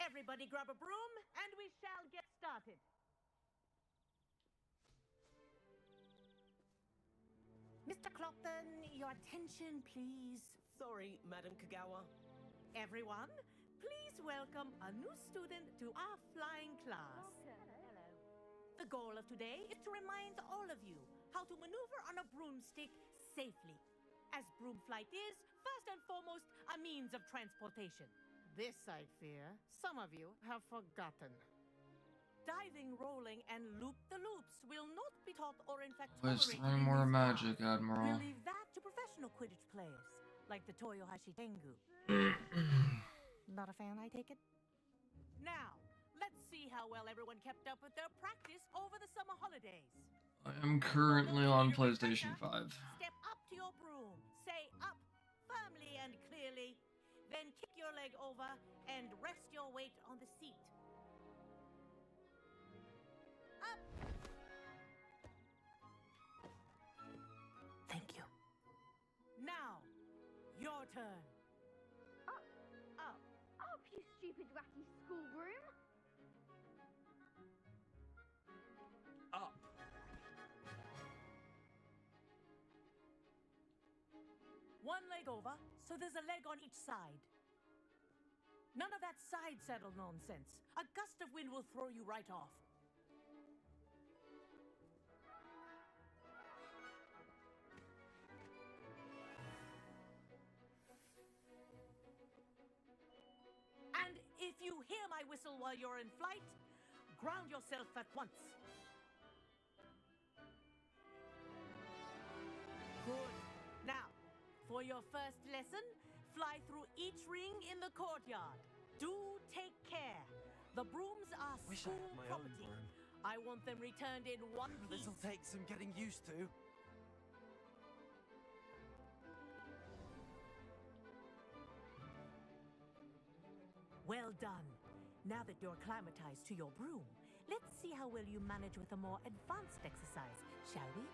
Everybody grab a broom, and we shall get started. Mr. Clopton, your attention, please. Sorry, Madam Kagawa. Everyone, please welcome a new student to our flying class. Hello. The goal of today is to remind all of you how to maneuver on a broomstick safely, as broom flight is, first and foremost, a means of transportation. This, I fear, some of you have forgotten. Diving, rolling, and loop-the-loops will not be taught or in fact Let's tolerated learn in more this magic, class. Admiral. We'll leave that to professional Quidditch players, like the Toyohashi Tengu. Not a fan, I take it? Now, let's see how well everyone kept up with their practice over the summer holidays. I am currently on PlayStation 5. Step up to your broom, say up firmly and clearly, then kick your leg over and rest your weight on the seat. Up! Thank you. Now, your turn. Up, you stupid ratty school broom. Up. One leg over, so there's a leg on each side. None of that side saddle nonsense. A gust of wind will throw you right off. And if you hear my whistle while you're in flight, ground yourself at once. Good. Now, for your first lesson, fly through each ring in the courtyard. Do take care. The brooms are Wish I school had my own property. broom. I want them returned in one piece. This'll take some getting used to. Well done. Now that you're acclimatized to your broom, let's see how well you manage with a more advanced exercise, shall we?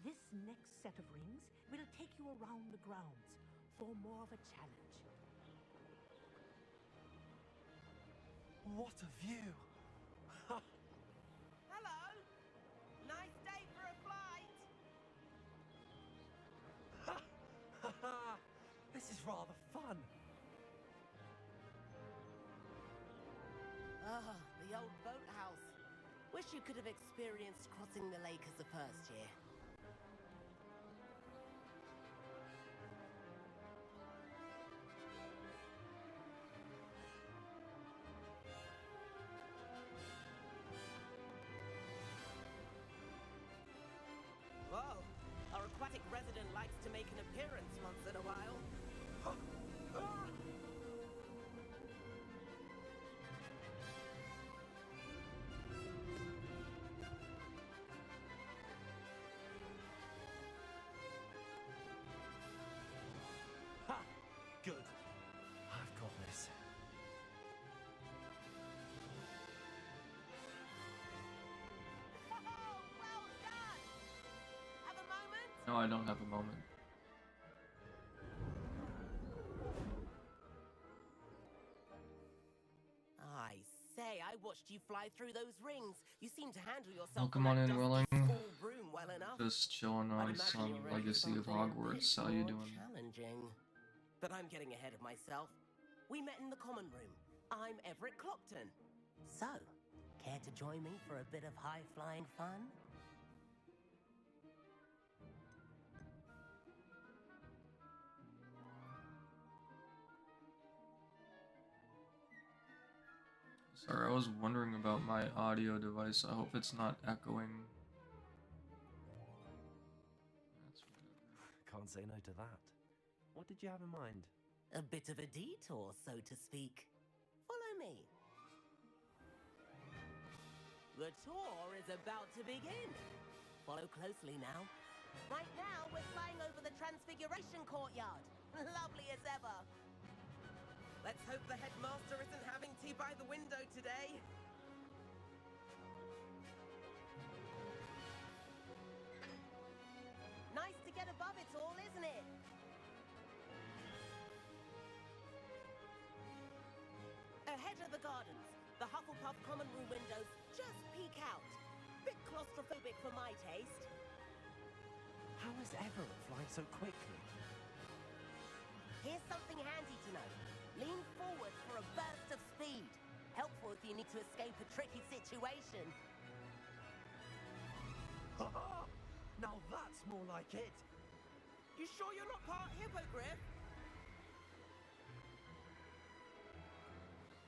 This next set of rings will take you around the grounds for more of a challenge. What a view! Hello! Nice day for a flight! This is rather fun. Ah, the old boathouse. Wish you could have experienced crossing the lake as a first year. Whoa, our aquatic resident likes to make an appearance once in a while. Ha! Good. I've got this. Oh, well done! Have a moment? No, I don't have a moment. I say, I watched you fly through those rings. You seem to handle yourself Welcome on on that in, dusty Willing. school broom well enough. Just chilling I'd on imagine some you're ready for Legacy of something a Hogwarts. bit How you more doing? Challenging. But I'm getting ahead of myself. We met in the common room. I'm Everett Clopton. So, care to join me for a bit of high-flying fun? Sorry, I was wondering about my audio device. I hope it's not echoing. That's whatever. Can't say no to that. What did you have in mind? A bit of a detour, so to speak. Follow me. The tour is about to begin. Follow closely now. Right now, we're flying over the Transfiguration Courtyard. Lovely as ever. Let's hope the headmaster isn't having tea by the window today. Nice to get above it all. half common room windows just peek out. Bit claustrophobic for my taste. How is Everett flying so quickly? Here's something handy to know. Lean forward for a burst of speed. Helpful if you need to escape a tricky situation. Now that's more like it. You sure you're not part hippogriff?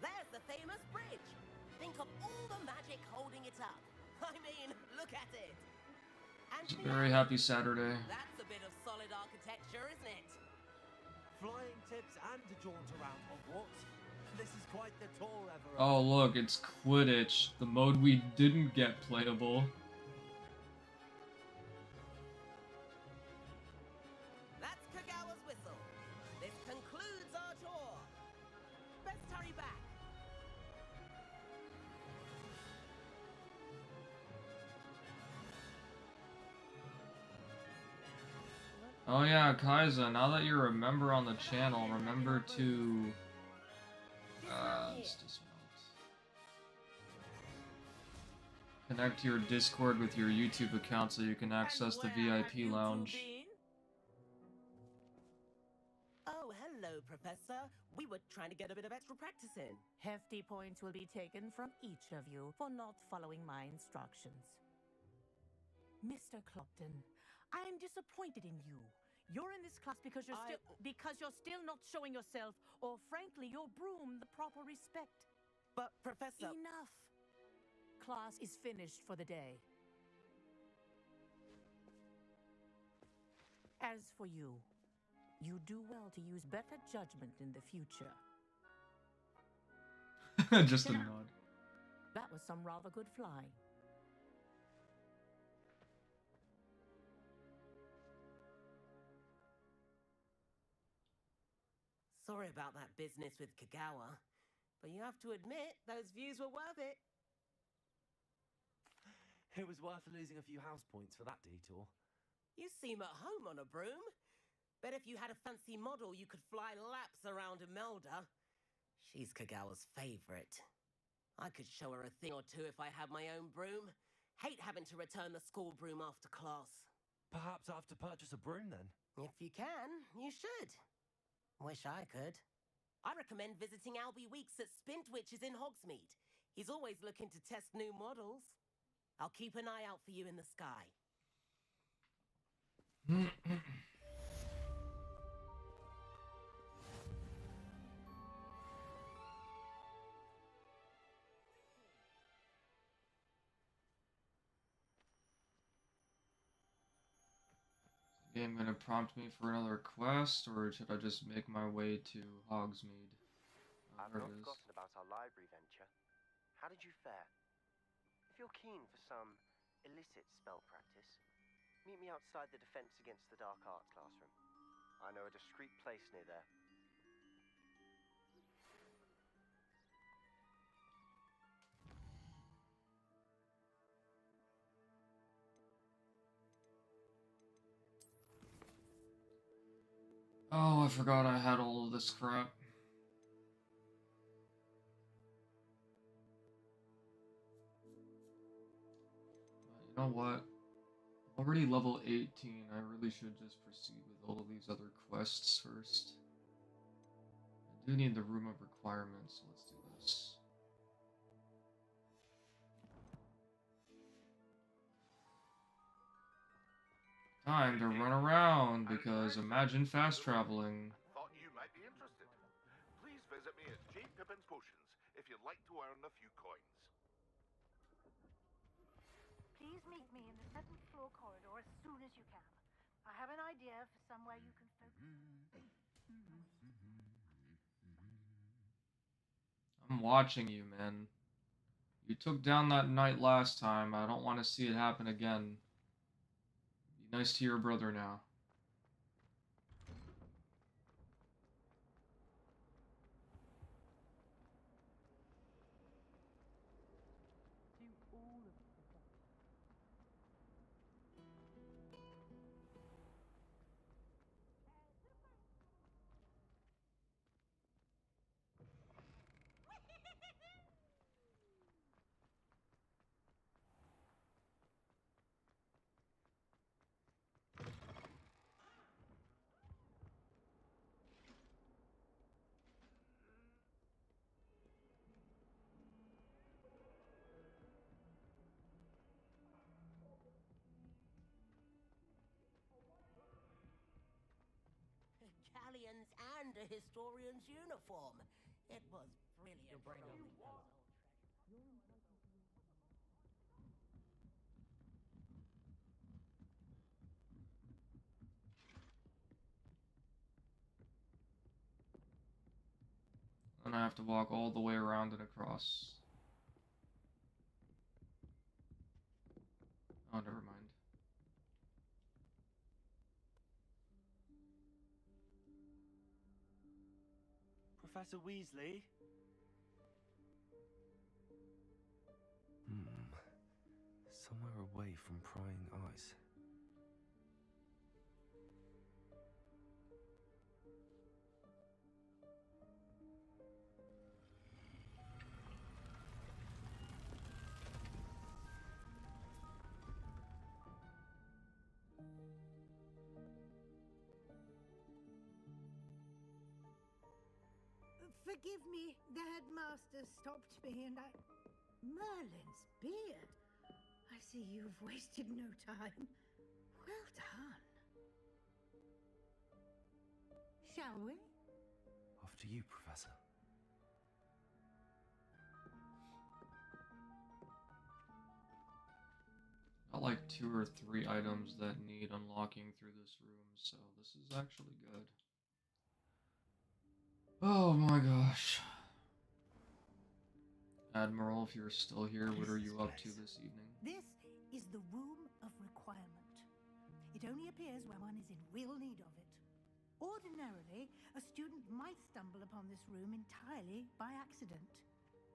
There's the famous bridge. Think of all the magic holding it up. I mean, look at it. It's a very happy Saturday. That's a bit of solid architecture, isn't it? Flying tips and a jaunt around Hogwarts. This is quite the tour, Everett. Oh look, it's Quidditch, the mode we didn't get playable. That's Kagawa's whistle. This concludes our tour. Best hurry back. Oh yeah, Kaiza, now that you're a member on the channel, remember to... let's dismount. Connect your Discord with your YouTube account so you can access the VIP lounge. Oh, hello, Professor. We were trying to get a bit of extra practice in. Hefty points will be taken from each of you for not following my instructions. Mr. Clopton, I am disappointed in you. You're in this class because you're still not showing yourself, or frankly, your broom the proper respect. But, Professor... Enough. Class is finished for the day. As for you, you do well to use better judgment in the future. Just a nod. That was some rather good flying. Sorry about that business with Kagawa, but you have to admit, those views were worth it. It was worth losing a few house points for that detour. You seem at home on a broom. Bet if you had a fancy model, you could fly laps around Imelda. She's Kagawa's favorite. I could show her a thing or two if I had my own broom. Hate having to return the school broom after class. Perhaps I have to purchase a broom then? If you can, you should. Wish I could. I recommend visiting Albie Weeks at Spintwitches in Hogsmeade. He's always looking to test new models. I'll keep an eye out for you in the sky. Game gonna prompt me for another quest, or should I just make my way to Hogsmeade? I've There not it is. forgotten about our library venture. How did you fare? If you're keen for some illicit spell practice, meet me outside the Defense Against the Dark Arts classroom. I know a discreet place near there. Oh, I forgot I had all of this crap. You know what? I'm already level 18. I really should just proceed with all of these other quests first. I do need the Room of Requirements, so let's do this. Time to run around, because imagine fast traveling. Thought you might be interested. Please visit me at J. Pippin's Potions if you'd like to earn a few coins. Please meet me in the 7th floor corridor as soon as you can. I have an idea for somewhere you can focus. I'm watching you, man. You took down that knight last time. I don't want to see it happen again. Be nice to your brother now. donned a historian's uniform. It was brilliant. And I have to walk all the way around and across. Oh, never mind. Professor Weasley? Somewhere away from prying eyes. Forgive me, the headmaster stopped me and I... Merlin's beard. I see you've wasted no time. Well done. Shall we? After you, Professor. Got like 2 or 3 items that need unlocking through this room, so this is actually good. Oh my gosh. Admiral, if you're still here, what are you up to this evening? This is the Room of Requirement. It only appears when one is in real need of it. Ordinarily, a student might stumble upon this room entirely by accident.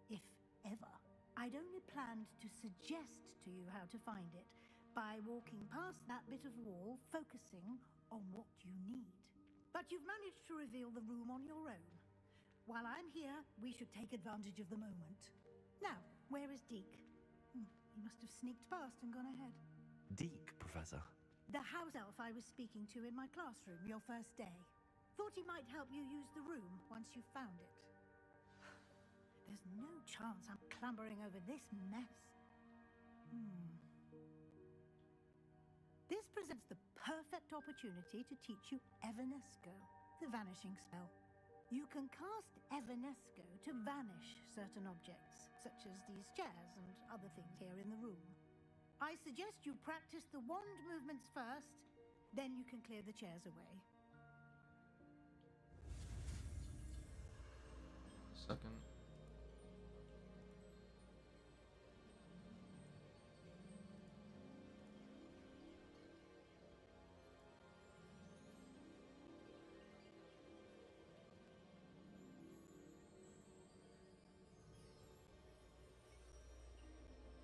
If ever. I'd only planned to suggest to you how to find it by walking past that bit of wall, focusing on what you need. But you've managed to reveal the room on your own. While I'm here, we should take advantage of the moment. Now, where is Deke? He must have sneaked past and gone ahead. Deke, Professor. The house elf I was speaking to in my classroom your first day. Thought he might help you use the room once you found it. There's no chance I'm clambering over this mess. This presents the perfect opportunity to teach you Evanesco, the vanishing spell. You can cast Evanesco to vanish certain objects, such as these chairs and other things here in the room. I suggest you practice the wand movements first, then you can clear the chairs away. Second.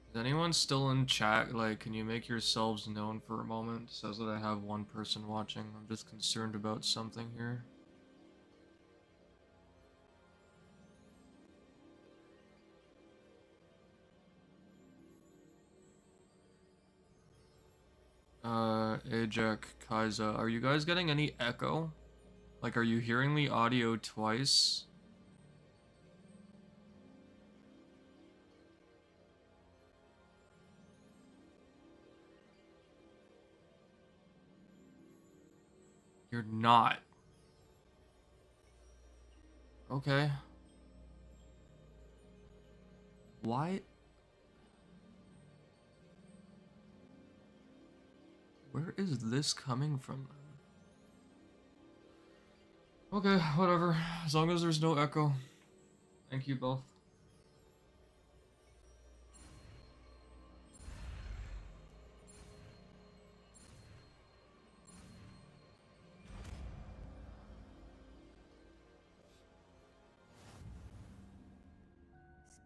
Is anyone still in chat? Like, can you make yourselves known for a moment? It says that I have one person watching. I'm just concerned about something here. Ajak, Kaiza, are you guys getting any echo? Like, are you hearing the audio twice? You're not. Okay. Why? Where is this coming from? Okay, whatever. As long as there's no echo. Thank you both.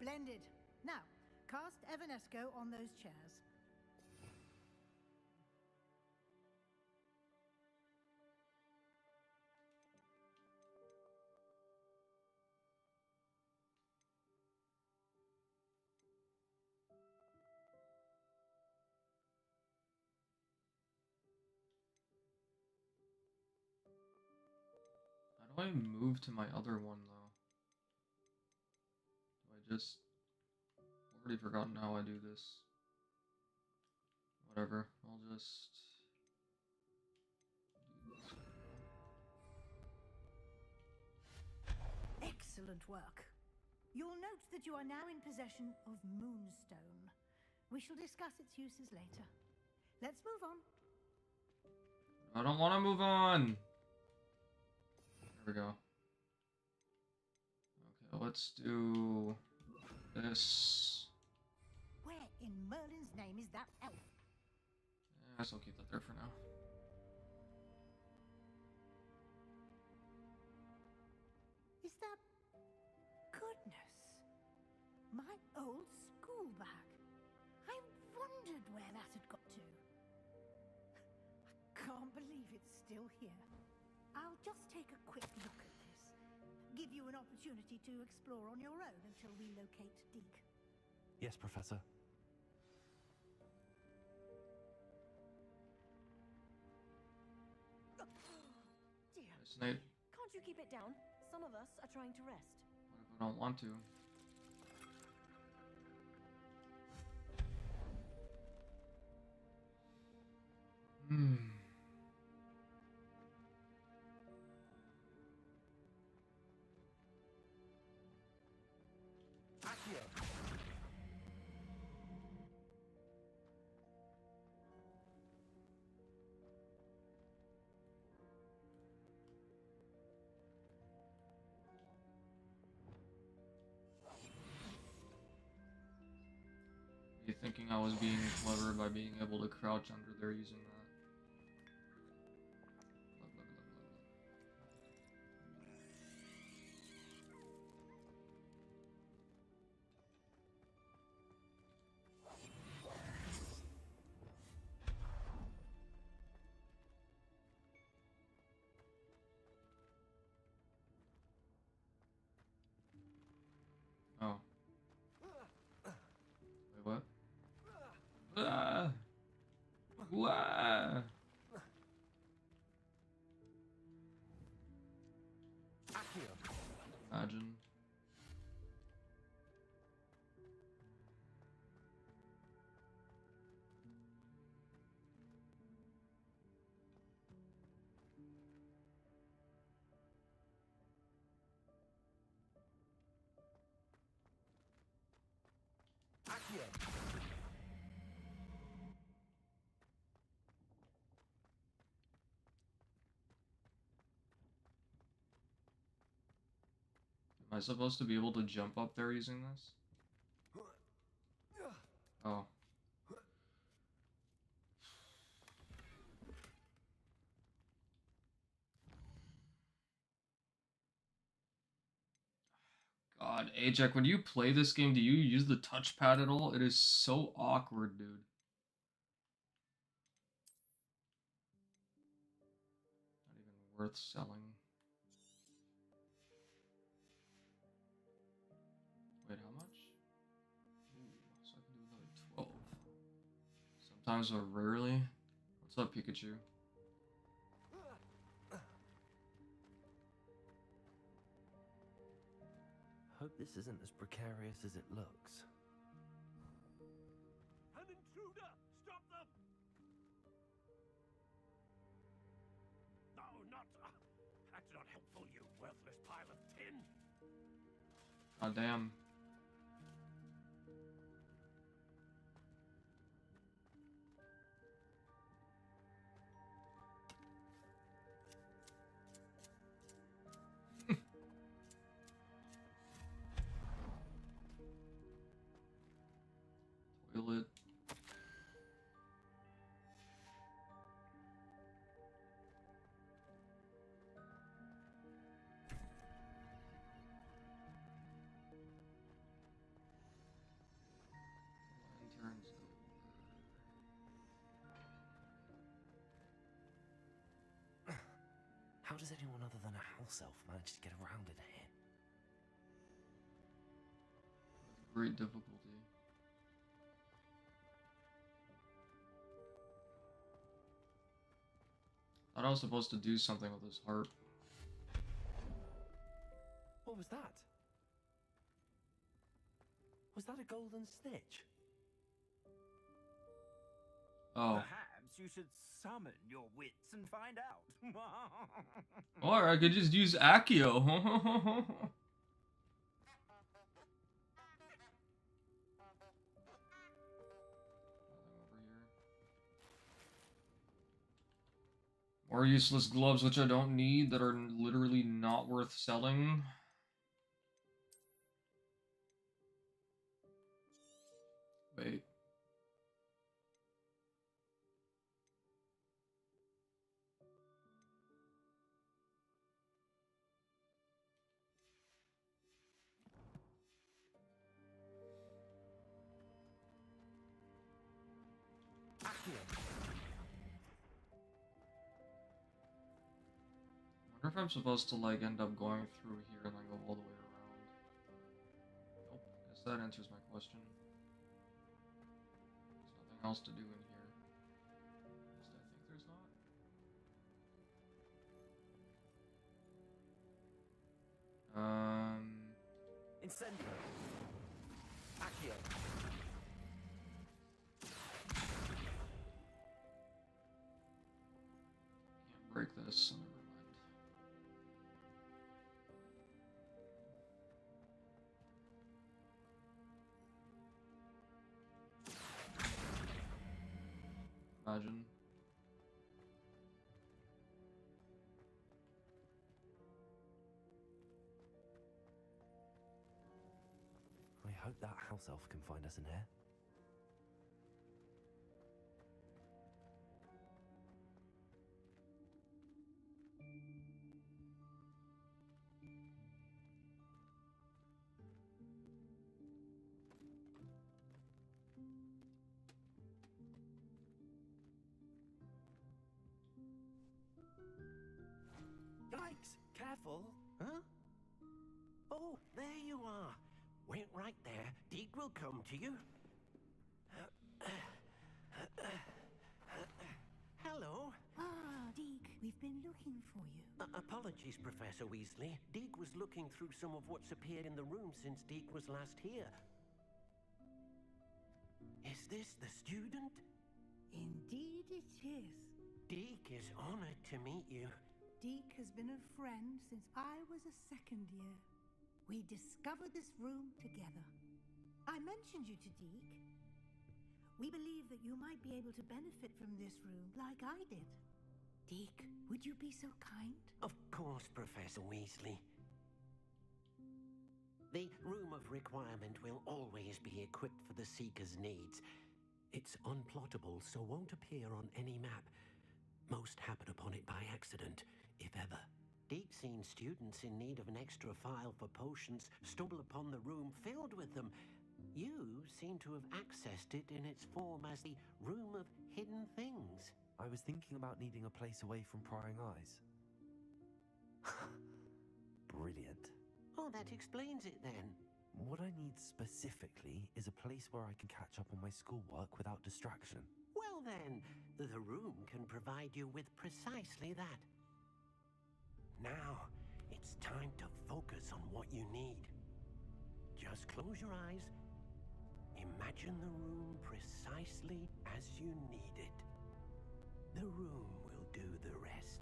Splendid. Now, cast Evanesco on those chairs. How do I move to my other one, though? Do I just... I've already forgotten how I do this. Whatever, I'll just... do this. Excellent work. You'll note that you are now in possession of Moonstone. We shall discuss its uses later. Let's move on. I don't want to move on. There we go. Okay, let's do this. Where in Merlin's name is that elf? I guess I'll keep that there for now. Is that... Goodness. My old school bag. I wondered where that had got to. I can't believe it's still here. I'll just take a quick look at this. Give you an opportunity to explore on your own until we locate Deke. Yes, Professor. Dear, Snape. can't you keep it down? Some of us are trying to rest. What if I don't want to? Accio. You thinking I was being clever by being able to crouch under there using that? Oh. Wait, what? Ah! Wah! Accio. Imagine. Accio. Am I supposed to be able to jump up there using this? Oh. God, Ajak, when you play this game, do you use the touchpad at all? It is so awkward, dude. Not even worth selling. Wait, how much? Ooh, so I can do another 12. Sometimes or rarely. What's up, Pikachu? Hope this isn't as precarious as it looks. An intruder! Stop them! No, not... that's not helpful, you worthless pile of tin! God damn. Toilet. Lanterns over. How does anyone other than a house elf manage to get around in here? With great difficulty. Thought I was supposed to do something with this harp. What was that? Was that a golden snitch? Oh. Perhaps you should summon your wits and find out. Or I could just use Accio. More useless gloves which I don't need that are literally not worth selling. Wait. I wonder if I'm supposed to like end up going through here and then go all the way around. Nope, guess that answers my question. There's nothing else to do in here. At least I think there's not. Incendio. Accio. Can't break this, so never mind. Imagine. I hope that house elf can find us in here. Yikes! Careful! Huh? Oh, there you are. Wait right there. Deke will come to you. Hello. Ah, Deke, we've been looking for you. Apologies, Professor Weasley. Deke was looking through some of what's appeared in the room since Deke was last here. Is this the student? Indeed it is. Deke is honored to meet you. Deke has been a friend since I was a second year. We discovered this room together. I mentioned you to Deke. We believe that you might be able to benefit from this room like I did. Deke, would you be so kind? Of course, Professor Weasley. The Room of Requirement will always be equipped for the Seeker's needs. It's unplottable, so won't appear on any map. Most happen upon it by accident, if ever. Deke's seen students in need of an extra file for potions stumble upon the room filled with them. You seem to have accessed it in its form as the Room of Hidden Things. I was thinking about needing a place away from prying eyes. Brilliant. Oh, that explains it then. What I need specifically is a place where I can catch up on my schoolwork without distraction. Well then, the room can provide you with precisely that. Now, it's time to focus on what you need. Just close your eyes. Imagine the room precisely as you need it. The room will do the rest.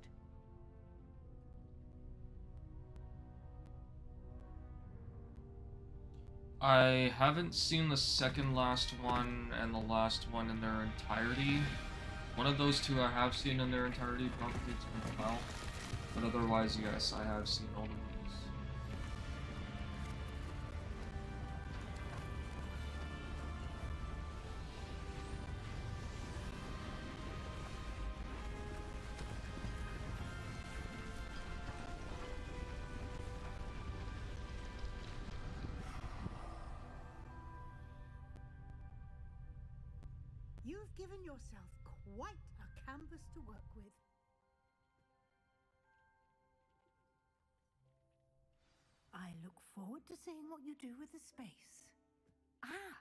I haven't seen the second last one and the last one in their entirety. One of those two I have seen in their entirety, probably it's been a while. But otherwise, yes, I have seen all the movies. You've given yourself quite a canvas to work with. I look forward to seeing what you do with the space. Ah,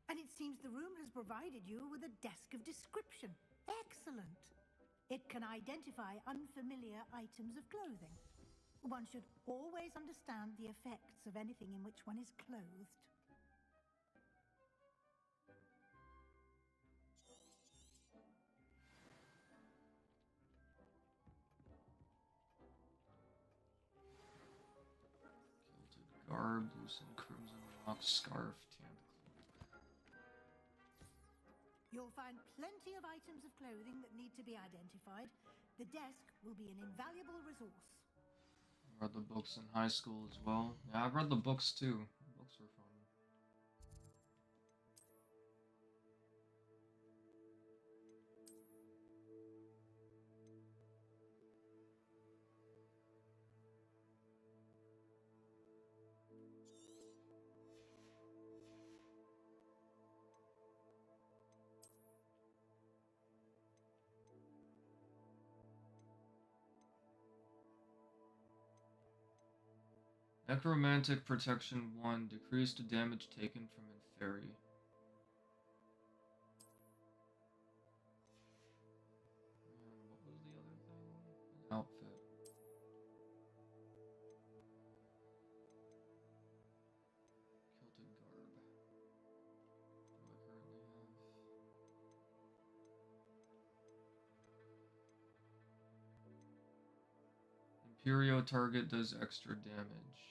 and it seems the room has provided you with a desk of description. Excellent. It can identify unfamiliar items of clothing. One should always understand the effects of anything in which one is clothed. Garb, loosened crimson rock, scarf, tanned cloak. You'll find plenty of items of clothing that need to be identified, The desk will be an invaluable resource. I read the books in high school as well. Yeah, I've read the books too. The books were fun. Necromantic Protection 1. Decreased damage taken from Inferi. And what was the other thing? An outfit. Celtic garb. What do I currently have? Imperio target does extra damage.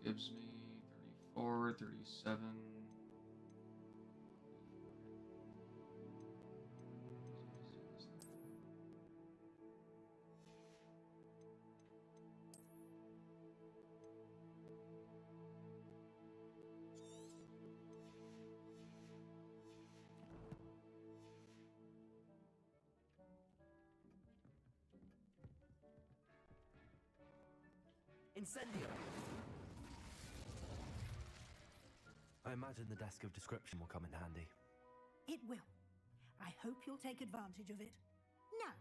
Gives me 34, 37. Incendio! I imagine the desk of description will come in handy. It will. I hope you'll take advantage of it. Now,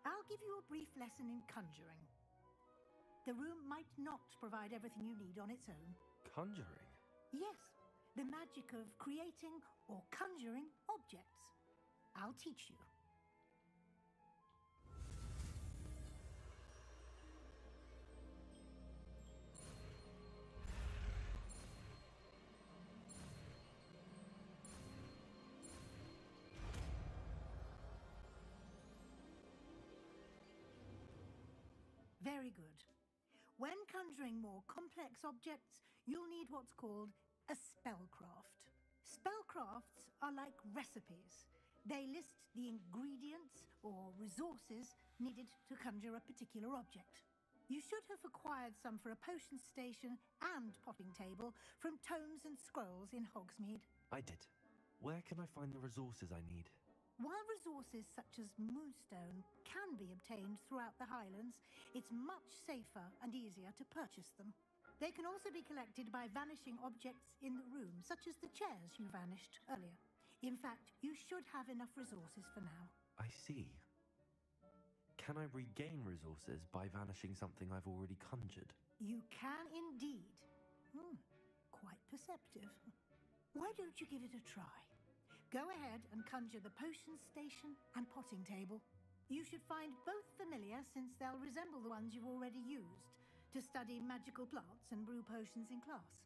I'll give you a brief lesson in conjuring. The room might not provide everything you need on its own. Conjuring? Yes, the magic of creating or conjuring objects. I'll teach you. Very good. When conjuring more complex objects, you'll need what's called a spellcraft. Spellcrafts are like recipes. They list the ingredients or resources needed to conjure a particular object. You should have acquired some for a potion station and potting table from tomes and scrolls in Hogsmeade. I did. Where can I find the resources I need? While resources such as moonstone can be obtained throughout the Highlands, it's much safer and easier to purchase them. They can also be collected by vanishing objects in the room, such as the chairs you vanished earlier. In fact, you should have enough resources for now. I see. Can I regain resources by vanishing something I've already conjured? You can indeed. Quite perceptive. Why don't you give it a try? Go ahead and conjure the potion station and potting table. You should find both familiar, since they'll resemble the ones you've already used to study magical plants and brew potions in class.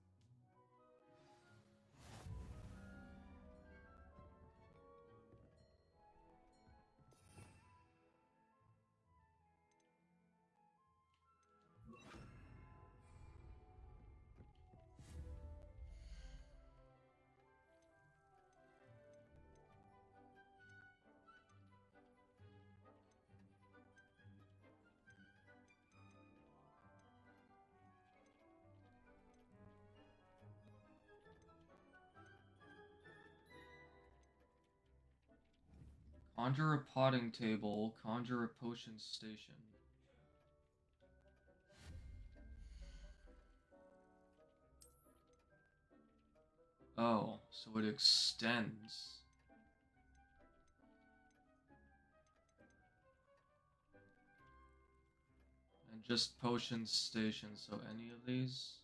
Conjure a potting table, conjure a potion station. Oh, so it extends. And just potion station, so any of these?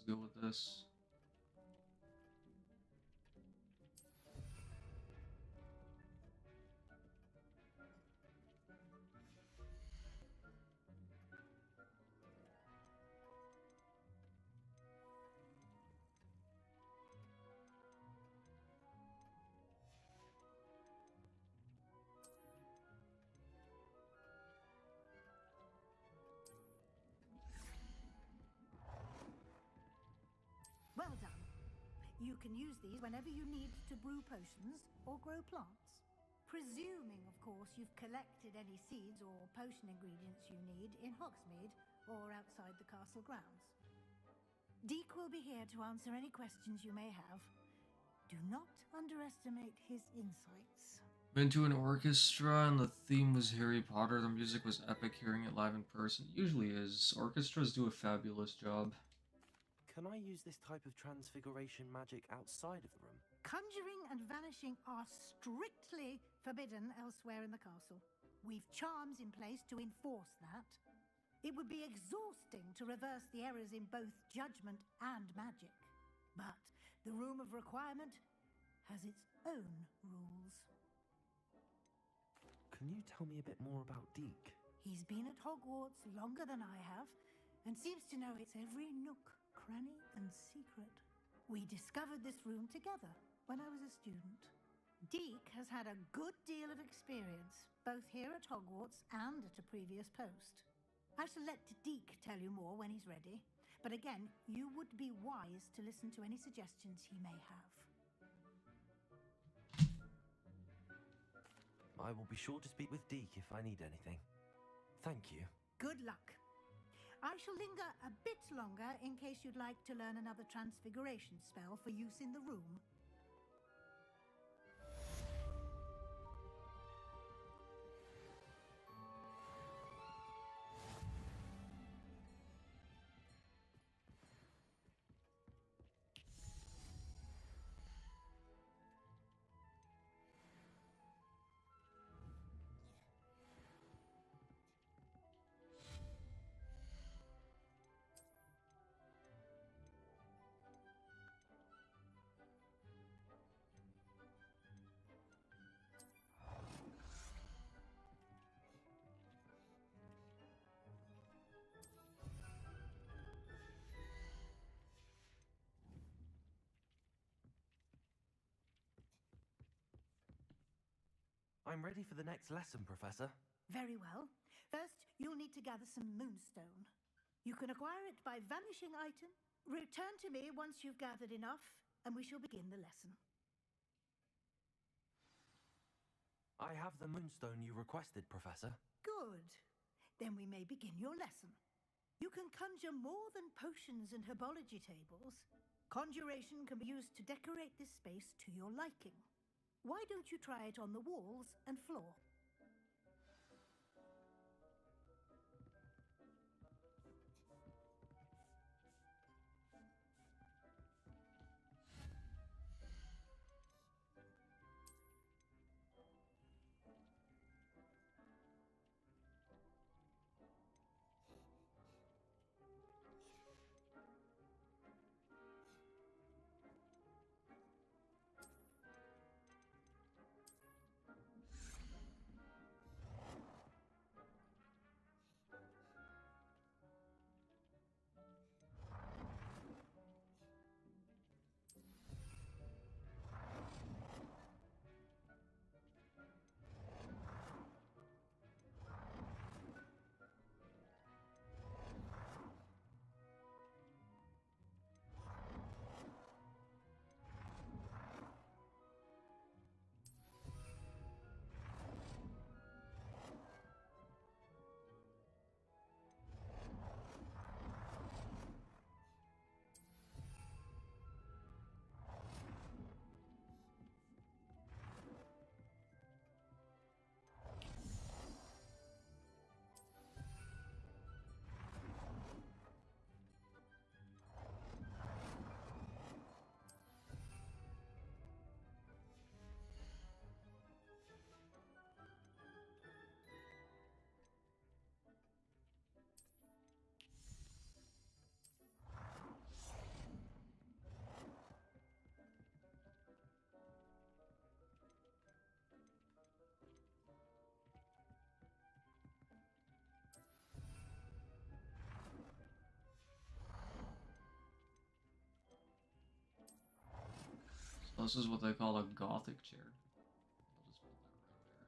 Go with this. You can use these whenever you need to brew potions or grow plants. Presuming, of course, you've collected any seeds or potion ingredients you need in Hogsmeade or outside the castle grounds. Deek will be here to answer any questions you may have. Do not underestimate his insights. Been to an orchestra and the theme was Harry Potter. The music was epic. Hearing it live in person usually is. Orchestras do a fabulous job. Can I use this type of transfiguration magic outside of the room? Conjuring and vanishing are strictly forbidden elsewhere in the castle. We've charms in place to enforce that. It would be exhausting to reverse the errors in both judgment and magic. But the Room of Requirement has its own rules. Can you tell me a bit more about Deek? He's been at Hogwarts longer than I have, and seems to know its every nook, cranny, and secret. We discovered this room together when I was a student. Deek has had a good deal of experience, both here at Hogwarts and at a previous post. I shall let Deek tell you more when he's ready, but again, you would be wise to listen to any suggestions he may have. I will be sure to speak with Deek if I need anything. Thank you. Good luck. I shall linger a bit longer in case you'd like to learn another transfiguration spell for use in the room. I'm ready for the next lesson, Professor. Very well. First, you'll need to gather some moonstone. You can acquire it by vanishing item. Return to me once you've gathered enough, and we shall begin the lesson. I have the moonstone you requested, Professor. Good. Then we may begin your lesson. You can conjure more than potions and herbology tables. Conjuration can be used to decorate this space to your liking. Why don't you try it on the walls and floor? So this is what they call a gothic chair. I'll just put that right there.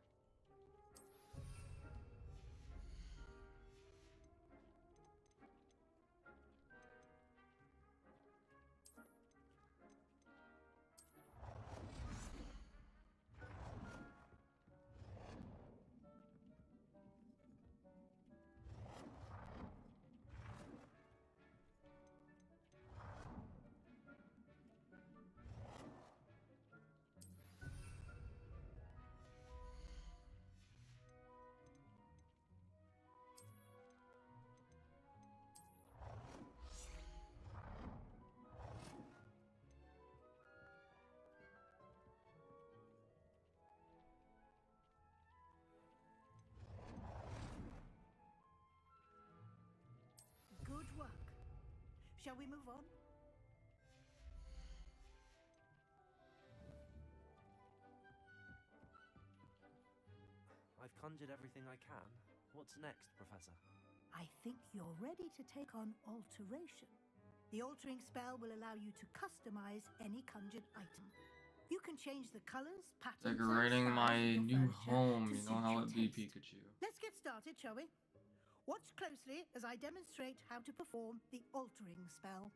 Shall we move on? I've conjured everything I can. What's next, Professor? I think you're ready to take on alteration. The altering spell will allow you to customize any conjured item. You can change the colors, patterns, and Decorating styles my of your new furniture home, to you know suit how your it be, taste. Pikachu. Let's get started, shall we? Watch closely as I demonstrate how to perform the altering spell.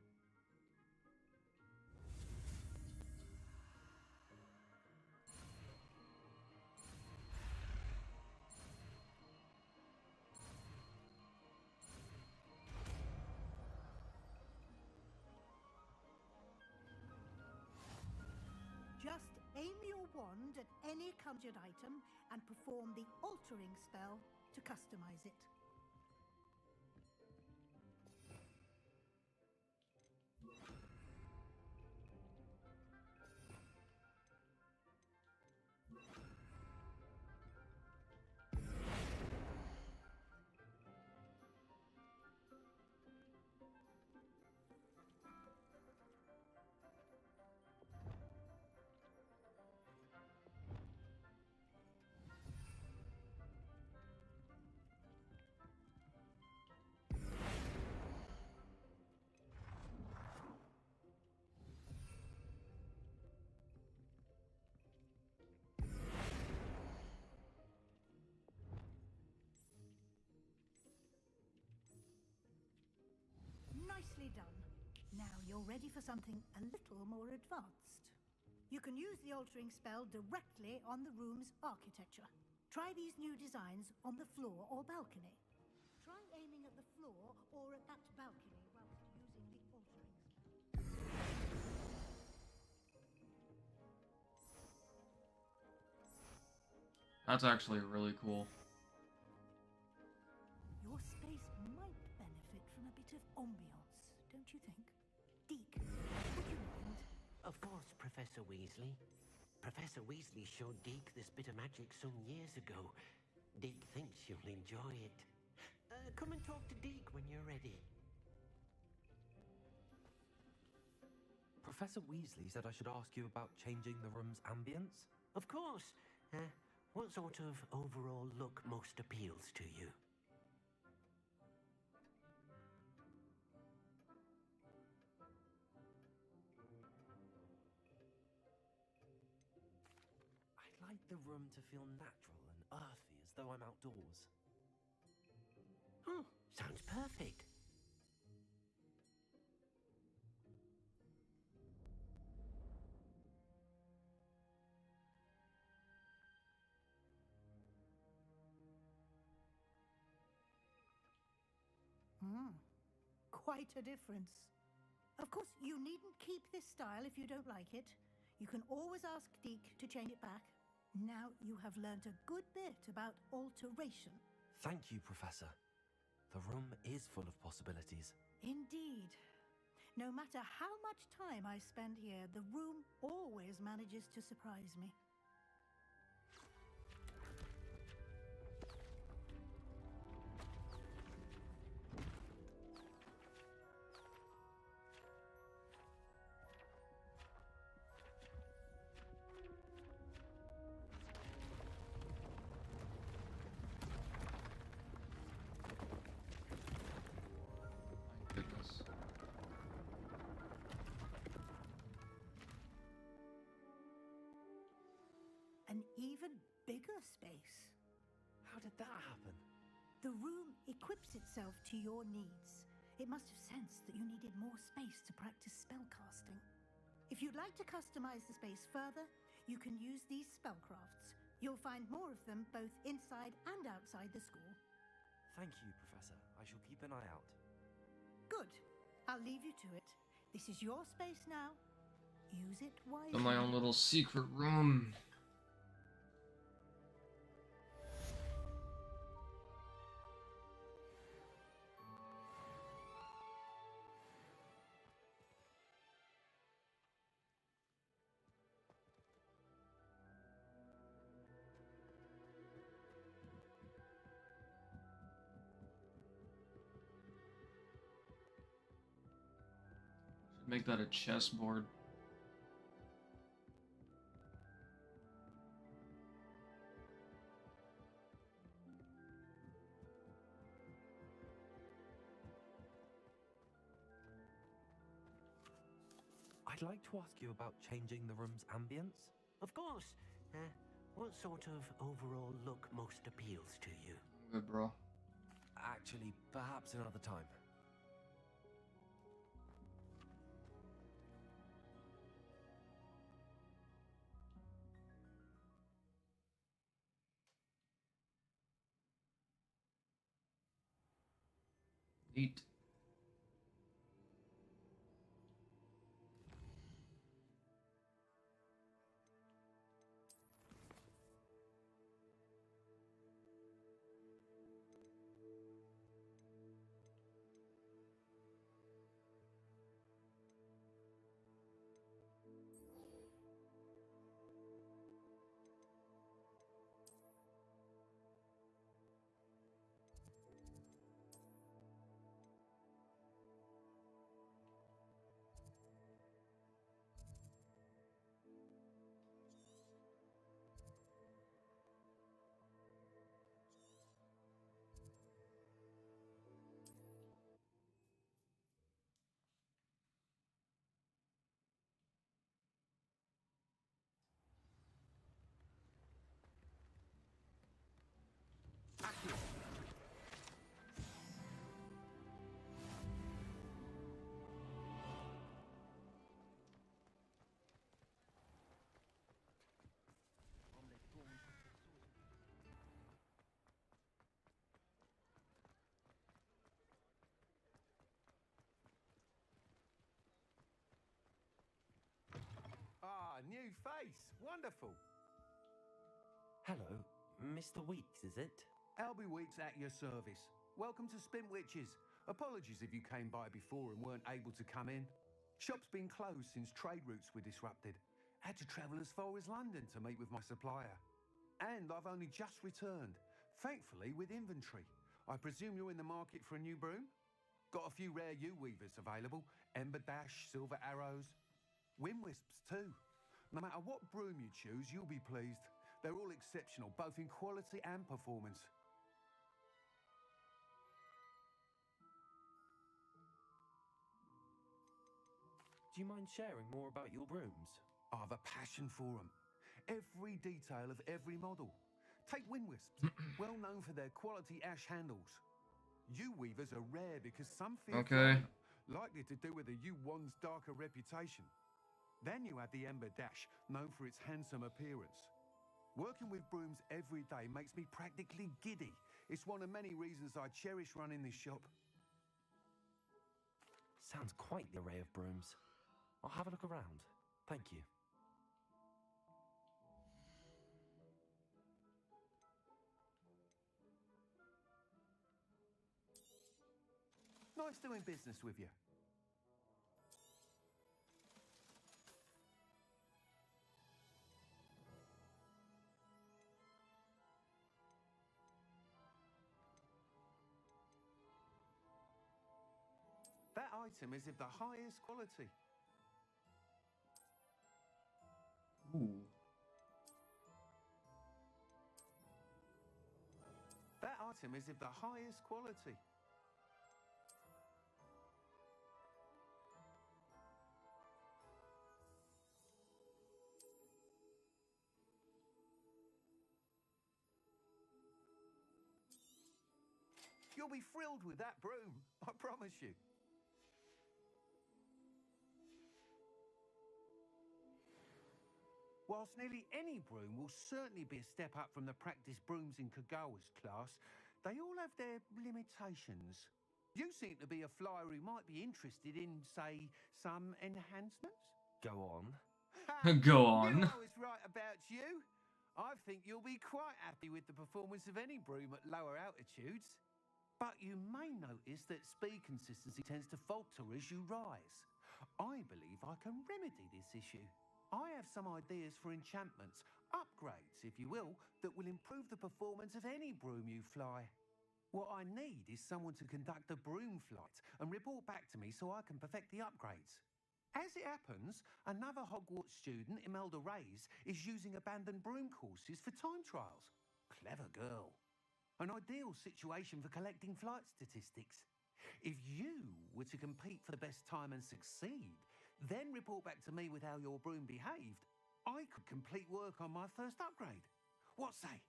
Just aim your wand at any conjured item and perform the altering spell to customize it. Nicely done. Now you're ready for something a little more advanced. You can use the altering spell directly on the room's architecture. Try these new designs on the floor or balcony. Try aiming at the floor or at that balcony whilst using the altering spell. That's actually really cool. Your space might benefit from a bit of ambiance, don't you think? Deke, would you mind? Of course, Professor Weasley. Professor Weasley showed Deke this bit of magic some years ago. Deke thinks you'll enjoy it. Come and talk to Deke when you're ready. Professor Weasley said I should ask you about changing the room's ambience? Of course. What sort of overall look most appeals to you? I'd like the room to feel natural and earthy, as though I'm outdoors. Oh, sounds perfect. Quite a difference. Of course, you needn't keep this style if you don't like it. You can always ask Deke to change it back. Now you have learnt a good bit about alteration. Thank you, Professor. The room is full of possibilities. Indeed. No matter how much time I spend here, the room always manages to surprise me. Goodness. An even bigger space. How did that happen? The room equips itself to your needs. It must have sensed that you needed more space to practice spellcasting. If you'd like to customize the space further, you can use these spellcrafts. You'll find more of them both inside and outside the school. Thank you, Professor. I shall keep an eye out. Good. I'll leave you to it. This is your space now. Use it wisely. In my own little secret room. make that a chessboard. I'd like to ask you about changing the room's ambience. Of course. What sort of overall look most appeals to you? Good, bro. Actually, perhaps another time. Neat. Ah, new face. Wonderful. Hello, Mr. Weeks, is it? Albie Weeks at your service. Welcome to Spintwitches. Apologies if you came by before and weren't able to come in. Shop's been closed since trade routes were disrupted. Had to travel as far as London to meet with my supplier. And I've only just returned, thankfully with inventory. I presume you're in the market for a new broom? Got a few rare U-weavers available. Ember Dash, Silver Arrows. Wind Wisps too. No matter what broom you choose, you'll be pleased. They're all exceptional, both in quality and performance. Do you mind sharing more about your brooms? I've a passion for them. Every detail of every model. Take Wind Wisps, well known for their quality ash handles. U-weavers are rare because some fear Okay. flying, likely to do with the U-wand's darker reputation. Then you have the Ember Dash, known for its handsome appearance. Working with brooms every day makes me practically giddy. It's one of many reasons I cherish running this shop. Sounds quite the array of brooms. I'll have a look around. Thank you. Nice doing business with you. That item is of the highest quality. Ooh. That item is of the highest quality. You'll be thrilled with that broom, I promise you. Whilst nearly any broom will certainly be a step up from the practice brooms in Kagawa's class, they all have their limitations. You seem to be a flyer who might be interested in, say, some enhancements? Go on. Go on. Knew I was right about you. I think you'll be quite happy with the performance of any broom at lower altitudes. But you may notice that speed consistency tends to falter as you rise. I believe I can remedy this issue. I have some ideas for enchantments, upgrades, if you will, that will improve the performance of any broom you fly. What I need is someone to conduct a broom flight and report back to me so I can perfect the upgrades. As it happens, another Hogwarts student, Imelda Reyes, is using abandoned broom courses for time trials. Clever girl. An ideal situation for collecting flight statistics. If you were to compete for the best time and succeed, then report back to me with how your broom behaved, I could complete work on my first upgrade. What say?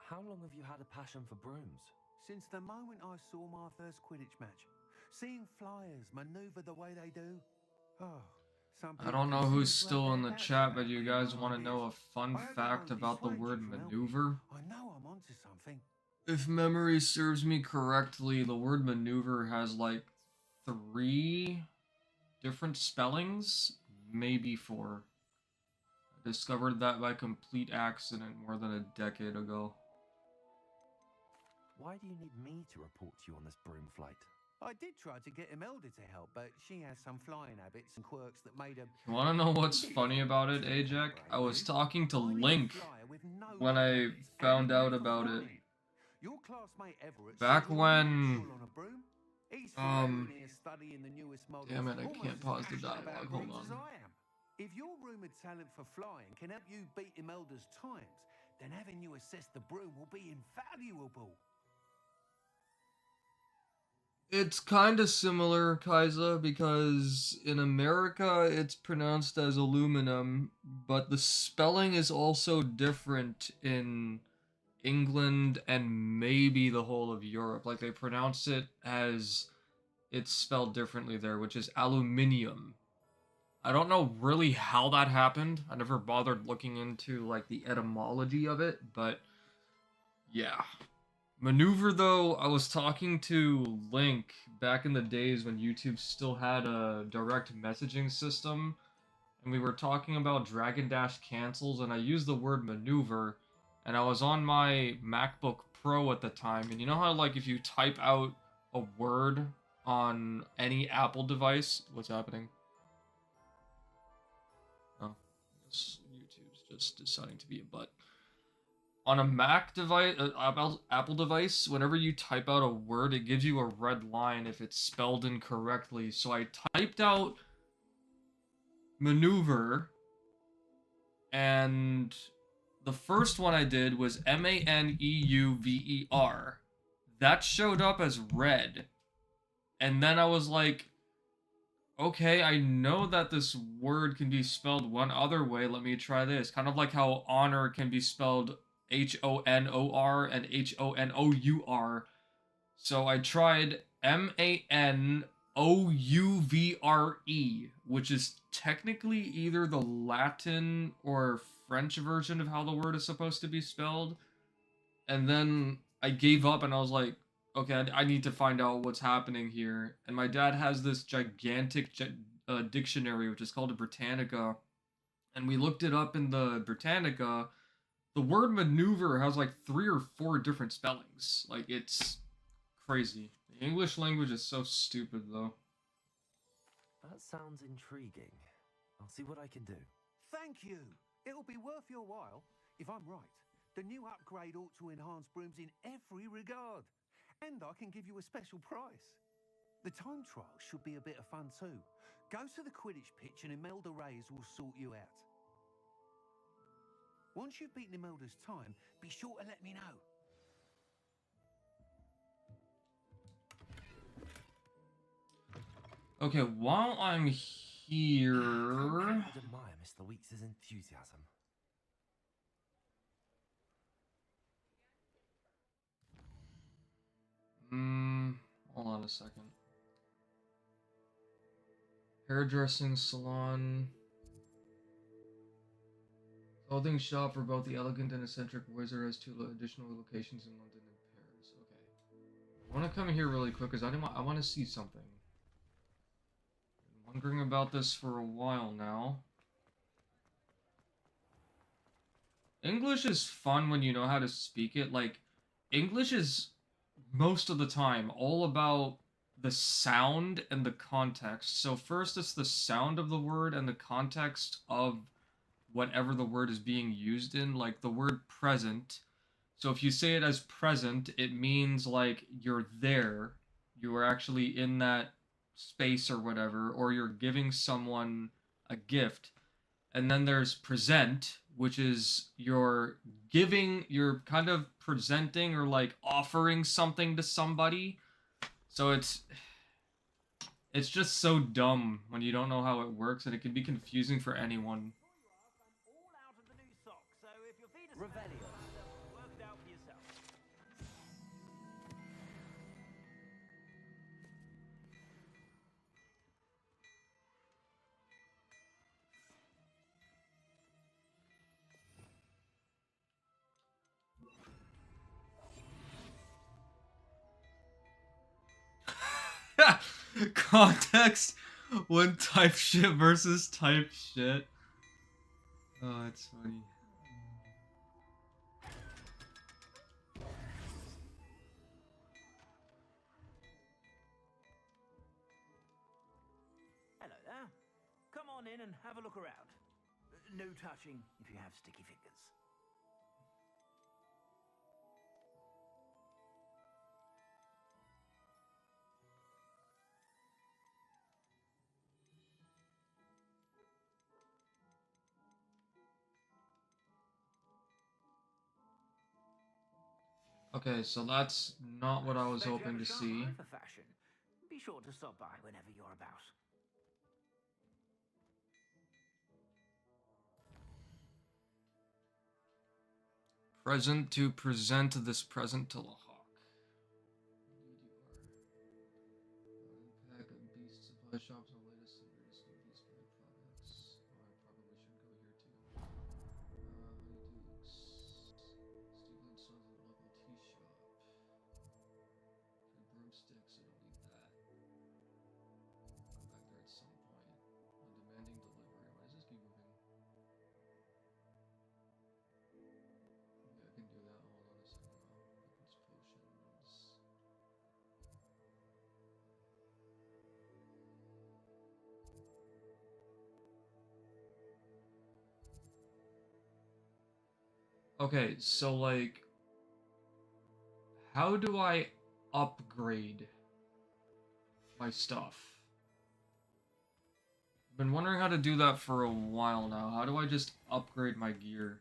How long have you had a passion for brooms? Since the moment I saw my first Quidditch match. Seeing flyers maneuver the way they do. Oh, some I don't people know can who's seem to still have in their the doubts chat, about but you me guys and my want to know a ideas. fun I hope that fact won't about the dissuade word you from helping. maneuver? I know I'm onto something. If memory serves me correctly, the word maneuver has like 3 different spellings, maybe 4. I discovered that by complete accident more than a decade ago. Why do you need me to report to you on this broom flight? I did try to get Imelda to help, but she has some flying habits and quirks that made her... You want to know what's funny about it, Ajax? I was talking to Link when I found out about it. Your classmate Everett Back when... on a broom. He's studying the newest models. Damn it, I almost can't as pause the passionate about dialogue. Hold brooms on. as I am. If your rumored talent for flying can help you beat Imelda's times, then having you assess the broom will be invaluable. It's kind of similar, Kaisa, because in America it's pronounced as aluminum, but the spelling is also different in England and maybe the whole of Europe. Like, they pronounce it as it's spelled differently there, which is aluminium. I don't know really how that happened. I never bothered looking into, like, the etymology of it, but yeah. Maneuver, though, I was talking to Link back in the days when YouTube still had a direct messaging system, and we were talking about Dragon Dash cancels, and I used the word maneuver, and I was on my MacBook Pro at the time, and you know how, like, if you type out a word on any Apple device, what's happening? Oh, YouTube's just deciding to be a butt. On a Mac device, Apple device, whenever you type out a word, it gives you a red line if it's spelled incorrectly. So I typed out maneuver, and the first one I did was maneuver. That showed up as red. And then I was like, okay, I know that this word can be spelled one other way. Let me try this. Kind of like how honor can be spelled Honor and Honour. So I tried Manouvre, which is technically either the Latin or French version of how the word is supposed to be spelled. And then I gave up and I was like, okay, I need to find out what's happening here. And my dad has this gigantic dictionary, which is called a Britannica. And we looked it up in the Britannica. The word maneuver has like 3 or 4 different spellings. Like, it's crazy. The English language is so stupid, though. That sounds intriguing. I'll see what I can do. Thank you. It'll be worth your while. If I'm right, the new upgrade ought to enhance brooms in every regard. And I can give you a special price. The time trial should be a bit of fun too. Go to the Quidditch pitch and Imelda Reyes will sort you out. Once you've beaten Imelda's time, be sure to let me know. Okay, while I'm here... I admire Mr. Weeks' enthusiasm. Hold on a second. Hairdressing salon. Clothing shop for both the elegant and eccentric wizard has 2 additional locations in London and Paris. Okay. I want to come here really quick because I want to see something. Been wondering about this for a while now. English is fun when you know how to speak it. Like, English is most of the time all about the sound and the context. So first it's the sound of the word and the context of whatever the word is being used in. Like the word present, So if you say it as present, it means like you're there, you are actually in that space or whatever, or you're giving someone a gift. And then there's present, which is you're kind of presenting or like offering something to somebody. So it's just so dumb when you don't know how it works, and it can be confusing for anyone. Revelio. Work it out for yourself. Context when type shit versus type shit. Oh, it's funny. Hello there. Come on in and have a look around. No touching if you have sticky fingers. Okay, so that's not what I was Bet you hoping have a to sharp see. eye for fashion. Be sure to stop by whenever you're about. Present to present this present to Lahawk. Pack of beast supply shops on the latest and greatest new beast made products. Oh, I probably should go here too. Honeydukes. Stephen sells at a local tea shop. For broomsticks, I don't need that. Go back there at some point. A demanding delivery. Why does this keep moving? Yeah, I can do that. Hold on a second though. Weapons, potions. Okay, so like, how do I upgrade my stuff? I've been wondering how to do that for a while now. How do I just upgrade my gear?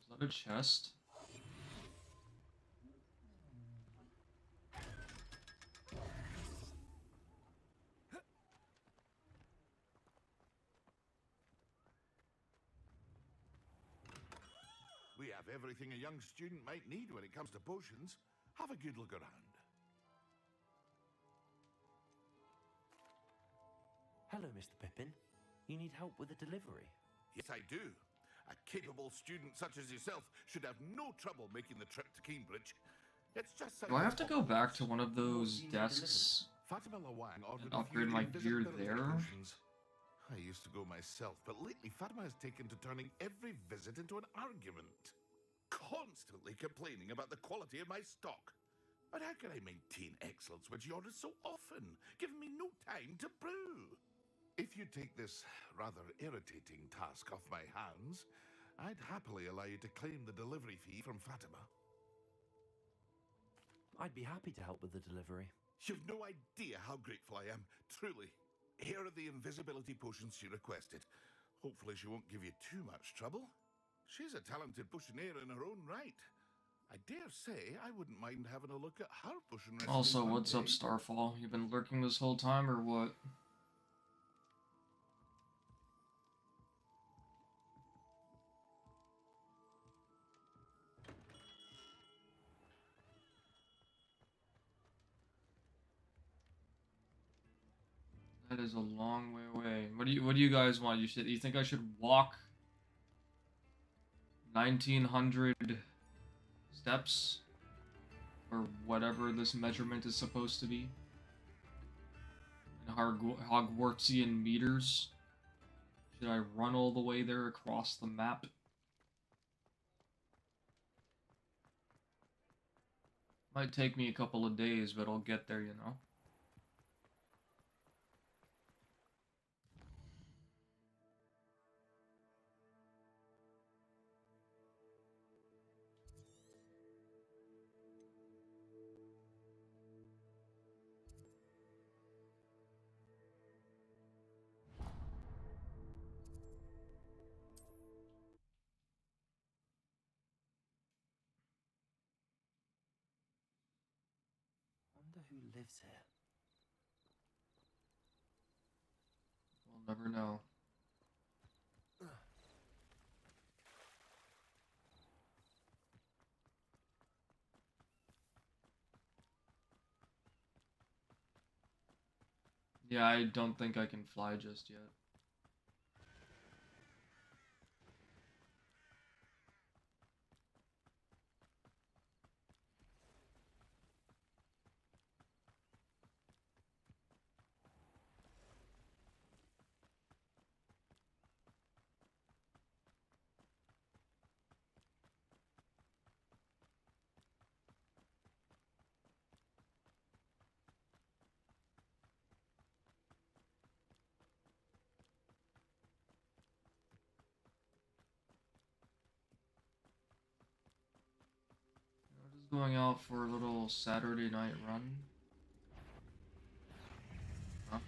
Is that a chest? We have everything a young student might need when it comes to potions. Have a good look around. Hello, Mr. Pippin. You need help with a delivery? Yes, I do. A capable student such as yourself should have no trouble making the trip to Cambridge. It's just Do I have to go back to one of those desks Fatima Lawang ordered and upgrade my gear there? potions. I used to go myself, but lately Fatima has taken to turning every visit into an argument. Constantly complaining about the quality of my stock. But how can I maintain excellence when she orders so often, giving me no time to brew? If you take this rather irritating task off my hands, I'd happily allow you to claim the delivery fee from Fatima. I'd be happy to help with the delivery. You've no idea how grateful I am, truly. Here are the invisibility potions she requested. Hopefully she won't give you too much trouble. She's a talented potioneer in her own right. I dare say I wouldn't mind having a look at her potion recipe. Also, what's up, Starfall? You been lurking this whole time, or what? That is a long way away. What do you guys want? You think I should walk 1900 steps? Or whatever this measurement is supposed to be? In Hogwartsian meters? Should I run all the way there across the map? Might take me a couple of days, but I'll get there, you know? Wonder who lives here. We'll never know. Yeah, I don't think I can fly just yet. Just going out for a little Saturday night run. Huh?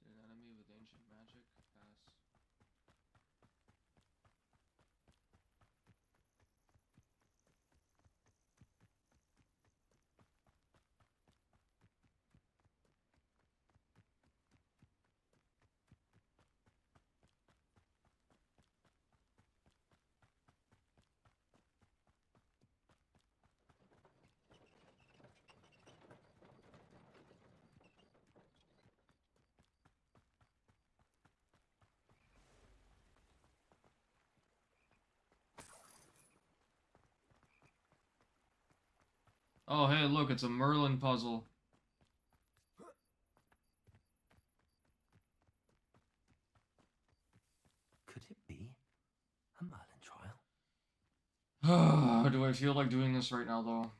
An enemy with ancient magic? Pass. Oh, hey, look, it's a Merlin puzzle. Could it be a Merlin trial? Do I feel like doing this right now, though?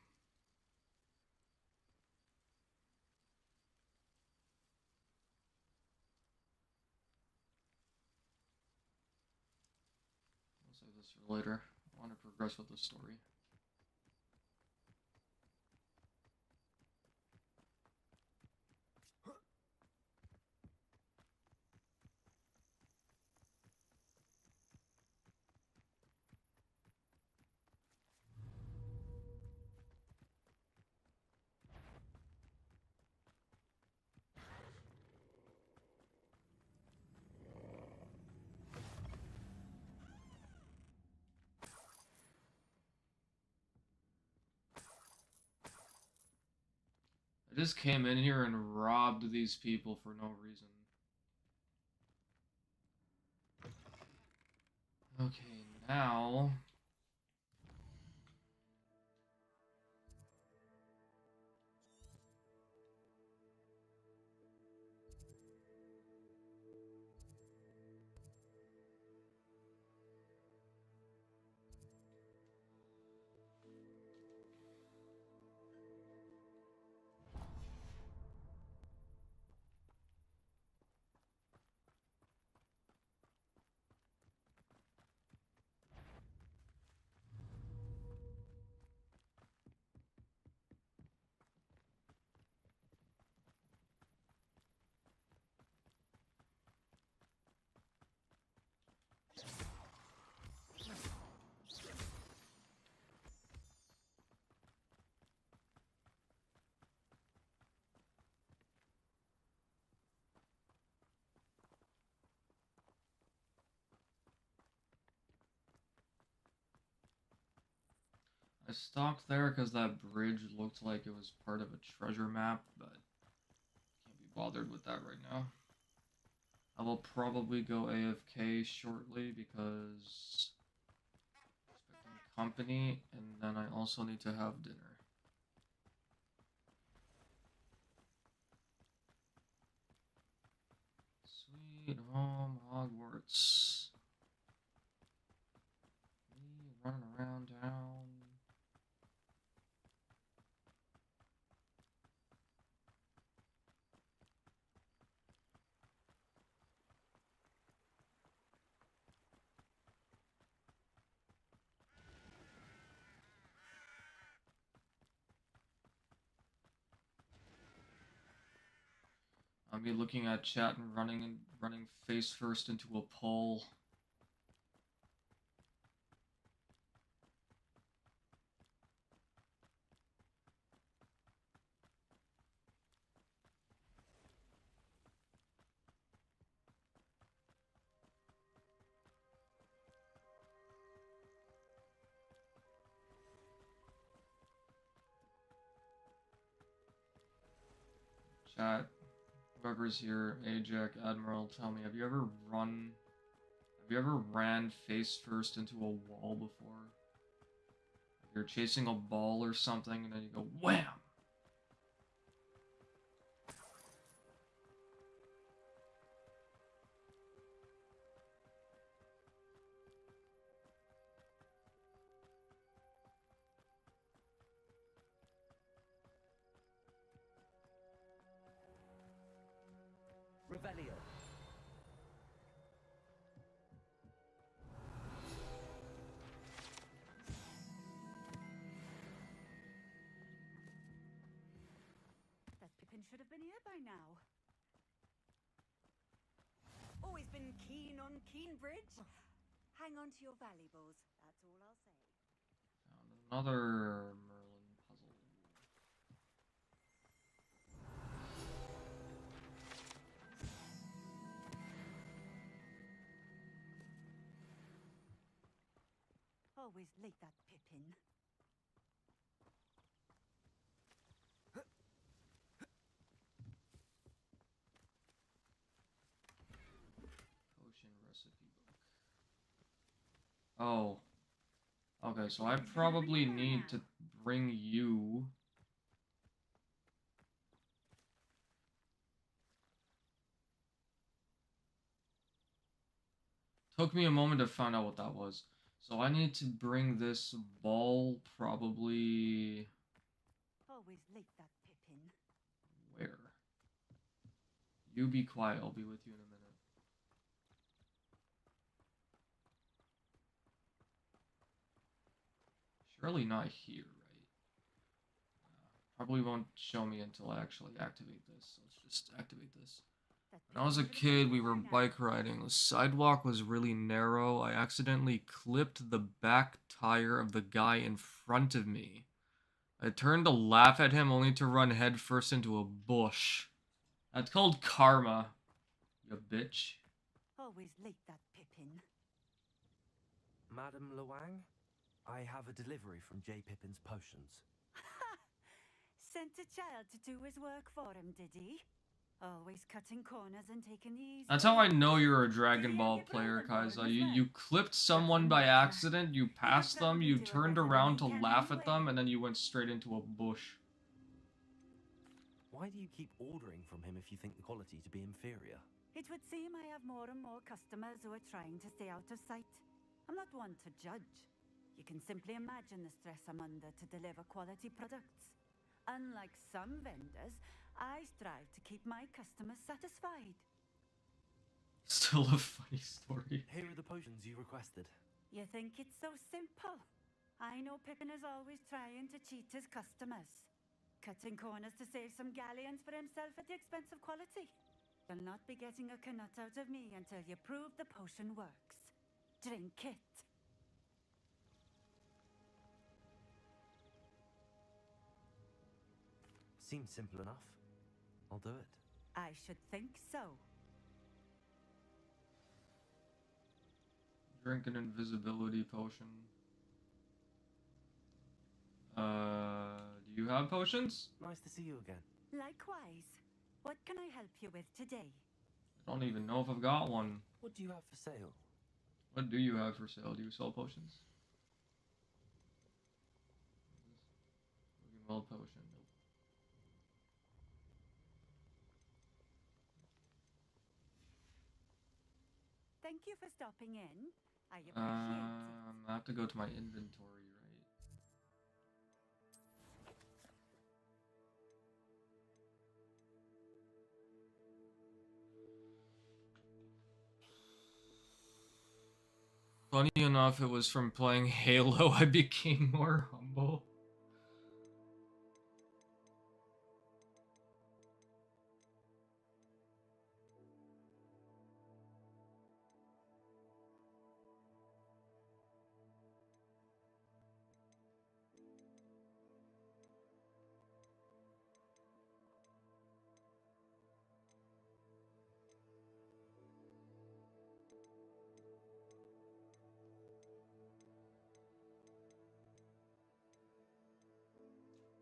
I'll save this for later. I want to progress with the story. I just came in here and robbed these people for no reason. Okay, now... stopped there because that bridge looked like it was part of a treasure map, but can't be bothered with that right now. I will probably go AFK shortly because expecting company, and then I also need to have dinner. Sweet home Hogwarts. Me running around town. I'll be looking at chat and running face first into a pole. Chat, whoever's here, Ajax, Admiral, tell me, have you ever ran face first into a wall before? If you're chasing a ball or something and then you go wham! Revelio. That Pippin should have been here by now. Always been keen on Keenbridge. Hang on to your valuables, that's all I'll say. Found another Merlin puzzle. Always late, that Pippin. Potion recipe book. Oh. Okay, so I probably need to bring you... Took me a moment to find out what that was. So I need to bring this ball probably... Always late, that Pippin. Where? You be quiet, I'll be with you in a minute. Surely not here, right? Probably won't show me until I actually activate this. So let's just activate this. When I was a kid, we were bike riding. The sidewalk was really narrow. I accidentally clipped the back tire of the guy in front of me. I turned to laugh at him only to run headfirst into a bush. That's called karma, you bitch. Always late, that Pippin. Madam Luang, I have a delivery from J. Pippin's potions. Sent a child to do his work for him, did he? Always cutting corners and taking the easy. That's how I know you're a Dragon Ball player, Kaiza. You clipped someone by accident, you passed them, you turned around to laugh at them, and then you went straight into a bush. Why do you keep ordering from him if you think the quality to be inferior? It would seem I have more and more customers who are trying to stay out of sight. I'm not one to judge. You can simply imagine the stress I'm under to deliver quality products. Unlike some vendors, I strive to keep my customers satisfied. Still a funny story. Here are the potions you requested. You think it's so simple? I know Pippin is always trying to cheat his customers. Cutting corners to save some galleons for himself at the expense of quality. You'll not be getting a knut out of me until you prove the potion works. Drink it. Seems simple enough. I'll do it. I should think so. Drink an invisibility potion. you have potions? Nice to see you again. Likewise. What can I help you with today? I don't even know if I've got one. What do you have for sale? What do you have for sale? Do you sell potions? Well, potion. Nope. Thank you for stopping in. I appreciate it. I have to go to my inventory, right? Funny enough, it was from playing Halo I became more humble.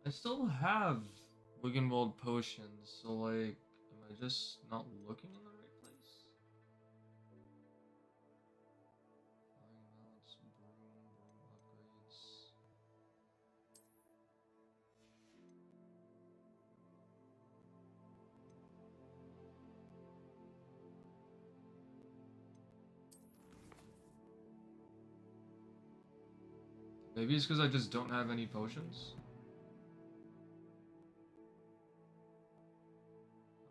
I still have Wiggenwald potions, so like, am I just not looking in the right place? Flying mounts, broom upgrades. Maybe it's because I just don't have any potions.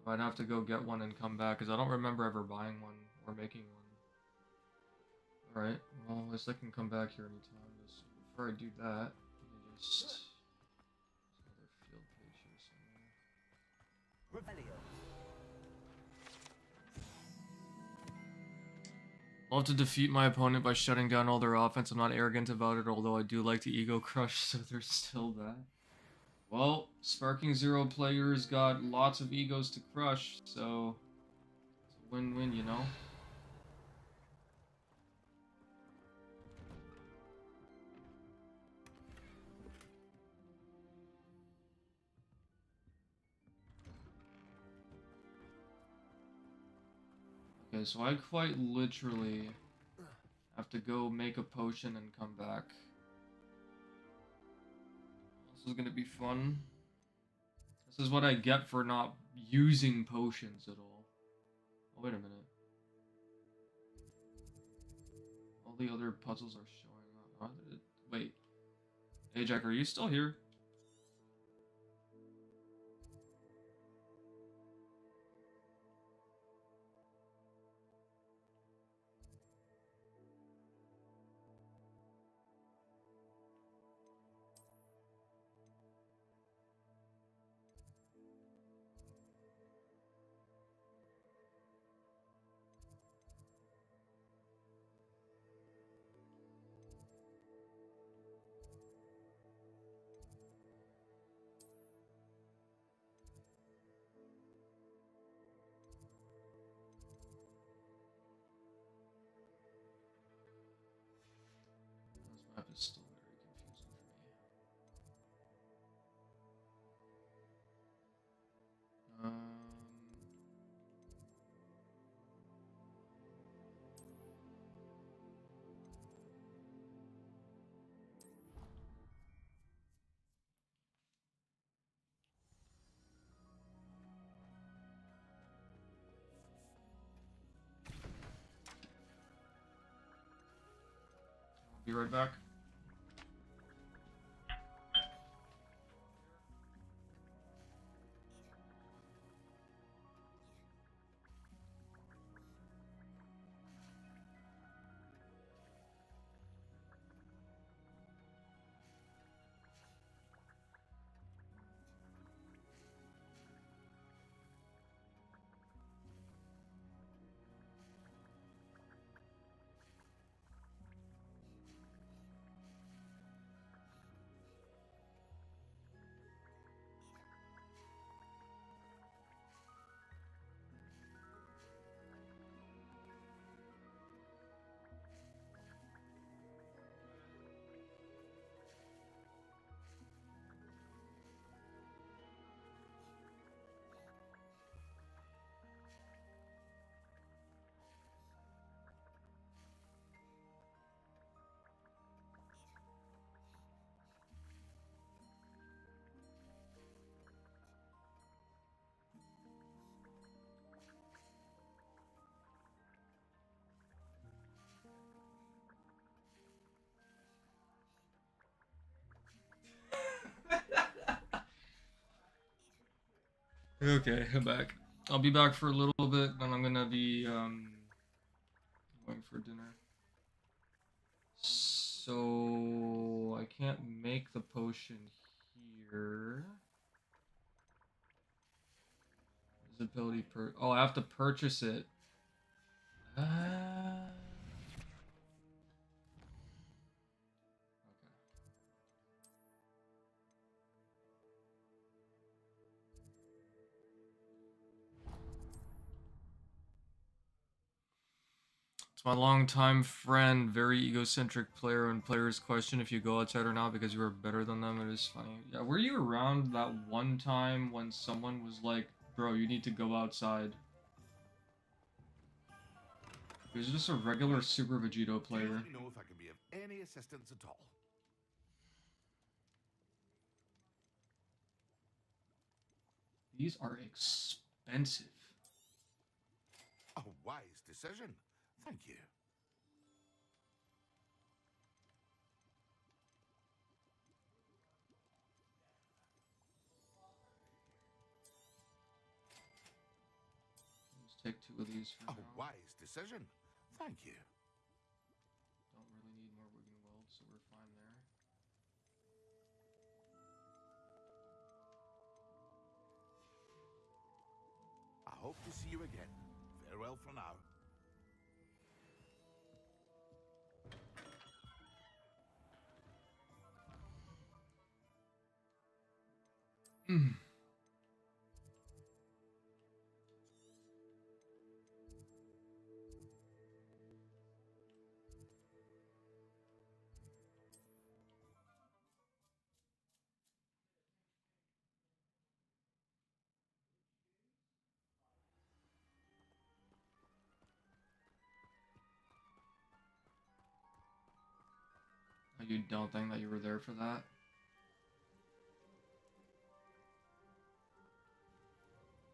I'd have to go get one and come back, because I don't remember ever buying one or making one. Alright, well, at least I can come back here anytime. Just before I do that, let me just... There's another field page here somewhere. Love to defeat my opponent by shutting down all their offense. I'm not arrogant about it, although I do like to ego crush, so there's still that. Well, Sparking Zero players got lots of egos to crush, so it's a win-win, you know? Okay, so I quite literally have to go make a potion and come back. This is gonna be fun. This is what I get for not using potions at all. Oh, wait a minute. All the other puzzles are showing up. Wait. Hey, Jack, are you still here? This map is still very confusing for me. Be right back. Okay, I'm back. I'll be back for a little bit, then I'm gonna be going for dinner. So I can't make the potion here. Visibility per. Oh, I have to purchase it. It's my longtime friend, very egocentric player, and players question if you go outside or not because you are better than them. It is funny. Yeah, were you around that one time when someone was like, bro, you need to go outside? He was just a regular Super Vegito player. Let me know if I can be of any assistance at all. These are expensive. A wise decision. Thank you. Let's take 2 of these for now. A wise decision. Thank you. Don't really need more wooden welds, so we're fine there. I hope to see you again. Farewell for now. You don't think that you were there for that?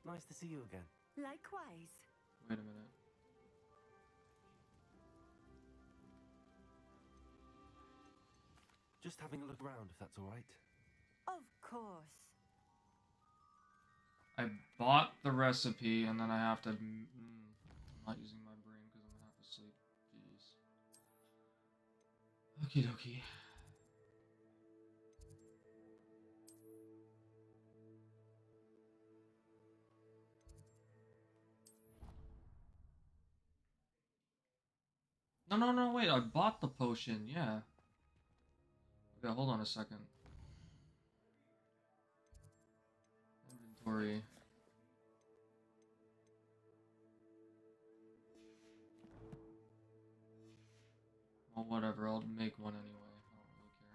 Nice to see you again. Likewise. Wait a minute. Just having a look around, if that's all right. Of course. I bought the recipe, and then I have to... I'm not using my brain because I'm gonna have to sleep. Jeez. Okie dokie. No, wait, I bought the potion, yeah. Okay, hold on a second. Inventory. Well, whatever, I'll make one anyway. I don't really care.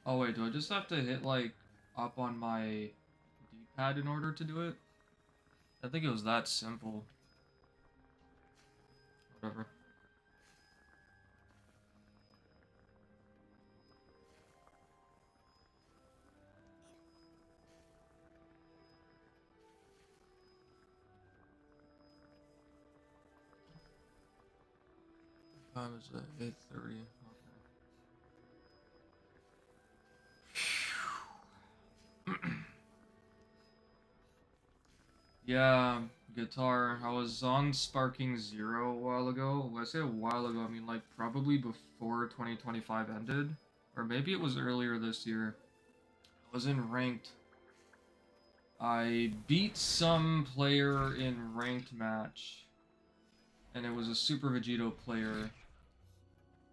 Oh wait, do I just have to hit like up on my D-pad in order to do it? I think it was that simple. Whatever. What time is it? 8:30. Yeah, guitar. I was on Sparking Zero a while ago. When I say a while ago, I mean like probably before 2025 ended. Or maybe it was earlier this year. I was in ranked. I beat some player in ranked match. And it was a Super Vegito player.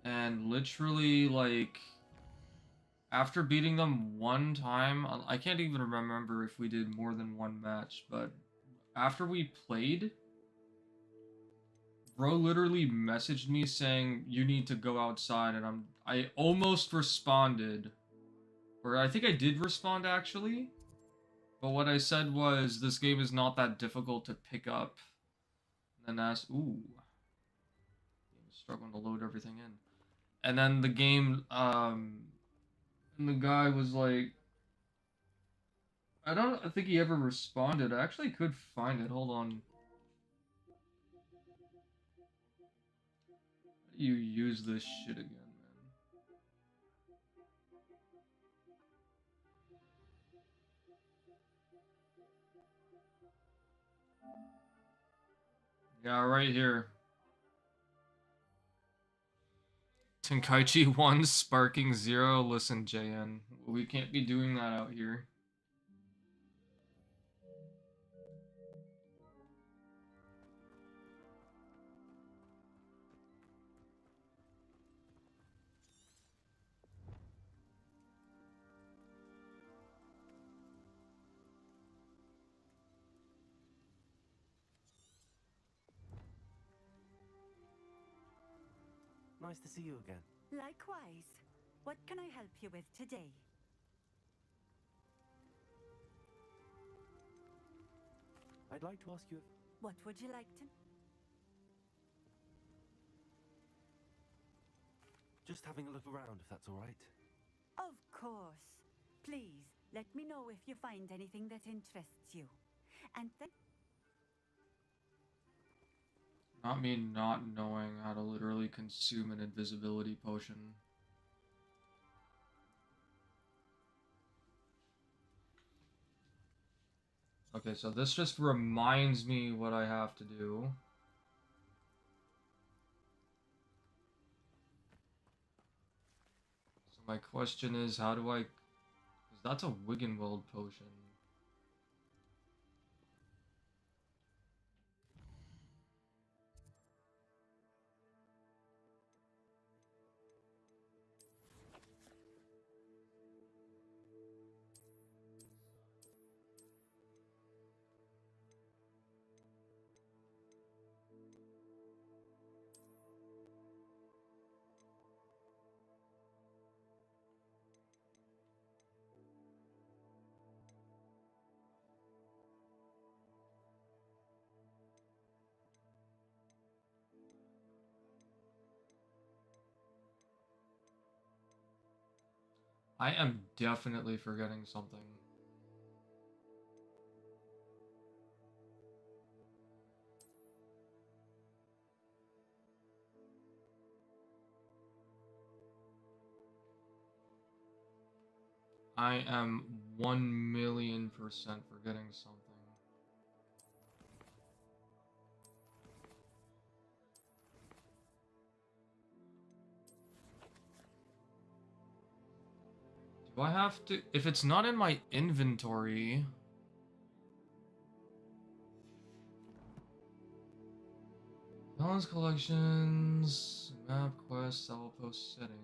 And literally, like, after beating them one time, I can't even remember if we did more than one match, but after we played, bro literally messaged me saying, you need to go outside, and I almost responded. Or I think I did respond, actually. But what I said was, this game is not that difficult to pick up. And ask, ooh. Game is struggling to load everything in. And then the game, and the guy was like, I don't think he ever responded. I actually could find it. Hold on. How do you use this shit again, man? Yeah, right here. Tenkaichi 1, Sparking 0. Listen, JN. We can't be doing that out here. Nice to see you again. Likewise. What can I help you with today? I'd like to ask you if... What would you like to... Just having a look around, if that's all right. Of course. Please, let me know if you find anything that interests you. And then... Not me not knowing how to literally consume an invisibility potion. Okay, so this just reminds me what I have to do. So my question is, how do I... 'cause that's a Wiggenweld potion. I am definitely forgetting something. I am 1,000,000% forgetting something. Do I have to... if it's not in my inventory... Balance collections... map quest, post settings...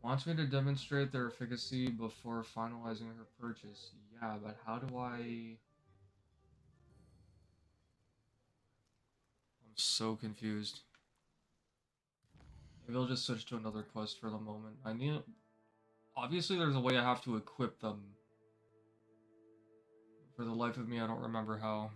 Wants me to demonstrate their efficacy before finalizing her purchase. Yeah, but how do I... I'm so confused. Maybe I'll just switch to another quest for the moment. I need... obviously there's a way I have to equip them. For the life of me, I don't remember how.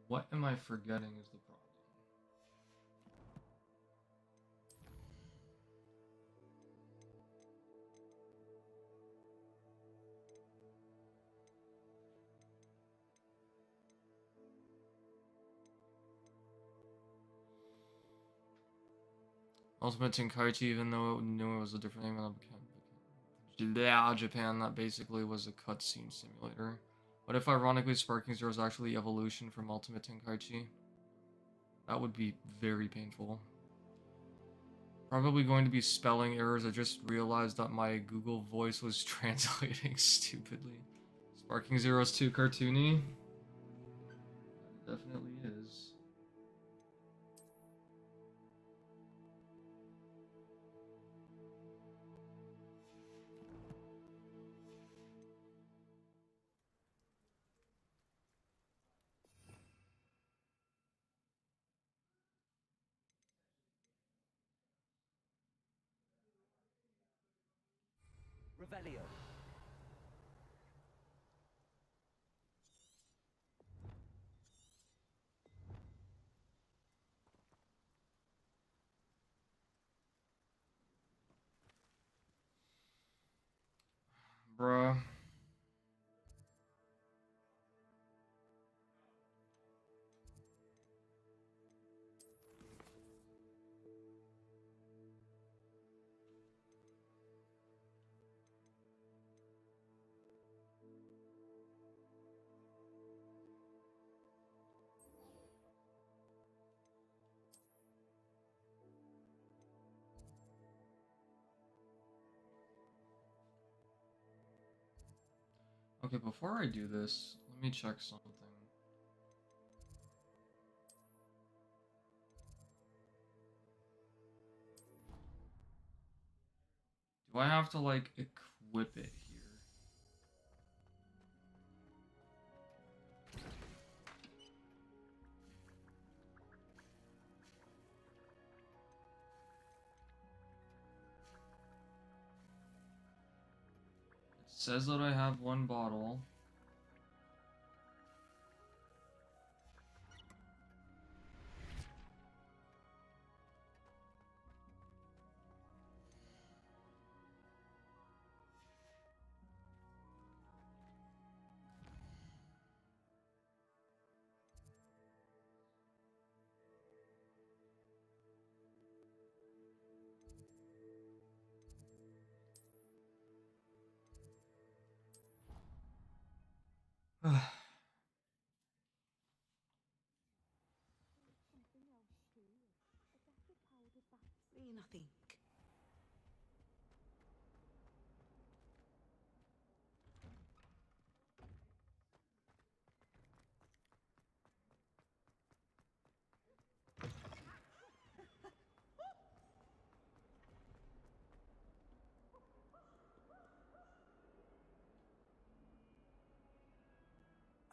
What am I forgetting is the problem. Ultimate Tenkaichi, even though it knew it was a different name of Japan, that basically was a cutscene simulator. What if ironically Sparking Zero is actually evolution from Ultimate Tenkaichi? That would be very painful. Probably going to be spelling errors. I just realized that my Google Voice was translating stupidly. Sparking Zero is too cartoony. It definitely is. Revelio. Bruh. Okay, before I do this, let me check something. Do I have to, like, equip it here? It says that I have one bottle. Nothing.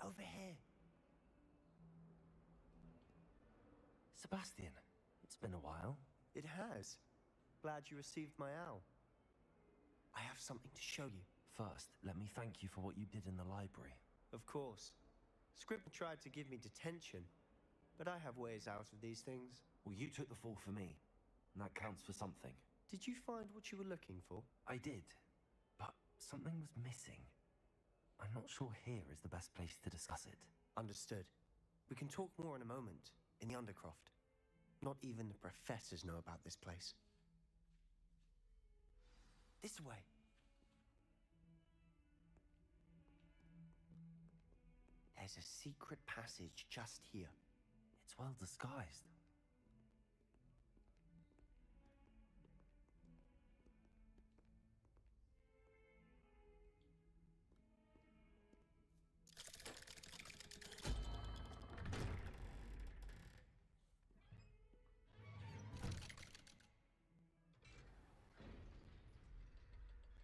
Over here. Sebastian, it's been a while. It has. Glad you received my owl. I have something to show you. First, let me thank you for what you did in the library. Of course. Script tried to give me detention, but I have ways out of these things. Well, you took the fall for me, and that counts for something. Did you find what you were looking for? I did, but something was missing. I'm not sure here is the best place to discuss it. Understood. We can talk more in a moment, in the Undercroft. Not even the professors know about this place. This way. There's a secret passage just here. It's well disguised.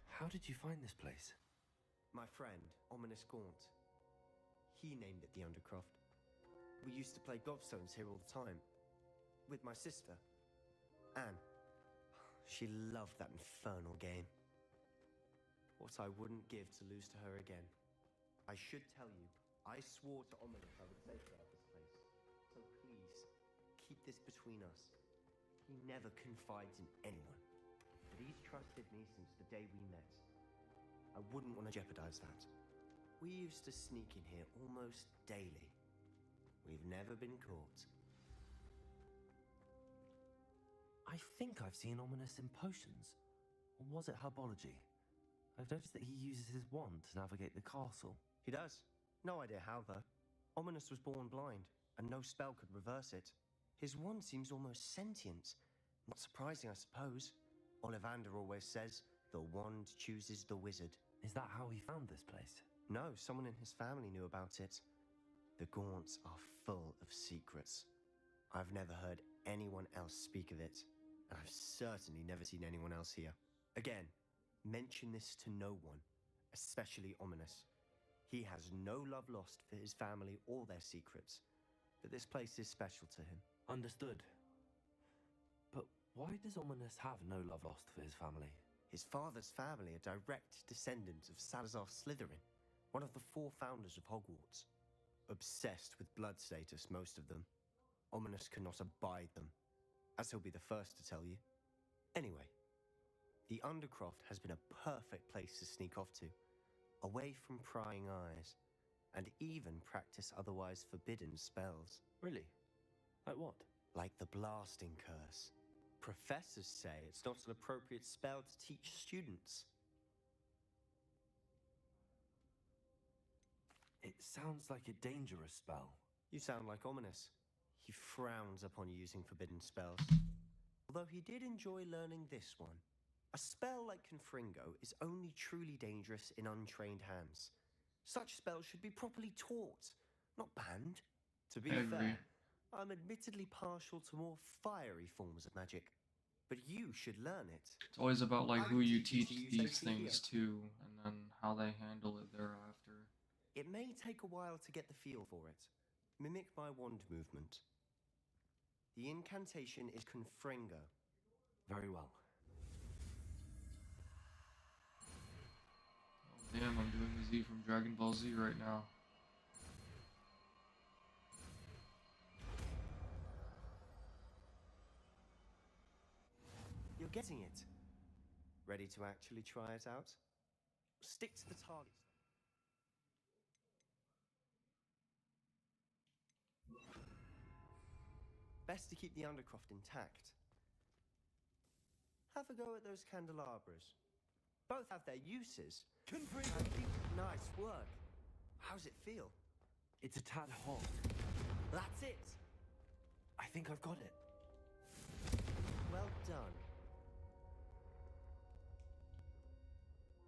How did you find this place? My friend, Ominous Gaunt. He named it the Undercroft. We used to play gobstones here all the time. With my sister, Anne. She loved that infernal game. What I wouldn't give to lose to her again. I should tell you, I swore to Ominous I would safeguard this place. So please, keep this between us. He never confides in anyone. But he's trusted me since the day we met. I wouldn't want to jeopardize that. We used to sneak in here almost daily. We've never been caught. I think I've seen Ominous in potions. Or was it herbology? I've noticed that he uses his wand to navigate the castle. He does. No idea how, though. Ominous was born blind, and no spell could reverse it. His wand seems almost sentient. Not surprising, I suppose. Ollivander always says, the wand chooses the wizard. Is that how he found this place? No, someone in his family knew about it. The Gaunts are full of secrets. I've never heard anyone else speak of it, and I've certainly never seen anyone else here. Again, mention this to no one, especially Ominous. He has no love lost for his family or their secrets, but this place is special to him. Understood. But why does Ominous have no love lost for his family? His father's family are direct descendants of Salazar Slytherin, one of the 4 founders of Hogwarts. Obsessed with blood status, most of them. Ominous cannot abide them, as he'll be the first to tell you. Anyway, the Undercroft has been a perfect place to sneak off to, away from prying eyes, and even practice otherwise forbidden spells. Really? Like what? Like the Blasting Curse. Professors say it's not an appropriate spell to teach students. It sounds like a dangerous spell. You sound like Ominous. He frowns upon using forbidden spells. Although he did enjoy learning this one. A spell like Confringo is only truly dangerous in untrained hands. Such spells should be properly taught, not banned. To be fair, I'm admittedly partial to more fiery forms of magic, but you should learn it. It's always about like who you teach these things to, and then how they handle it thereafter. It may take a while to get the feel for it. Mimic my wand movement. The incantation is Confringo. Very well. Oh, damn, I'm doing the Z from Dragon Ball Z right now. You're getting it. Ready to actually try it out? Stick to the target. Best to keep the Undercroft intact. Have a go at those candelabras. Both have their uses. Nice work. How's it feel? It's a tad hot. That's it. I think I've got it. Well done.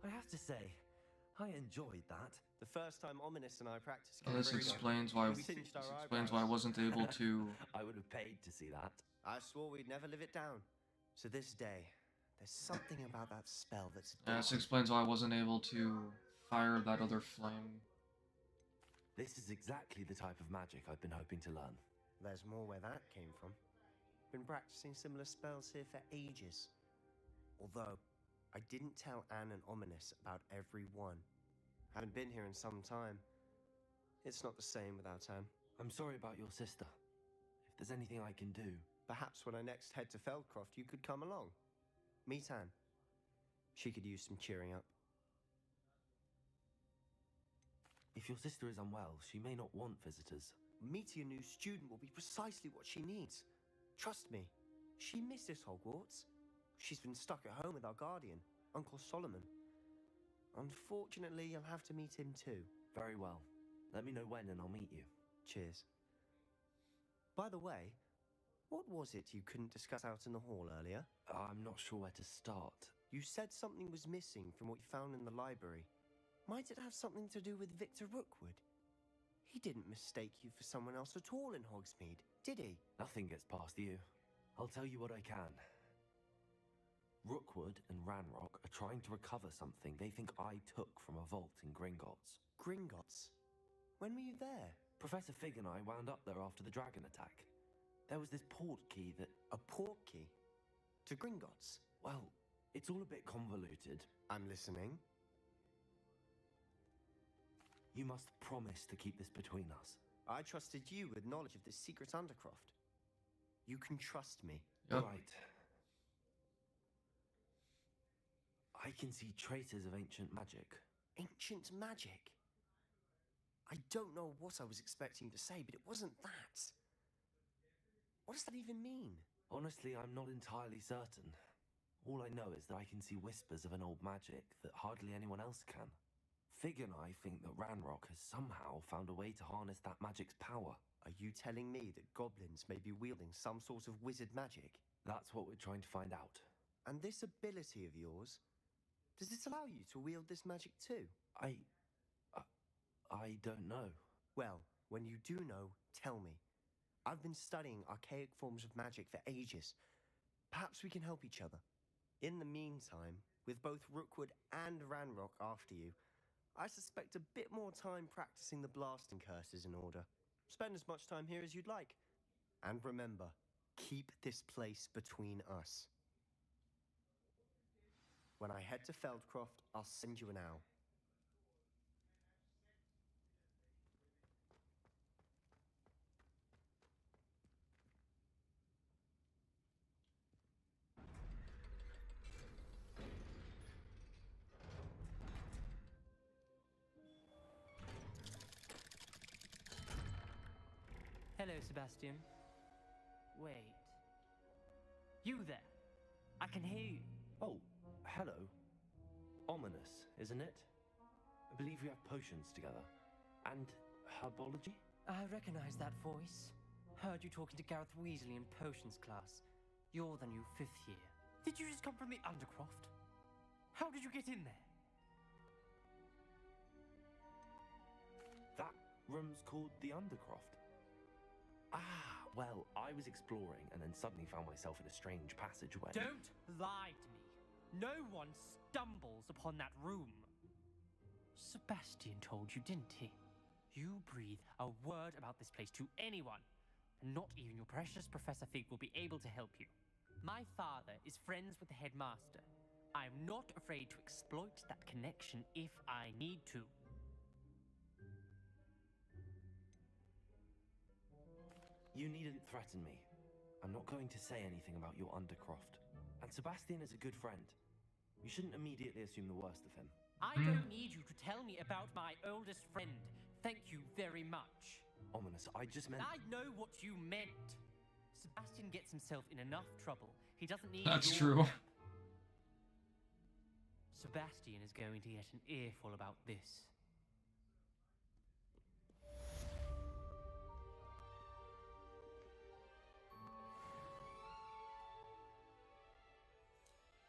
I have to say, I enjoyed that. The first time Ominous and I practiced. Oh, this explains why I wasn't able to. I would have paid to see that. I swore we'd never live it down. So this day, there's something about that spell that's. Yeah, this explains why I wasn't able to fire that other flame. This is exactly the type of magic I've been hoping to learn. There's more where that came from. Been practicing similar spells here for ages. Although, I didn't tell Anne and Ominous about every one. Haven't been here in some time. It's not the same without Anne. I'm sorry about your sister. If there's anything I can do... Perhaps when I next head to Feldcroft, you could come along. Meet Anne. She could use some cheering up. If your sister is unwell, she may not want visitors. Meeting a new student will be precisely what she needs. Trust me, she misses Hogwarts. She's been stuck at home with our guardian, Uncle Solomon. Unfortunately, you'll have to meet him too. Very well. Let me know when and I'll meet you. Cheers. By the way, what was it you couldn't discuss out in the hall earlier? I'm not sure where to start. You said something was missing from what you found in the library. Might it have something to do with Victor Rookwood? He didn't mistake you for someone else at all in Hogsmeade, did he? Nothing gets past you. I'll tell you what I can. Rookwood and Ranrock are trying to recover something they think I took from a vault in Gringotts. Gringotts? When were you there? Professor Fig and I wound up there after the dragon attack. There was this port key that... A port key? To Gringotts? Well, it's all a bit convoluted. I'm listening. You must promise to keep this between us. I trusted you with knowledge of this secret Undercroft. You can trust me. Yep. Right. I can see traces of ancient magic. Ancient magic? I don't know what I was expecting to say, but it wasn't that. What does that even mean? Honestly, I'm not entirely certain. All I know is that I can see whispers of an old magic that hardly anyone else can. Fig and I think that Ranrock has somehow found a way to harness that magic's power. Are you telling me that goblins may be wielding some sort of wizard magic? That's what we're trying to find out. And this ability of yours, does it allow you to wield this magic too? I don't know. Well, when you do know, tell me. I've been studying archaic forms of magic for ages. Perhaps we can help each other. In the meantime, with both Rookwood and Ranrock after you, I suspect a bit more time practicing the blasting curse is in order. Spend as much time here as you'd like. And remember, keep this place between us. When I head to Feldcroft, I'll send you an owl. Hello, Sebastian. Wait. You there? I can hear you. Oh, hello. Ominous, isn't it? I believe we have potions together. And herbology? I recognize that voice. Heard you talking to Gareth Weasley in potions class. You're the new 5th year. Did you just come from the Undercroft? How did you get in there? That room's called the Undercroft. Ah, well, I was exploring and then suddenly found myself in a strange passageway. Don't lie to me. No one stumbles upon that room. Sebastian told you, didn't he? You breathe a word about this place to anyone, and not even your precious Professor Fig will be able to help you. My father is friends with the headmaster. I'm not afraid to exploit that connection if I need to. You needn't threaten me. I'm not going to say anything about your Undercroft. And Sebastian is a good friend. You shouldn't immediately assume the worst of him. I don't need you to tell me about my oldest friend. Thank you very much. Ominous, I just meant... I know what you meant. Sebastian gets himself in enough trouble. He doesn't need That's your true. help. Sebastian is going to get an earful about this.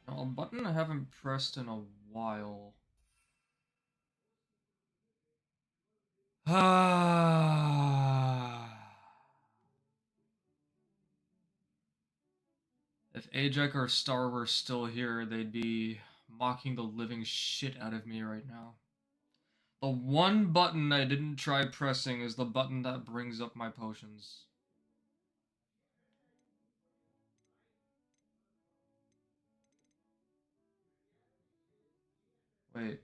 Now, a button I haven't pressed in a while. If Ajak or Star were still here, they'd be mocking the living shit out of me right now. The one button I didn't try pressing is the button that brings up my potions. Wait.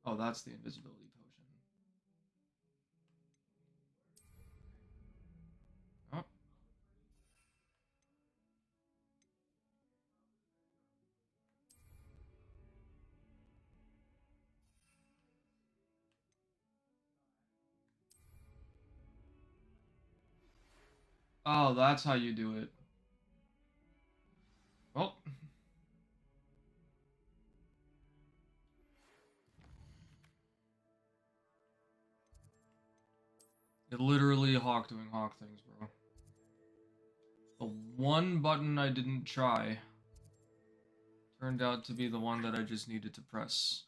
Oh, that's the invisibility potion. Oh. Oh, that's how you do it. Well. It literally Hawk doing Hawk things, bro. The one button I didn't try turned out to be the one that I just needed to press.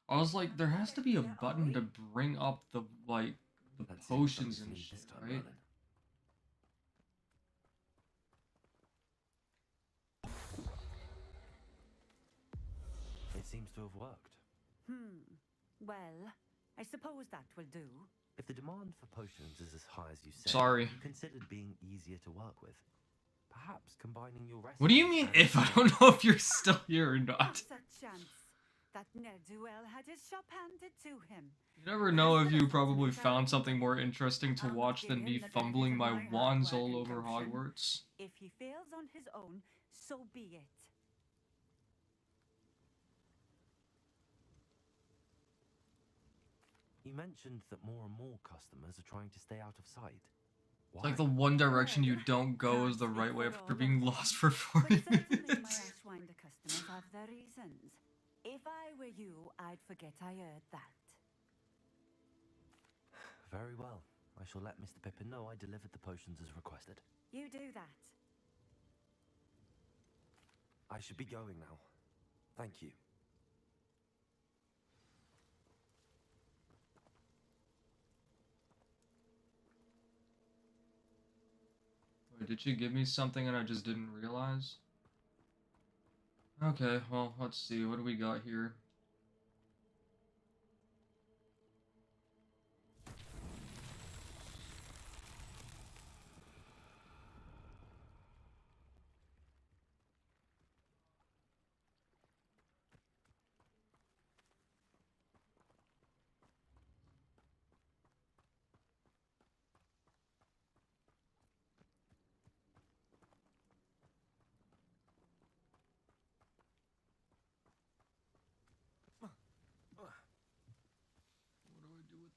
I was like, there has to be a button to bring up the, like, the potions and shit, right? It seems to have worked. Well, I suppose that will do. If the demand for potions is as high as you say, Sorry. you considered being easier to work with. Perhaps combining your recipes... What do you mean if? I don't know if you're still here or not. What's a chance? That ne'er-do-well had his shop handed to him. You never know if you probably found something more interesting to watch than me fumbling my wands all over Hogwarts. If he fails on his own, so be it. You mentioned that more and more customers are trying to stay out of sight. It's like the one direction you don't go is the right way after being lost for 40 But certainly my minutes. Ashwinder customers have their reasons. If I were you, I'd forget I heard that. Very well. I shall let Mr. Pippin know I delivered the potions as requested. You do that. I should be going now. Thank you. Wait, did she give me something and I just didn't realize? Okay, well, let's see. What do we got here?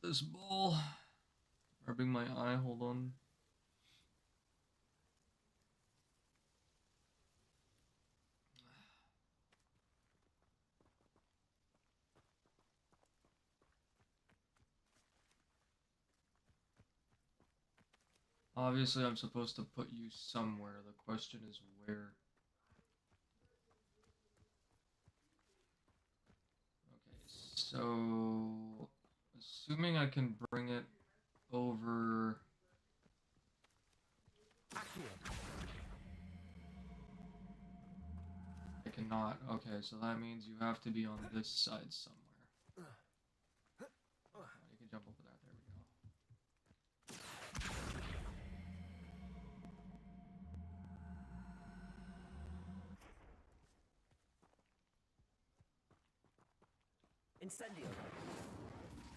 This ball. Rubbing my eye, hold on. Obviously, I'm supposed to put you somewhere. The question is where. Okay, so assuming I can bring it over. I cannot. Okay, so that means you have to be on this side somewhere. You can jump over that. There we go. Incendio.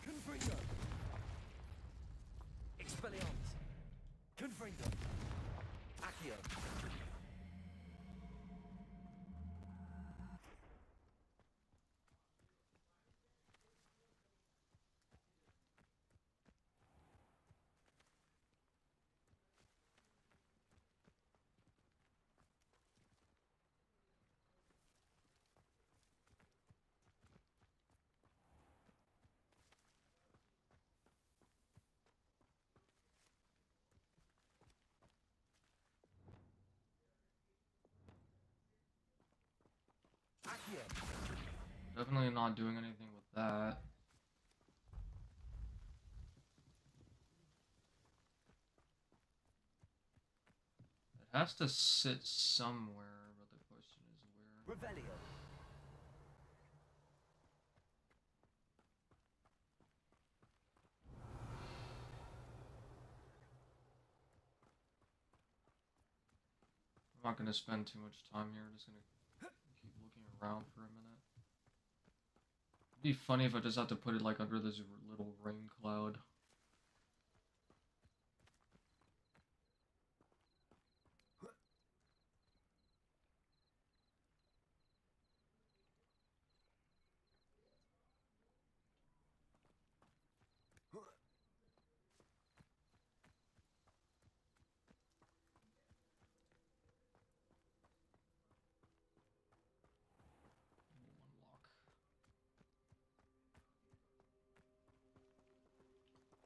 Confringo. Expelliarmus. Confringo. Accio. Definitely not doing anything with that. It has to sit somewhere, but the question is where. Revelio. I'm not going to spend too much time here. I'm just going to keep looking around for a minute. It'd be funny if I just had to put it like under this little rain cloud.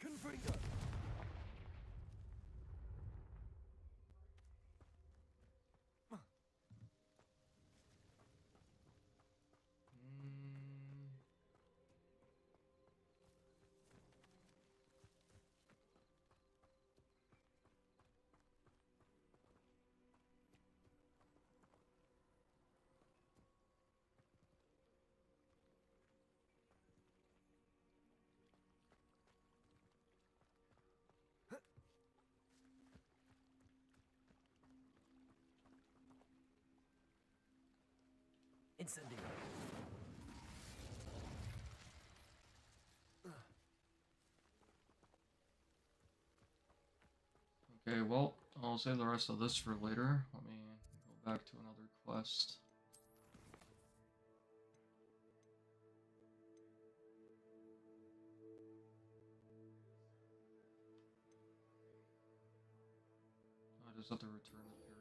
Confringo. Incendio. Okay, well, I'll save the rest of this for later. Let me go back to another quest. I just have to return the Perry.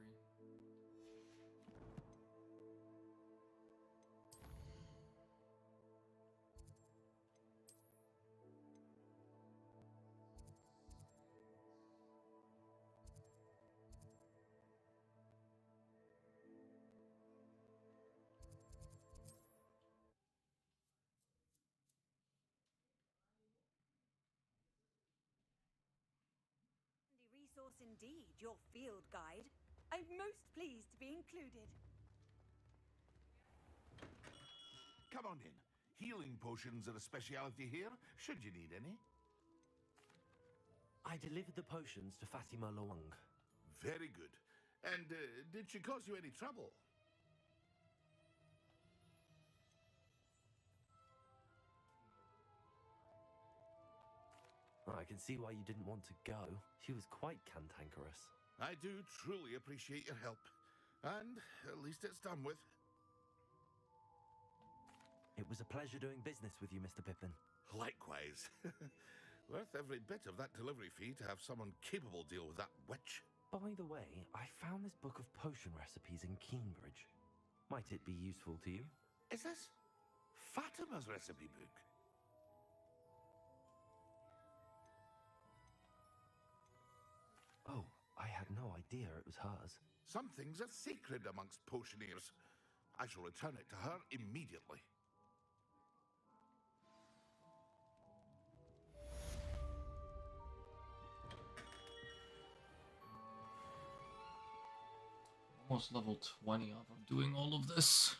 indeed, your field guide. I'm most pleased to be included. Come on in. Healing potions are a speciality here, should you need any. I delivered the potions to Fatima Luang. Very good. And did she cause you any trouble? I can see why you didn't want to go. She was quite cantankerous. I do truly appreciate your help. And at least it's done with. It was a pleasure doing business with you, Mr. Pippin. Likewise. Worth every bit of that delivery fee to have someone capable deal with that witch. By the way, I found this book of potion recipes in Cambridge. Might it be useful to you? Is this Fatima's recipe book? Oh, I had no idea it was hers. Some things are sacred amongst potioneers. I shall return it to her immediately. Almost level 20 off of doing all of this.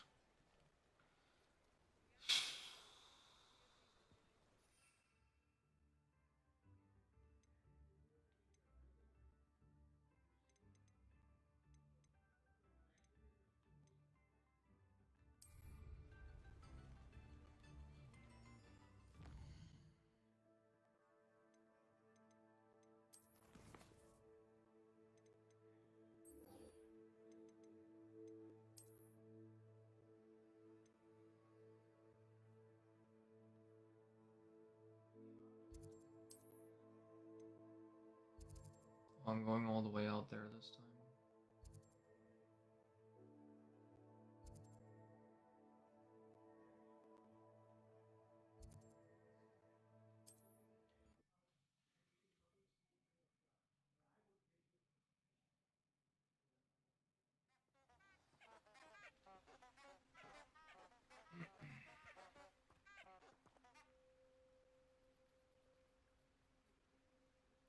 I'm going all the way out there this time.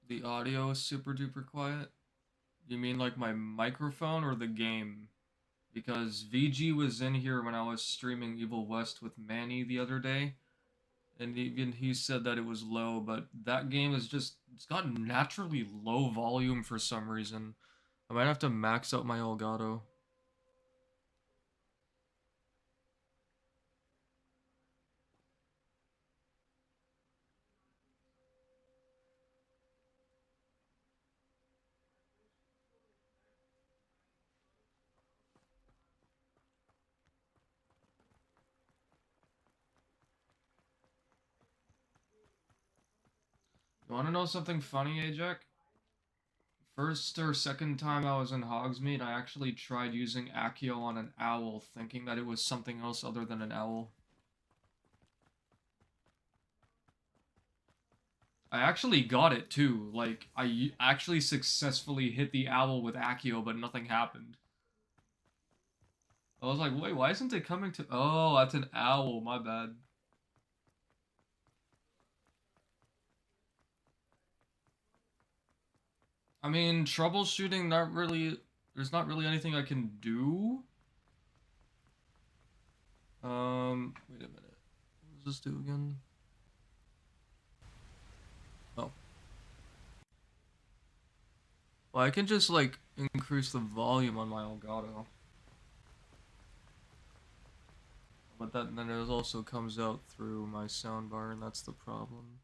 The audio is super duper quiet. You mean like my microphone or the game? Because VG was in here when I was streaming Evil West with Manny the other day, and even he said that it was low, but that game is just, it's got naturally low volume for some reason. I might have to max out my Elgato. You wanna know something funny, Ajak? First or second time I was in Hogsmeade, I actually tried using Accio on an owl, thinking that it was something else other than an owl. I actually got it too, like, I actually successfully hit the owl with Accio, but nothing happened. I was like, wait, why isn't it coming to- oh, that's an owl, my bad. I mean, troubleshooting, not really, there's not really anything I can do. Wait a minute. What does this do again? Oh. Well, I can just, like, increase the volume on my Elgato. But that then it also comes out through my soundbar, and that's the problem.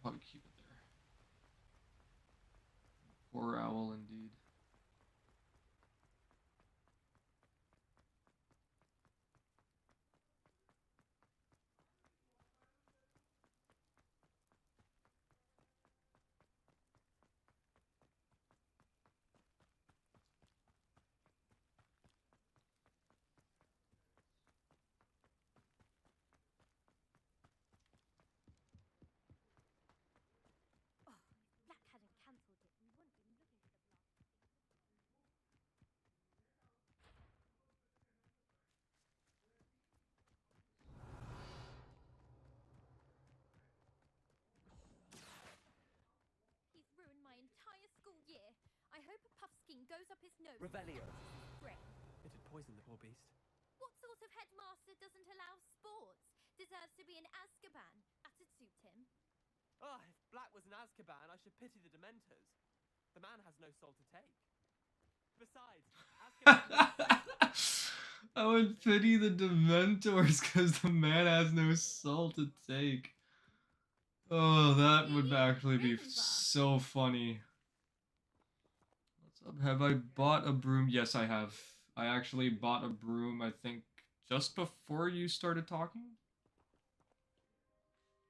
I'll probably keep it there. Poor owl, indeed. his nose. Revelio. Spring. It'd poison the poor beast. What sort of headmaster doesn't allow sports? Deserves to be in Azkaban. That'd suit him. Ah, if Black was in Azkaban, I should pity the Dementors. The man has no soul to take. Besides, Azkaban... I would pity the Dementors because the man has no soul to take. Oh, that would actually be so funny. What's up? Have I bought a broom? Yes, I have. I actually bought a broom, I think, just before you started talking?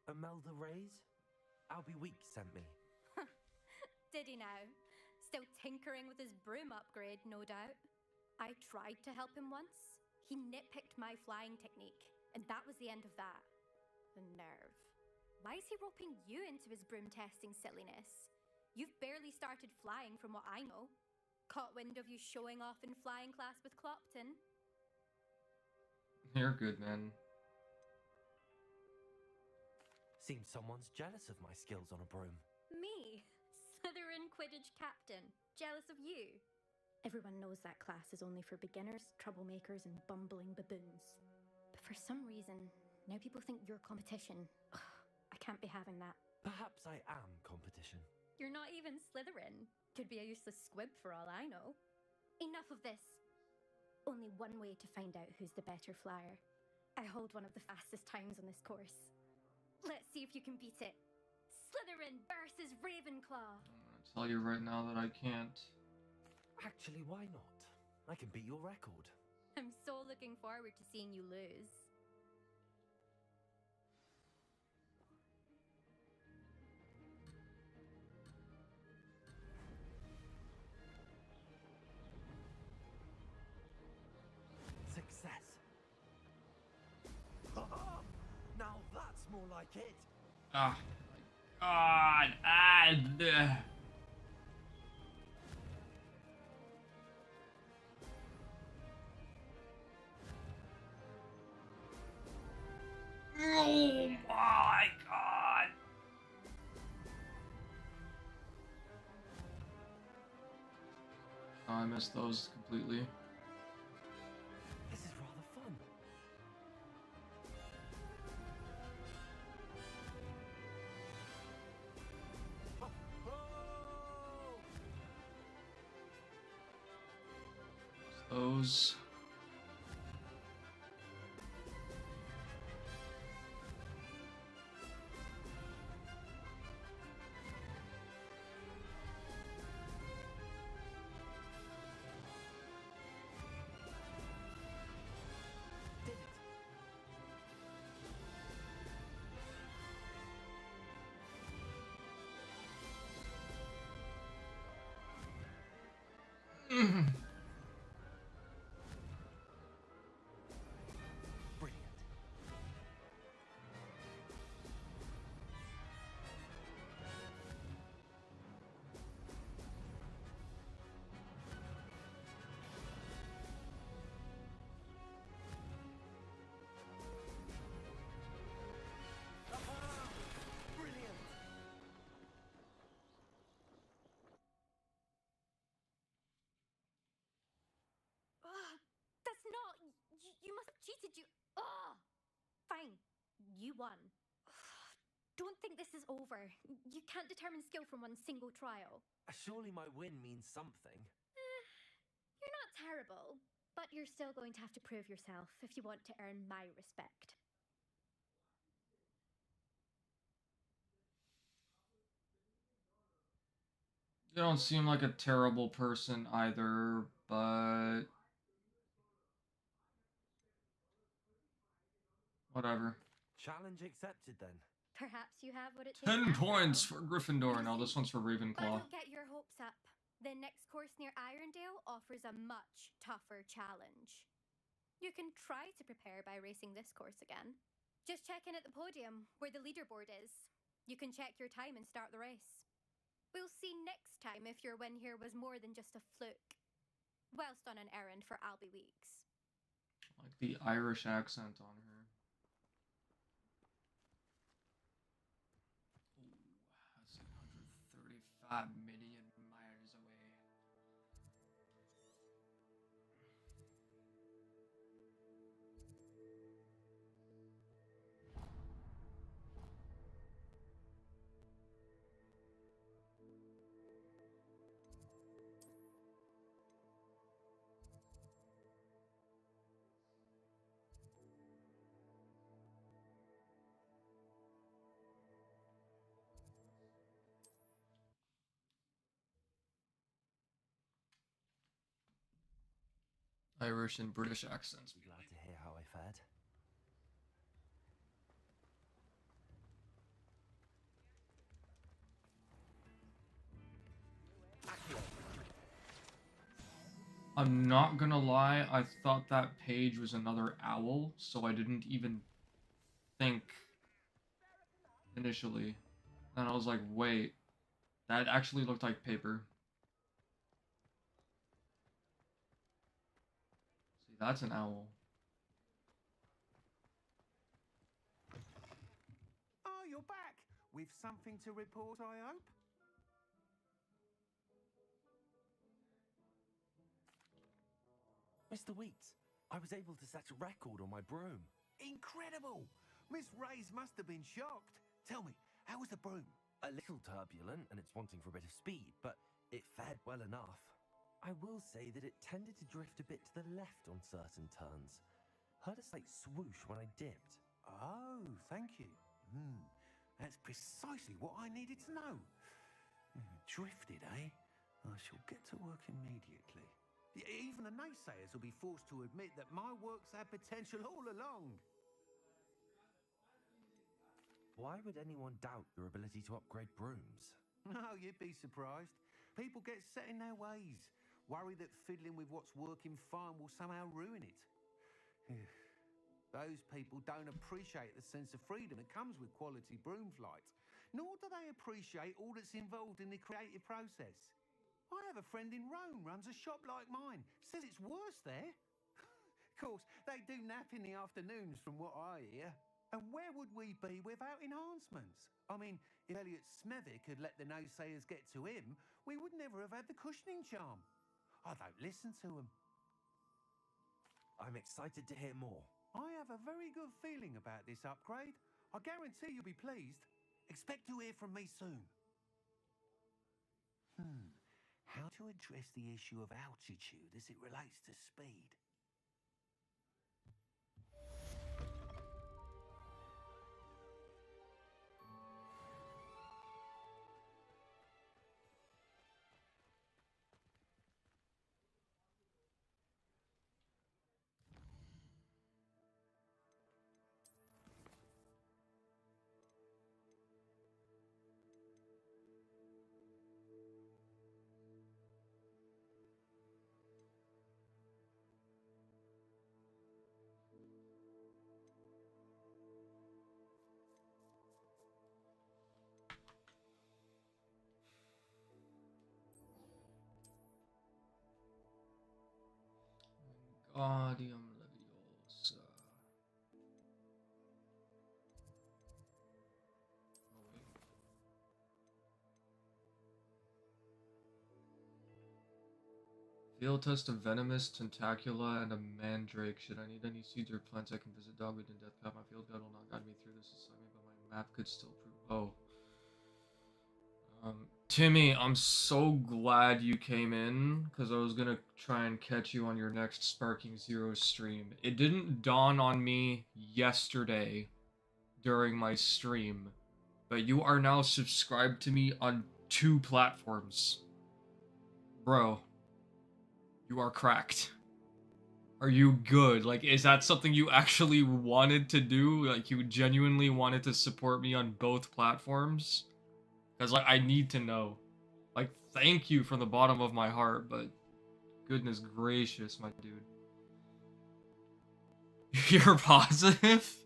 Imelda Reyes? Albie Weeks sent me. Did he now? Still tinkering with his broom upgrade, no doubt. I tried to help him once. He nitpicked my flying technique, and that was the end of that. The nerve. Why is he roping you into his broom testing silliness? You've barely started flying from what I know. Caught wind of you showing off in flying class with Clopton. You're good, man. Seems someone's jealous of my skills on a broom. Me? Slytherin Quidditch captain. Jealous of you? Everyone knows that class is only for beginners, troublemakers, and bumbling baboons. But for some reason, now people think you're competition. Ugh, I can't be having that. Perhaps I am competition. You're not even Slytherin. Could be a useless squib for all I know. Enough of this. Only one way to find out who's the better flyer. I hold one of the fastest times on this course. Let's see if you can beat it. Slytherin versus Ravenclaw. I'm gonna tell you right now that I can't. Actually, why not? I can beat your record. I'm so looking forward to seeing you lose. Success. Now that's more like it. Ah, my God. Oh my God. Oh, I missed those completely. This is rather fun. Those. You must have cheated, you... Ugh! Fine. You won. Don't think this is over. You can't determine skill from one single trial. Surely my win means something. You're not terrible, but you're still going to have to prove yourself if you want to earn my respect. You don't seem like a terrible person either, but... whatever. Challenge accepted then. Perhaps you have what it takes. 10 points for Gryffindor. Now this one's for Ravenclaw. Don't get your hopes up. The next course near Irondale offers a much tougher challenge. You can try to prepare by racing this course again. Just check in at the podium, where the leaderboard is. You can check your time and start the race. We'll see next time if your win here was more than just a fluke. Whilst on an errand for Albie Weeks. Like the Irish accent on her. Ooh, that's 135 million miles away. Irish and British accents. Glad to hear how I fared. I'm not gonna lie, I thought that page was another owl, so I didn't even think initially. And I was like, wait, that actually looked like paper. See, that's an owl. Oh, you're back! With something to report, I hope? Mr. Wheats, I was able to set a record on my broom. Incredible! Miss Reyes must have been shocked. Tell me, how was the broom? A little turbulent and it's wanting for a bit of speed, but it fared well enough. I will say that it tended to drift a bit to the left on certain turns. Heard a slight swoosh when I dipped. Oh, thank you. That's precisely what I needed to know. Drifted, eh? I shall get to work immediately. Even the naysayers will be forced to admit that my work's had potential all along. Why would anyone doubt your ability to upgrade brooms? No, you'd be surprised. People get set in their ways, worry that fiddling with what's working fine will somehow ruin it. Those people don't appreciate the sense of freedom that comes with quality broom flight, nor do they appreciate all that's involved in the creative process. I have a friend in Rome runs a shop like mine. Says it's worse there. Of course, they do nap in the afternoons from what I hear. And where would we be without enhancements? I mean, if Elliot Smethwick had let the naysayers get to him, we would never have had the cushioning charm. I don't listen to them. I'm excited to hear more. I have a very good feeling about this upgrade. I guarantee you'll be pleased. Expect to hear from me soon. How to address the issue of altitude as it relates to speed? Wingardium Leviosa. Oh, wait. Field test of Venomous, Tentacula, and a Mandrake. Should I need any seeds or plants I can visit Dogwood and Death Path? My field guide will not guide me through this assignment, but my map could still prove. Oh. Timmy, I'm so glad you came in, because I was going to try and catch you on your next Sparking Zero stream. It didn't dawn on me yesterday during my stream, but you are now subscribed to me on 2 platforms. Bro, you are cracked. Are you good? Like, is that something you actually wanted to do? Like, you genuinely wanted to support me on both platforms? Because, like, I need to know. Like, thank you from the bottom of my heart, but goodness gracious, my dude. You're positive?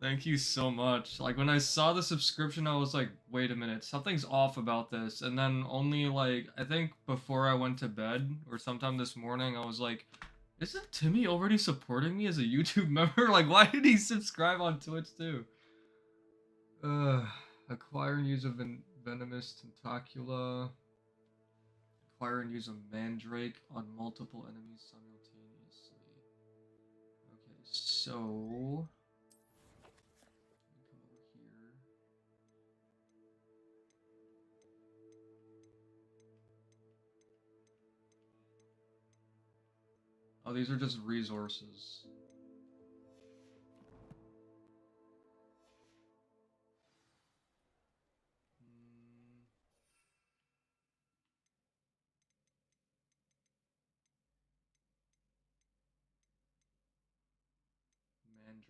Thank you so much. Like, when I saw the subscription, I was like, wait a minute, something's off about this. And then only, like, I think before I went to bed, or sometime this morning, I was like, isn't Timmy already supporting me as a YouTube member? Like, why did he subscribe on Twitch, too? Acquire and use a Venomous Tentacula. Acquire and use a Mandrake on multiple enemies simultaneously. Okay, so... come over here. Oh, these are just resources.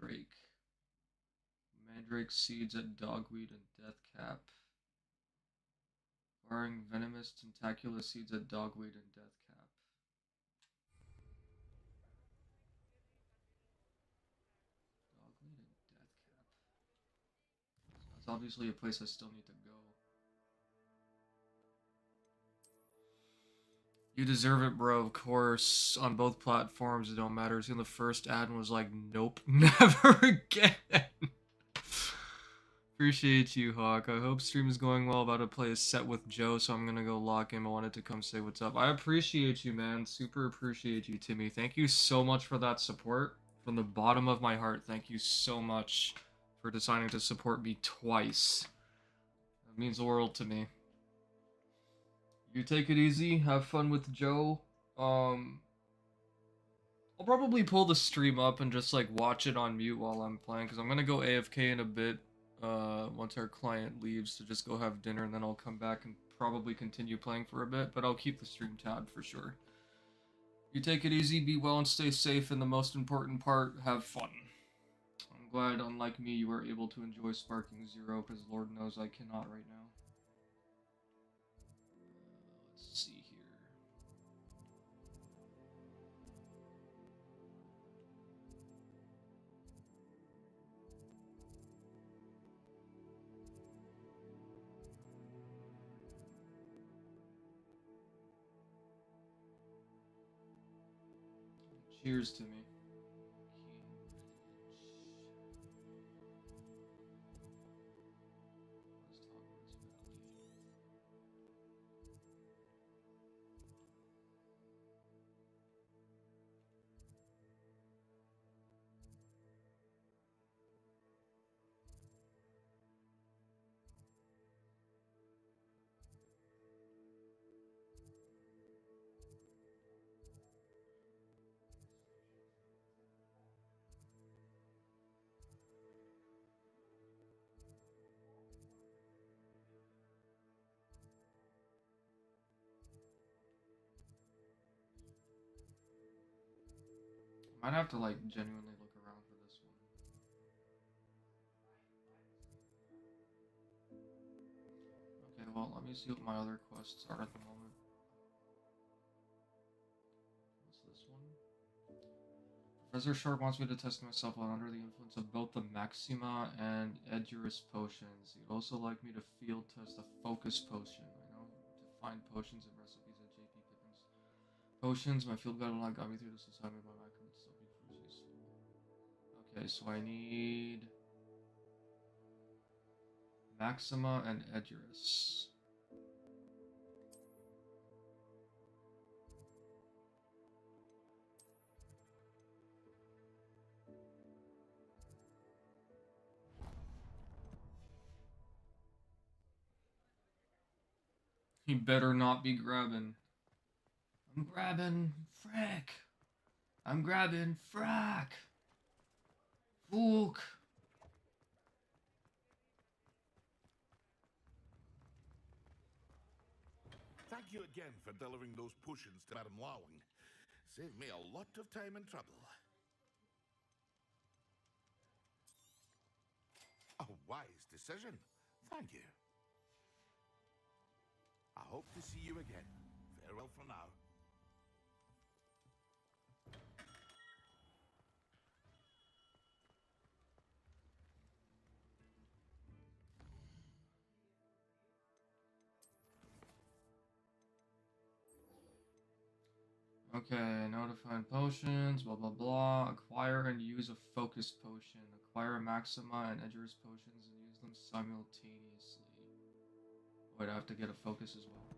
Mandrake. Mandrake seeds at Dogweed and Deathcap. Barring venomous tentacula seeds at Dogweed and Deathcap. Dogweed and Deathcap. So that's obviously a place I still need to go. You deserve it, bro. Of course. On both platforms, it don't matter. See, the first ad and was like, nope, never again. Appreciate you, Hawk. I hope stream is going well. About to play a set with Joe, so I'm gonna go lock him. I wanted to come say what's up. I appreciate you, man. Super appreciate you, Timmy. Thank you so much for that support. From the bottom of my heart, thank you so much for deciding to support me twice. That means the world to me. You take it easy. Have fun with Joe. I'll probably pull the stream up and just like watch it on mute while I'm playing, because I'm gonna go AFK in a bit. Once our client leaves to just go have dinner, and then I'll come back and probably continue playing for a bit, but I'll keep the stream tabbed for sure. You take it easy, be well, and stay safe, and the most important part, have fun. I'm glad, unlike me, you were able to enjoy Sparking Zero, because Lord knows I cannot right now. Let's see here. Cheers to me. Might have to like genuinely look around for this one. Okay, well, let me see what my other quests are at the moment. What's this one? Professor Sharp wants me to test myself while under the influence of both the Maxima and Edurus potions. He'd also like me to field test a focus potion. I know to find potions and recipes at JP Pippin's potions. My field guide will not guide me through this assignment, but I can still be useful. Okay, so I need Maxima and Edurus. He better not be grabbing. I'm grabbing frack. I'm grabbing frack. Fook. Thank you again for delivering those potions to Madame Lawing. Saved me a lot of time and trouble. A wise decision. Thank you. I hope to see you again. Farewell for now. Okay, know to find potions, blah blah blah. Acquire and use a focus potion. Acquire Maxima and Edurus potions and use them simultaneously. Wait, I have to get a focus as well.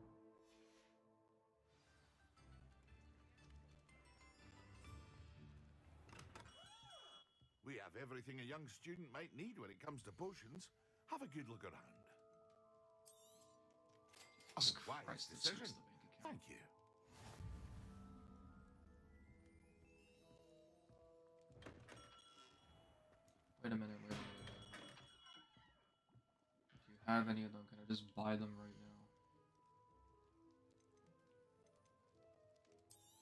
We have everything a young student might need when it comes to potions. Have a good look around. A wise decision. Thank you. Wait a minute, wait a minute. If you have any of them, can I just buy them right now?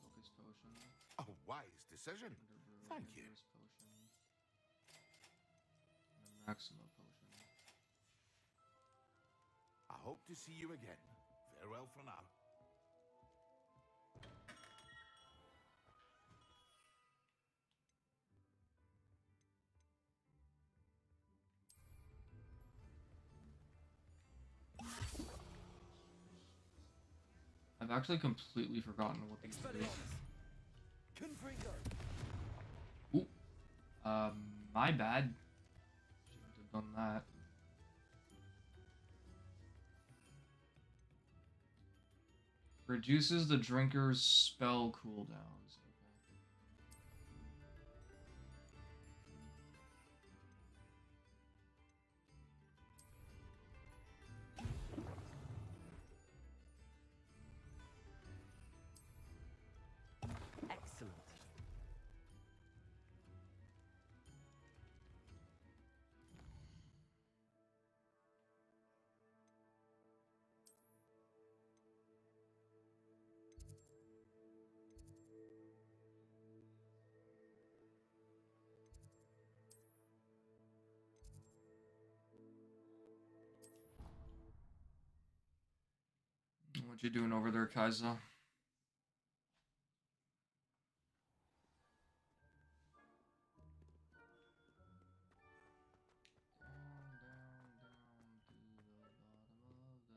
Focus potion. A wise decision. Thank you. Potion. Maxima potion. I hope to see you again. Farewell for now. I've actually completely forgotten what these do. Ooh. My bad. Shouldn't have done that. Reduces the drinker's spell cooldowns. Excellent. What you doing over there, Kaiser?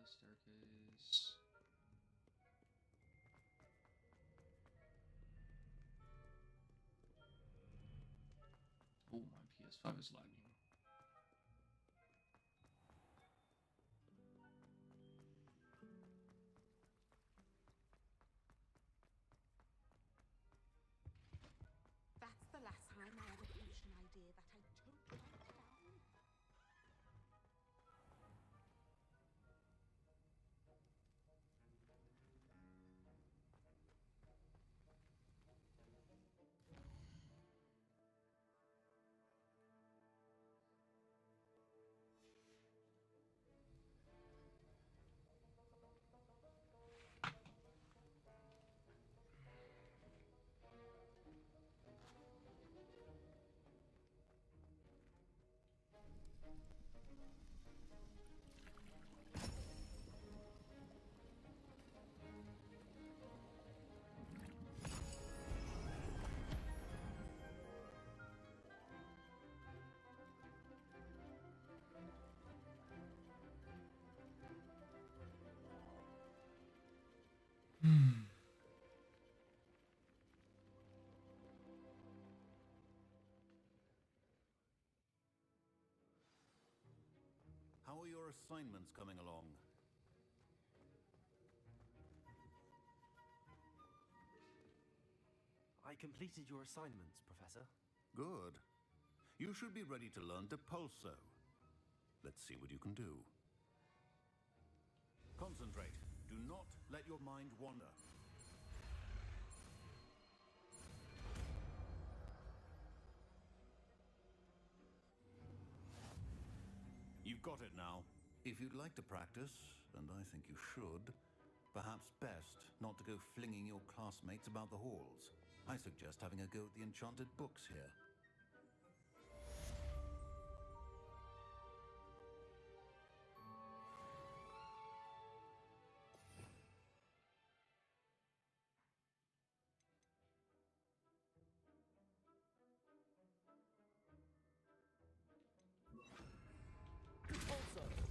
Staircase. Oh, my PS5 is lagging. That's the last time I ever published an idea that I totally down. How are your assignments coming along? I completed your assignments, Professor. Good. You should be ready to learn Depulso. Let's see what you can do. Concentrate. Do not let your mind wander. You've got it now. If you'd like to practice, and I think you should, perhaps best not to go flinging your classmates about the halls. I suggest having a go at the enchanted books here.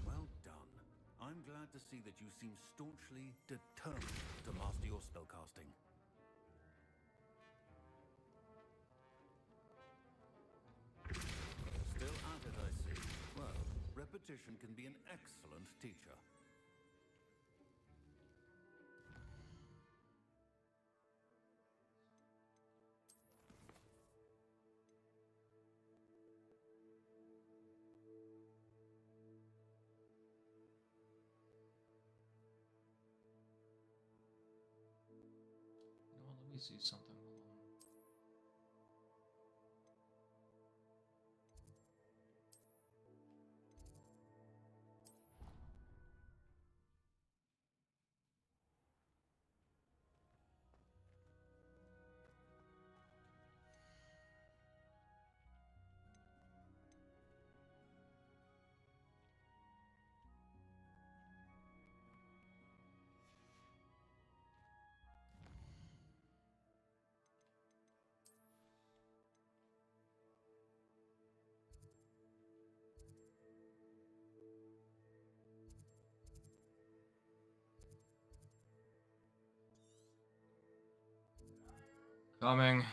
Well done. I'm glad to see that you seem staunchly determined to master your spellcasting. Still at it, I see. Well, repetition can be an excellent teacher. Let me see something. Coming.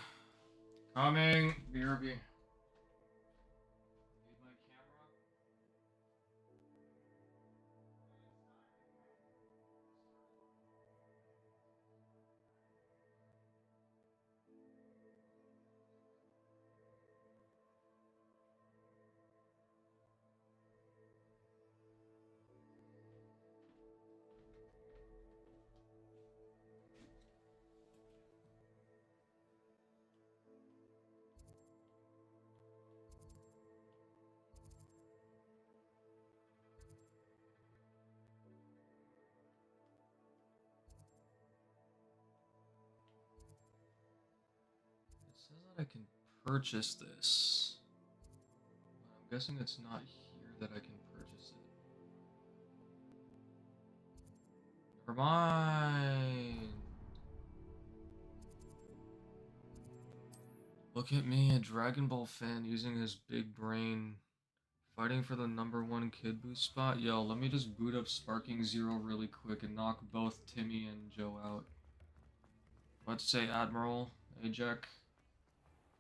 Coming. BRB. Need my camera? It says that I can purchase this. I'm guessing it's not here that I can purchase it. Never mind. Look at me, a Dragon Ball fan using his big brain. Fighting for the #1 kid boost spot? Yo, let me just boot up Sparking Zero really quick and knock both Timmy and Joe out. Let's say Admiral, Ajak.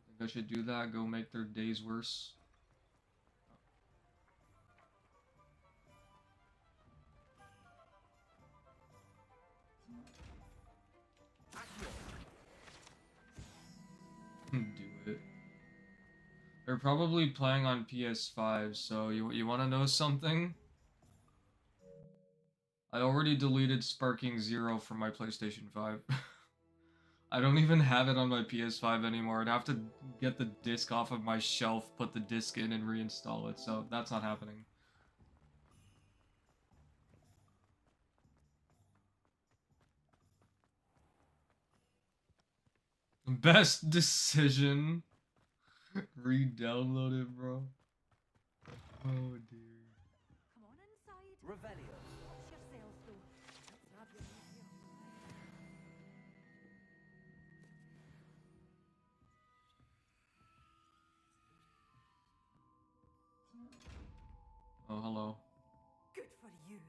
Think I should do that? Go make their days worse? Do it. They're probably playing on PS5, so you want to know something? I already deleted Sparking Zero from my PlayStation 5. I don't even have it on my PS5 anymore. I'd have to get the disc off of my shelf, put the disc in, and reinstall it, so that's not happening. Best decision. Re-download it, bro. Oh, dear. Come on inside. Revelio. Watch yourself, though. Let's have your museum. Oh, hello. Good for you.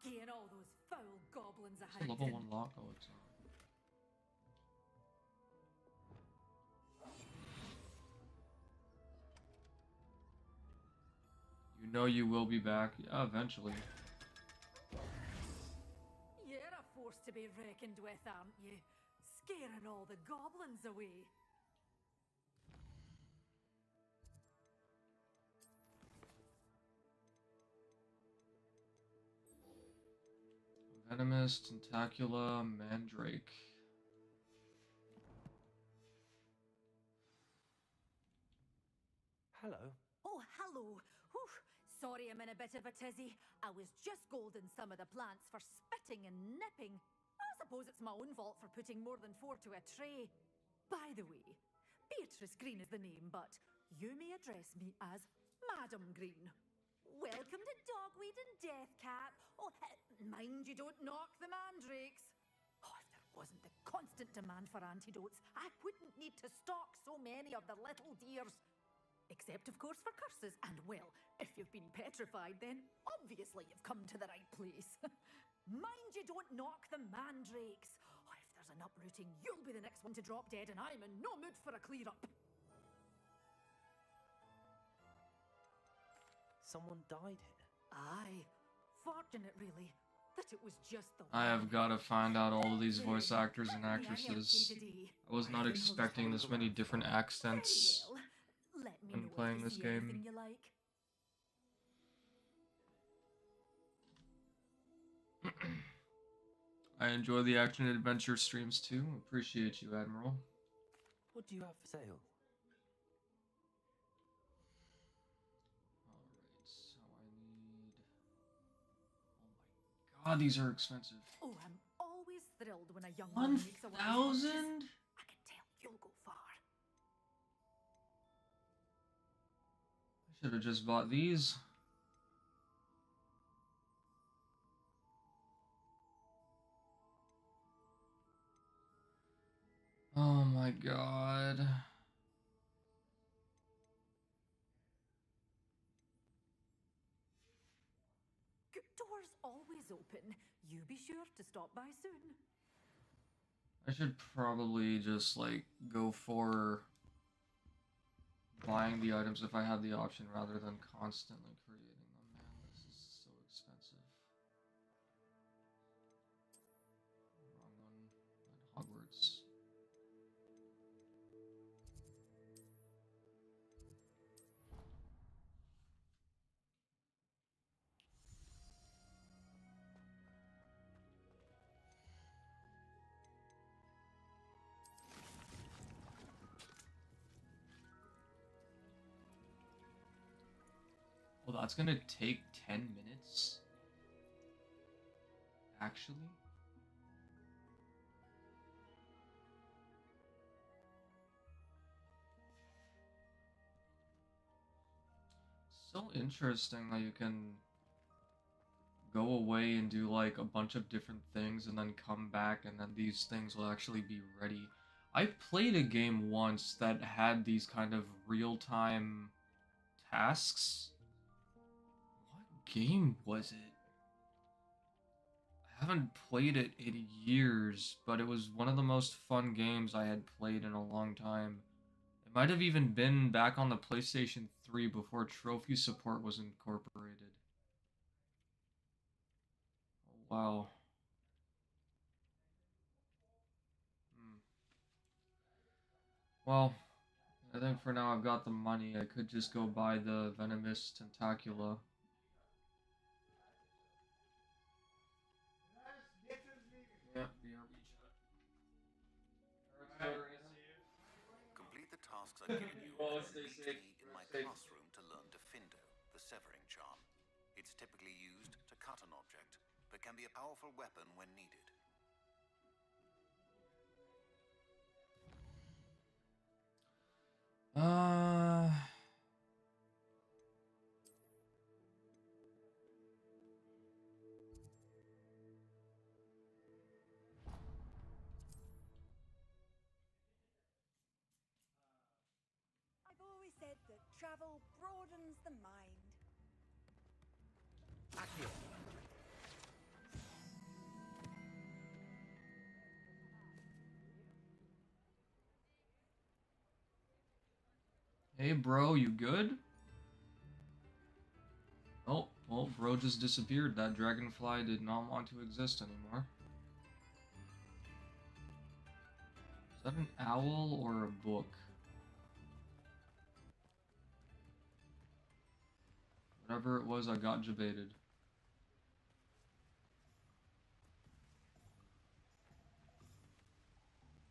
Getting all those foul goblins a It's a level 1 lock, Alexa. You know you will be back. Yeah, eventually. You're a force to be reckoned with, aren't you? Scaring all the goblins away. Venomous, Tentacula, Mandrake. Hello. Oh, hello. Whew. Sorry I'm in a bit of a tizzy. I was just golding some of the plants for spitting and nipping. I suppose it's my own fault for putting more than 4 to a tray. By the way, Beatrice Green is the name, but you may address me as Madam Green. Welcome to Dogweed and Deathcap. Oh, mind you don't knock the mandrakes. Oh, if there wasn't the constant demand for antidotes, I wouldn't need to stock so many of the little dears. Except, of course, for curses. And, well, if you've been petrified, then obviously you've come to the right place. Mind you don't knock the mandrakes. Oh, if there's an uprooting, you'll be the next one to drop dead, and I'm in no mood for a clear-up. Someone died here. Aye. Fortunate, really, that it was just the I have one. got to find out all of these voice actors and actresses. I was not expecting this many different accents Let me when know if playing you this see game. anything you like. I enjoy the action and adventure streams too. Appreciate you, Admiral. What do you have for sale? Alright, so I need... Oh my god, these are expensive. Oh, I'm always thrilled when a young woman makes a wise purchase. 1,000? I can tell you'll go far. I should have just bought these. Oh my god. Good doors always open. You be sure to stop by soon. I should probably just, like, go for buying the items if I have the option rather than constantly creating them. Man, this is so expensive. Wrong one. At Hogwarts. Well, that's gonna take 10 minutes? Actually? So interesting that you can go away and do like a bunch of different things and then come back and then these things will actually be ready. I played a game once that had these kind of real-time tasks. What game was it? I haven't played it in years, but it was one of the most fun games I had played in a long time. It might have even been back on the PlayStation 3 before trophy support was incorporated. Oh, wow. Well, I think for now I've got the money. I could just go buy the venomous tentacula. Yeah, BRB chat. Complete the tasks I've given you Well, and stay meet safe. me in my Stay safe. classroom to learn Defindo, the severing charm. It's typically used to cut an object, but can be a powerful weapon when needed. I've always said that travel broadens the mind. Hey, bro, you good? Oh, well, bro just disappeared. That dragonfly did not want to exist anymore. Is that an owl or a book? Whatever it was, I got jebaited.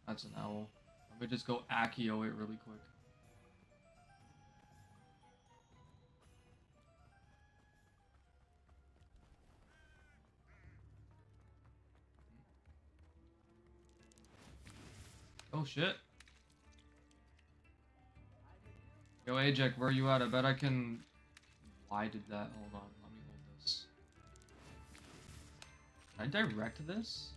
That's an owl. Let me just go Accio it really quick. Oh shit. Yo, Ajak, where you at? I bet I can... Why did that? Hold on, let me hold this. Can I direct this?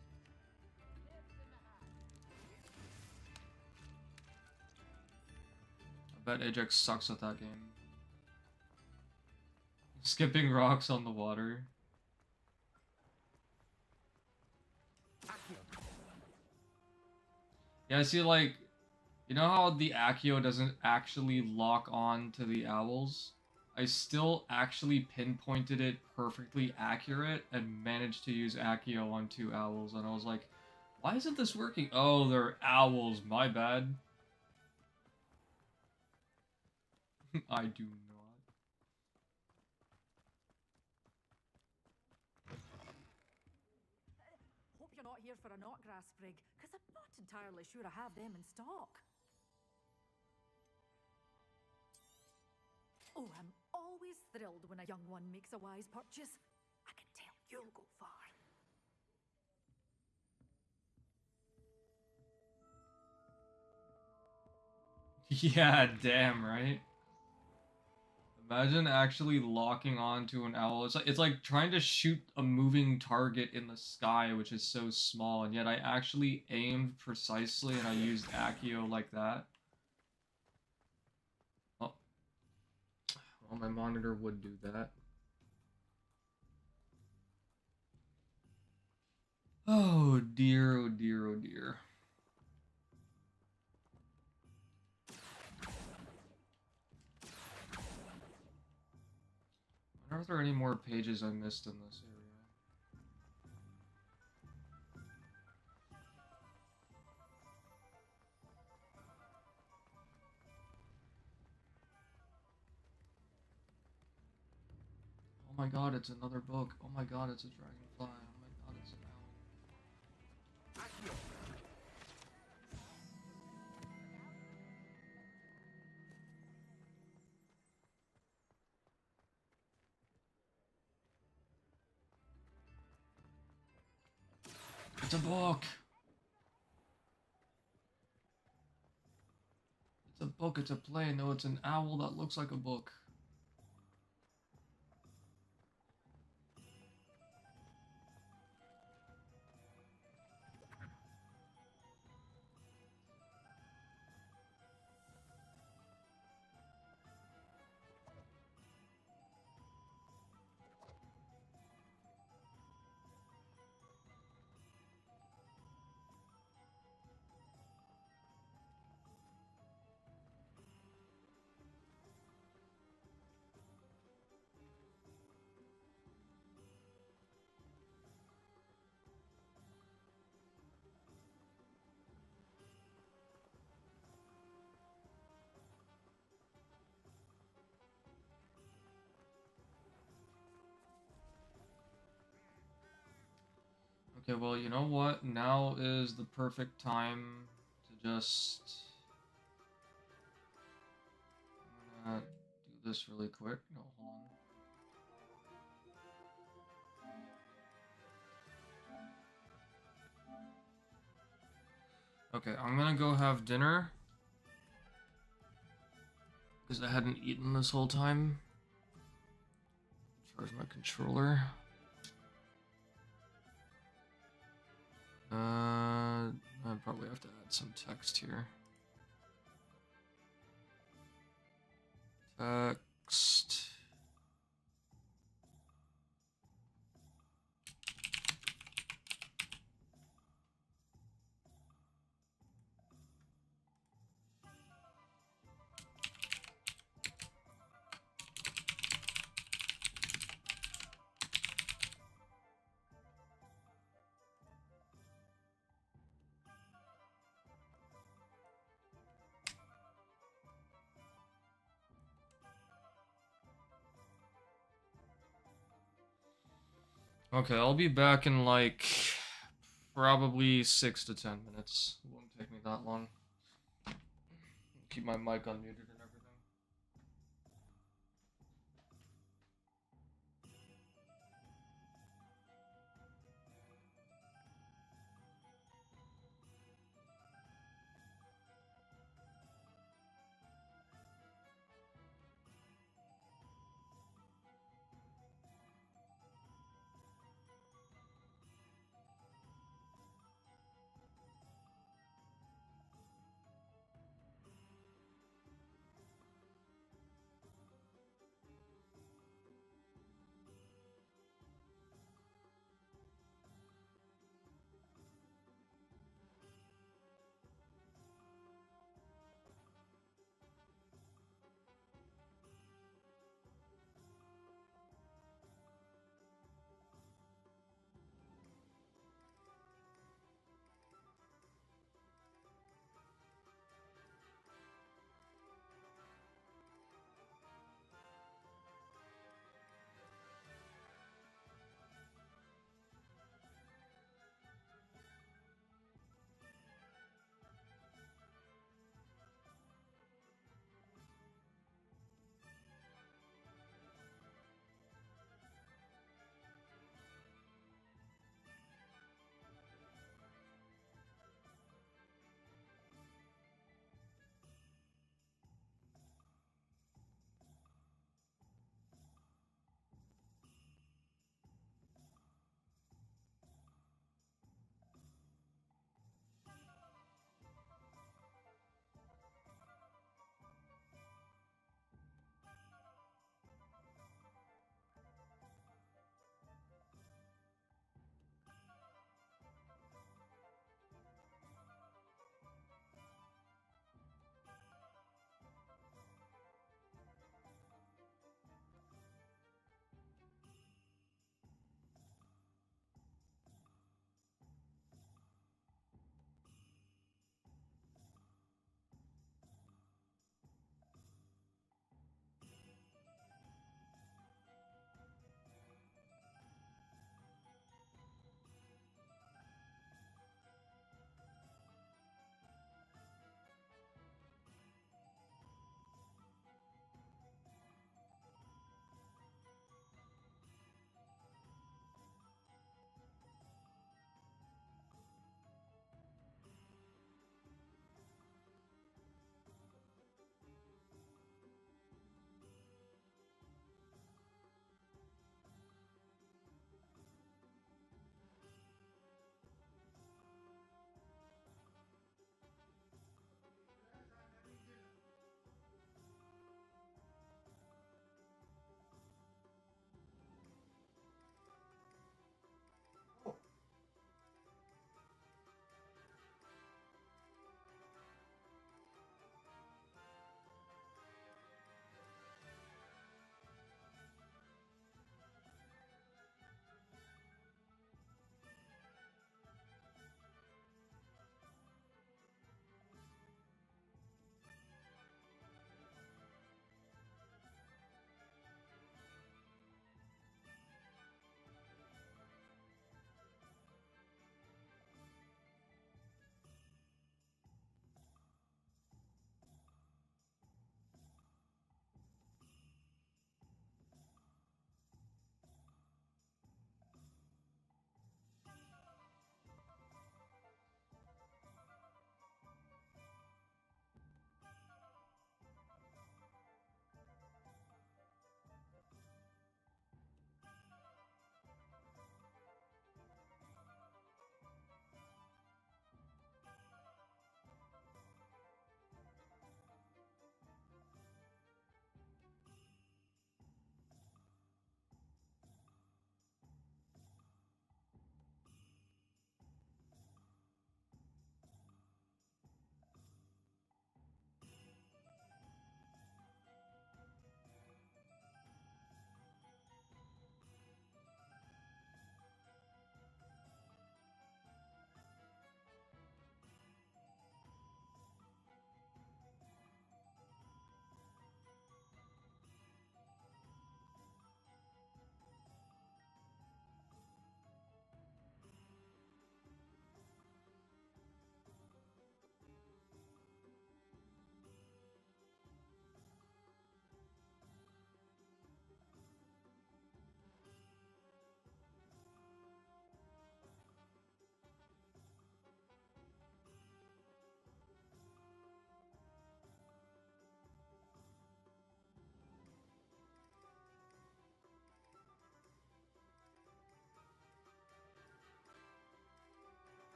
I bet Ajax sucks at that game. Skipping rocks on the water. Yeah, I see, like, you know how the Accio doesn't actually lock on to the owls? I still actually pinpointed it perfectly accurate and managed to use Accio on 2 owls, and I was like, why isn't this working? Oh, they're owls, my bad. I do not. Hope you're not here for a knotgrass sprig, because I'm not entirely sure I have them in stock. Oh, I'm always thrilled when a young one makes a wise purchase. I can tell you'll go far. Yeah, damn, right? Imagine actually locking on to an owl. It's like trying to shoot a moving target in the sky, which is so small, and yet I actually aimed precisely and I used Accio like that. Oh. Well, my monitor would do that. Oh dear, oh dear, oh dear. there are any more pages I missed in this area. Oh my god, it's another book. Oh my god, it's a dragonfly. Oh my god, it's an owl. It's a book! It's a book, it's a play. No, it's an owl that looks like a book. Okay, well, you know what? Now is the perfect time to just... I'm gonna do this really quick. No, hold on. Okay, I'm gonna go have dinner. Because I hadn't eaten this whole time. Charge my controller. I probably have to add some text here. Text. Okay, I'll be back in like probably 6 to 10 minutes. It won't take me that long. Keep my mic unmuted and everything.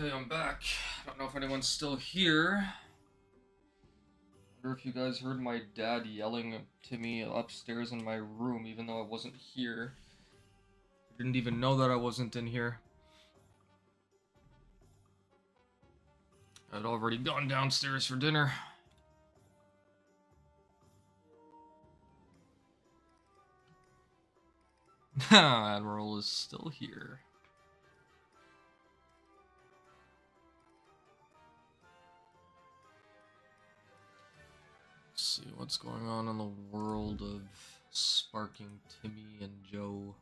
Okay, I'm back. I don't know if anyone's still here. I wonder if you guys heard my dad yelling to me upstairs in my room, even though I wasn't here. I didn't even know that I wasn't in here. I'd already gone downstairs for dinner. Admiral is still here. Let's see what's going on in the world of Sparking Timmy and Joe.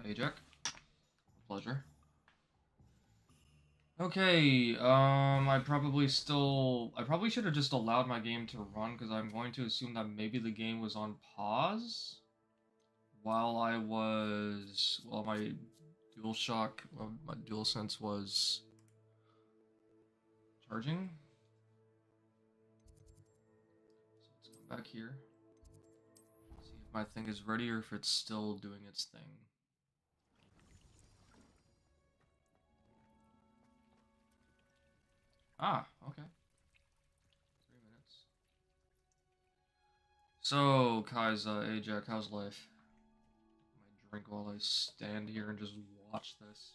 Hey Jack. Pleasure. Okay, I probably should have just allowed my game to run because I'm going to assume that maybe the game was on pause while my DualSense was charging. So let's come back here. See if my thing is ready or if it's still doing its thing. Ah, okay. 3 minutes. So, Kaiza, Ajak, how's life? I drink while I stand here and just watch this.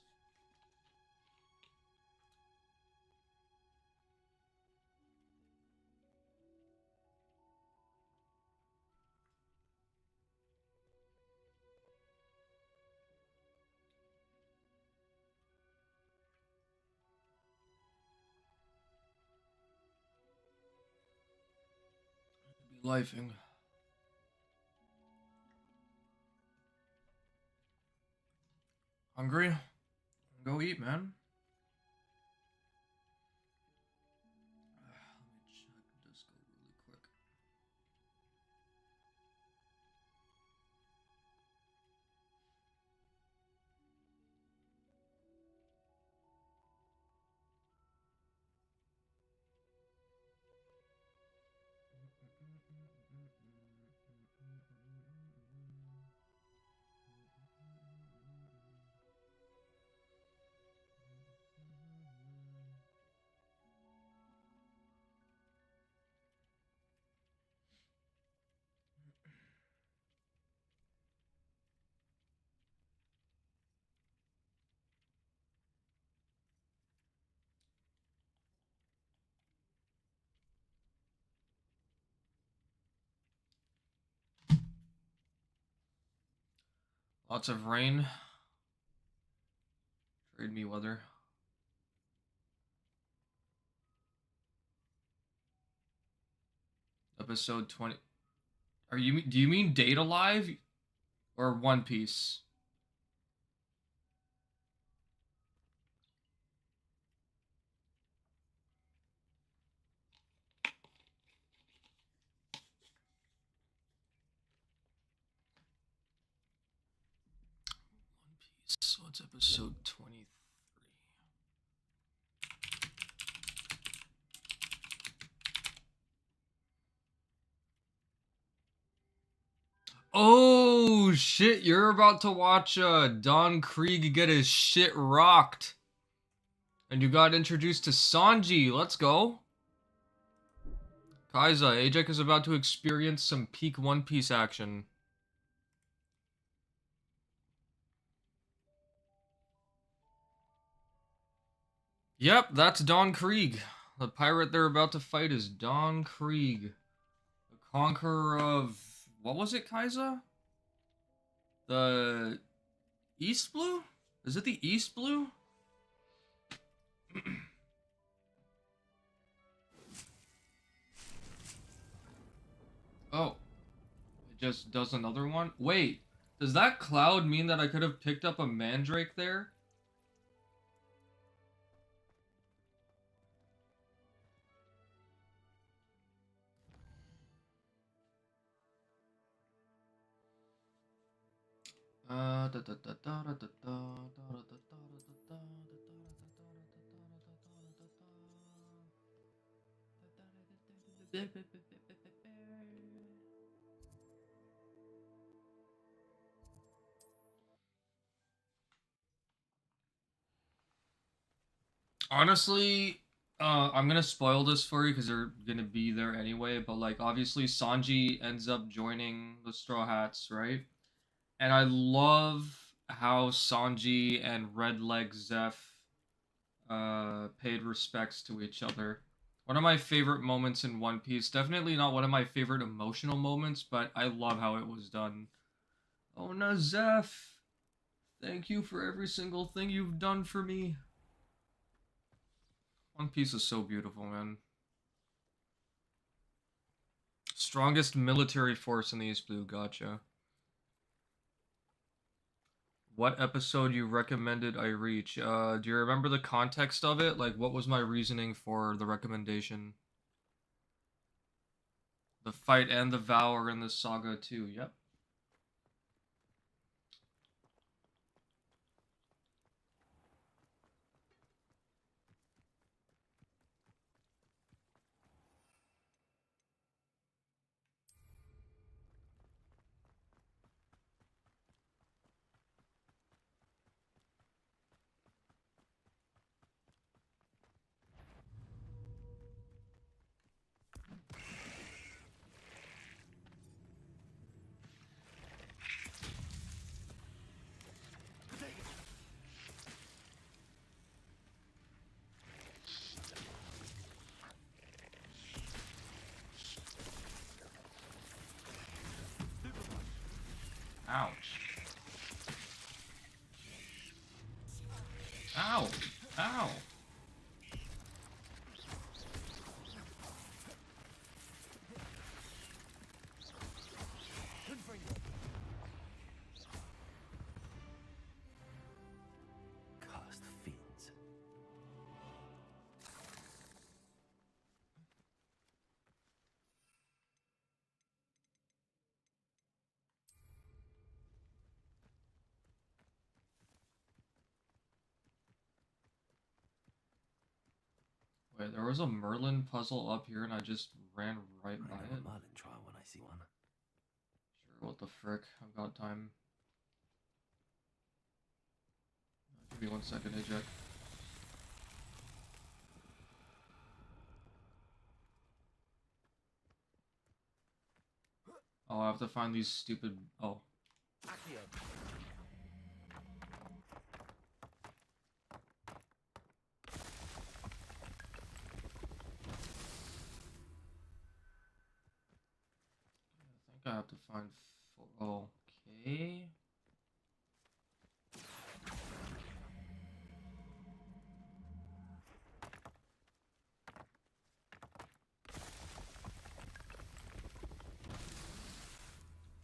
Be lifing. Hungry? Go eat, man. Let me check Disco really quick. Lots of rain. Trade me weather. Episode 20. Do you mean Data Live or One Piece? One Piece. So it's episode 23. Oh shit, you're about to watch Don Krieg get his shit rocked. And you got introduced to Sanji. Let's go. Kaiza, Ajak is about to experience some peak One Piece action. Yep, that's Don Krieg. The pirate they're about to fight is Don Krieg. The conqueror of... What was it, Kaiza? The... East Blue? Is it the East Blue? Oh. It just does another one? Wait, does that cloud mean that I could have picked up a mandrake there? Honestly, I'm gonna spoil this for you because they're gonna be there anyway. But like, obviously, Sanji ends up joining the Straw Hats, right? And I love how Sanji and Redleg Zeph paid respects to each other. One of my favorite moments in One Piece. Definitely not one of my favorite emotional moments, but I love how it was done. Oh, no, Zeph! Thank you for every single thing you've done for me. One Piece is so beautiful, man. Strongest military force in the East Blue, gotcha. What episode you recommended I reach? Do you remember the context of it? Like, what was my reasoning for the recommendation? The fight and the vow are in the saga too, yep. Ouch. Ow! Ow! Cursed fiends. Wait, there was a Merlin puzzle up here and I just ran right by I know it? a Merlin trial when I see one. Sure, what the frick? I've got time. Give me 1 second, Ajax. Oh, I have to find these stupid... Oh. I think I have to find... Okay...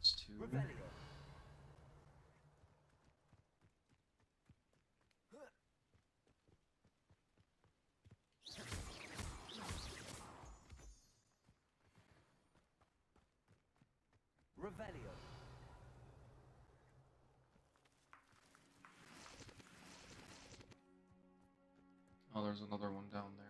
It's two... Revelio. Oh, there's another one down there.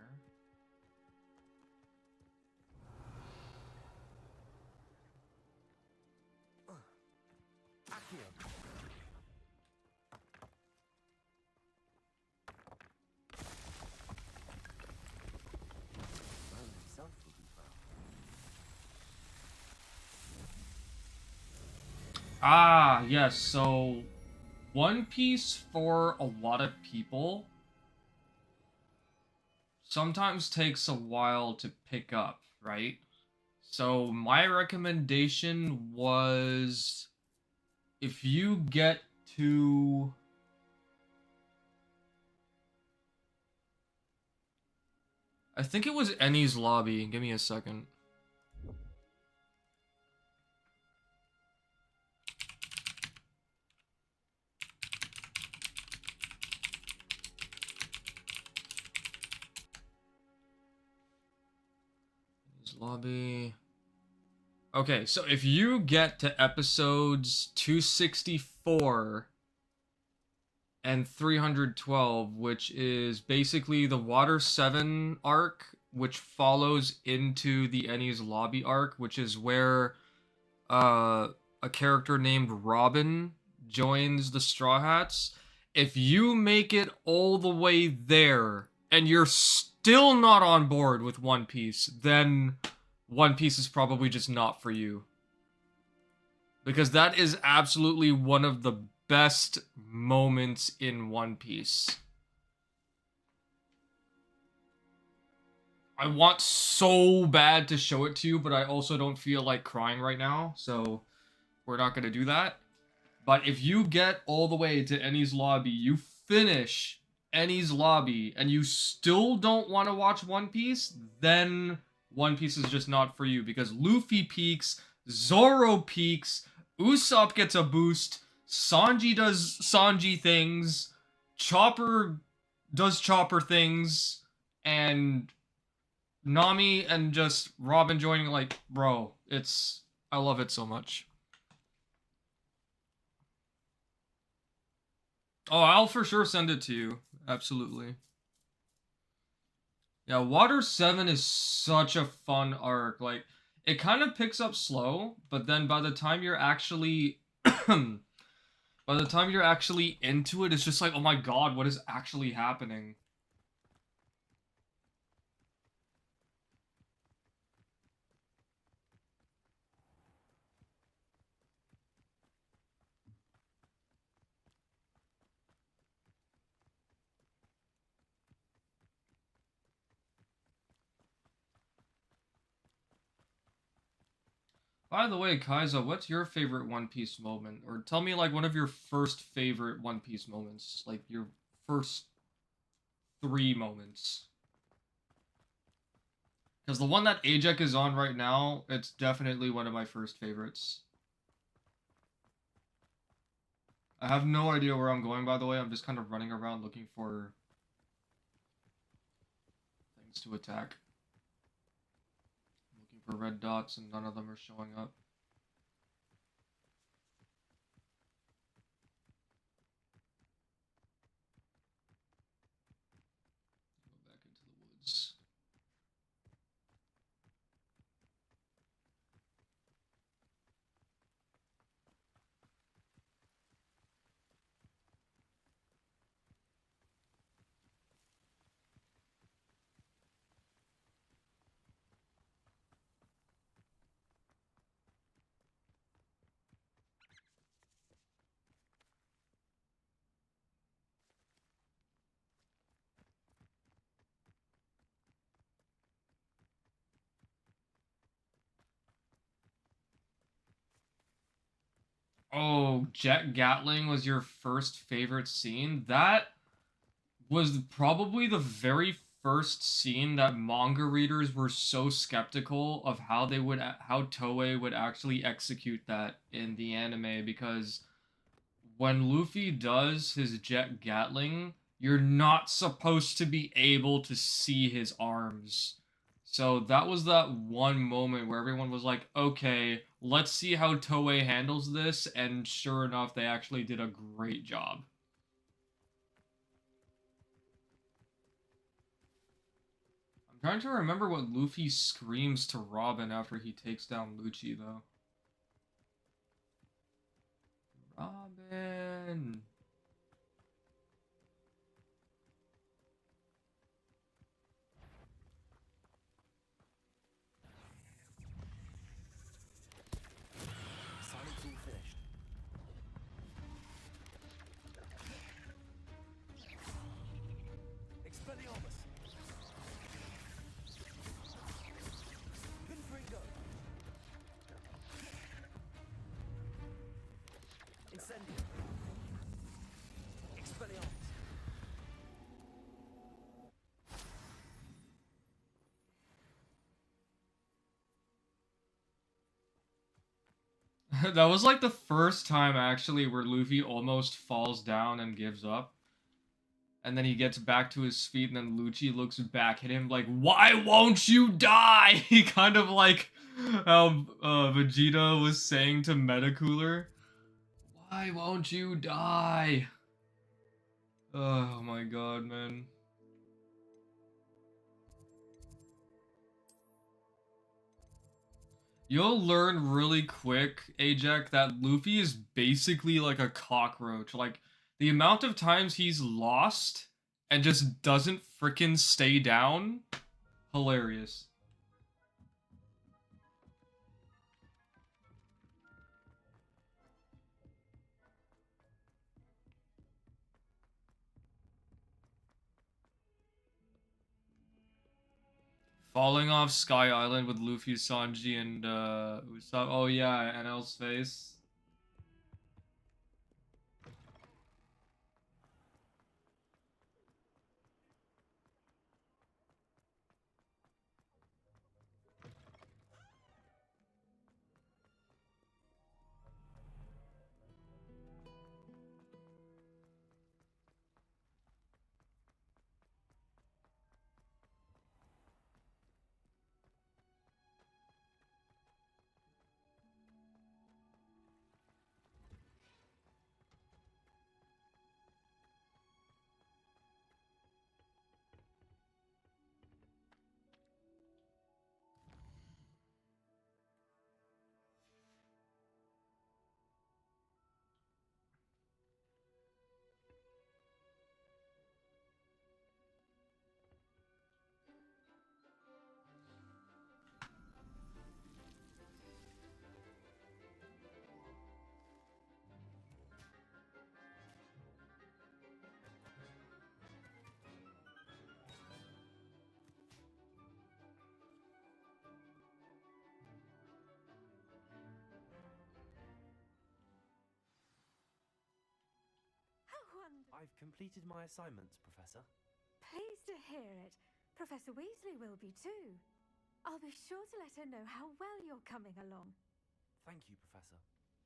Ah, yes, so One Piece for a lot of people sometimes takes a while to pick up, right? So my recommendation was if you get to I think it was Ennie's lobby. Give me a second. Ennie's lobby. Okay, so if you get to episodes 264 and 312, which is basically the Water 7 arc, which follows into the Enies Lobby arc, which is where a character named Robin joins the Straw Hats. If you make it all the way there and you're still not on board with One Piece, then One Piece is probably just not for you. Because that is absolutely one of the best moments in One Piece. I want so bad to show it to you, but I also don't feel like crying right now, so we're not going to do that. But if you get all the way to Enies Lobby, you finish Enies Lobby, and you still don't want to watch One Piece, then One Piece is just not for you, because Luffy peaks, Zoro peaks, Usopp gets a boost, Sanji does Sanji things, Chopper does Chopper things, and Nami and just Robin joining, like, bro, I love it so much. Oh, I'll for sure send it to you. Absolutely. Yeah, Water 7 is such a fun arc. Like, it kind of picks up slow, but then by the time you're actually into it, it's just like, oh my god, what is actually happening? By the way, Kaiza, what's your favorite One Piece moment? Or tell me, like, one of your first favorite One Piece moments. Like, your first 3 moments. Because the one that Ajek is on right now, it's definitely one of my first favorites. I have no idea where I'm going, by the way. I'm just kind of running around looking for things to attack. I'm looking for red dots, and none of them are showing up. Go back into the woods. Oh, Jet Gatling was your first favorite scene? That was probably the very first scene that manga readers were so skeptical of how Toei would actually execute that in the anime, because when Luffy does his Jet Gatling, you're not supposed to be able to see his arms. So that was that one moment where everyone was like, okay, let's see how Toei handles this, and sure enough, they actually did a great job. I'm trying to remember what Luffy screams to Robin after he takes down Lucci, though. Robin! Silence all finished. Expelliarmus! Pinfringo! Incendio! Expelliarmus! That was like the first time actually where Luffy almost falls down and gives up. And then he gets back to his feet, and then Lucci looks back at him like, "Why won't you die?" He kind of like how Vegeta was saying to Metacooler, "Why won't you die?" Oh my god, man. You'll learn really quick, Ajax, that Luffy is basically like a cockroach. Like, the amount of times he's lost and just doesn't frickin' stay down, hilarious. Falling off Sky Island with Luffy, Sanji, and Usopp. Oh yeah, NL's face. I've completed my assignments, Professor. Pleased to hear it. Professor Weasley will be too. I'll be sure to let her know how well you're coming along. Thank you, Professor.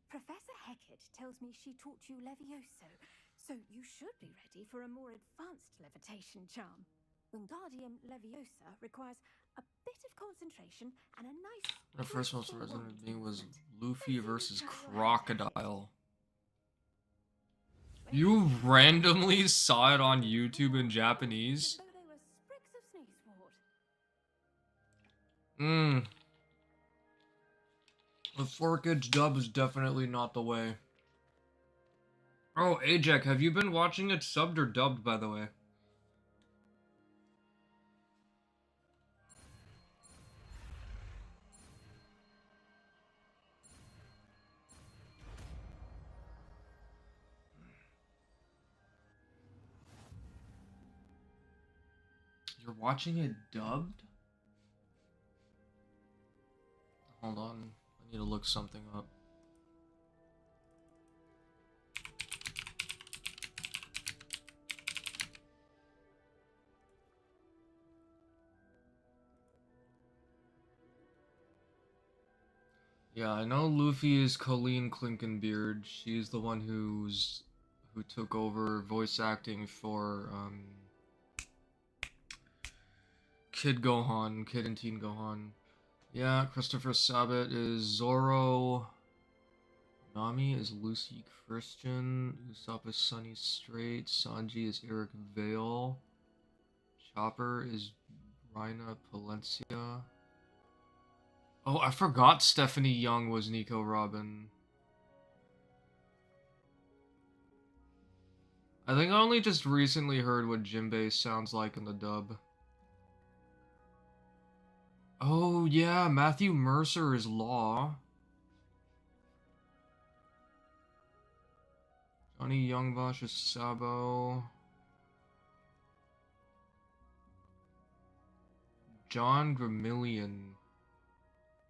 Professor Hecat tells me she taught you Levioso, so you should be ready for a more advanced levitation charm. Wingardium Leviosa requires a bit of concentration and a nice... The first most resonant thing was Luffy versus Crocodile. You randomly saw it on YouTube in Japanese? The 4K dub is definitely not the way. Oh, Ajax, have you been watching it subbed or dubbed, by the way? You're watching it dubbed? Hold on, I need to look something up. Yeah, I know Luffy is Colleen Clinkenbeard. She's the one who took over voice acting for Kid and Teen Gohan. Yeah, Christopher Sabat is Zoro. Nami is Lucy Christian. Usopp is Sunny Strait. Sanji is Eric Vale. Chopper is Rhina Palencia. Oh, I forgot Stephanie Young was Nico Robin. I think I only just recently heard what Jinbei sounds like in the dub. Oh, yeah, Matthew Mercer is Law. Johnny Youngbosh is Sabo. John Gramillion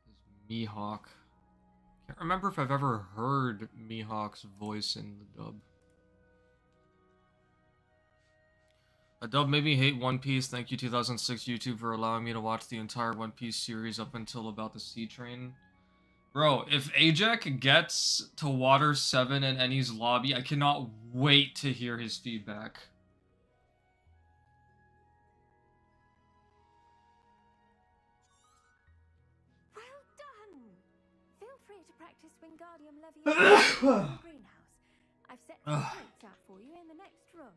is Mihawk. Can't remember if I've ever heard Mihawk's voice in the dub. A dub made me hate One Piece. Thank you 2006 YouTube for allowing me to watch the entire One Piece series up until about the Sea Train. Bro, if Ajax gets to Water 7 in Ennie's lobby, I cannot wait to hear his feedback. ready to practice Wingardium Leviosa in the greenhouse? I've set some plates out for you in the next room.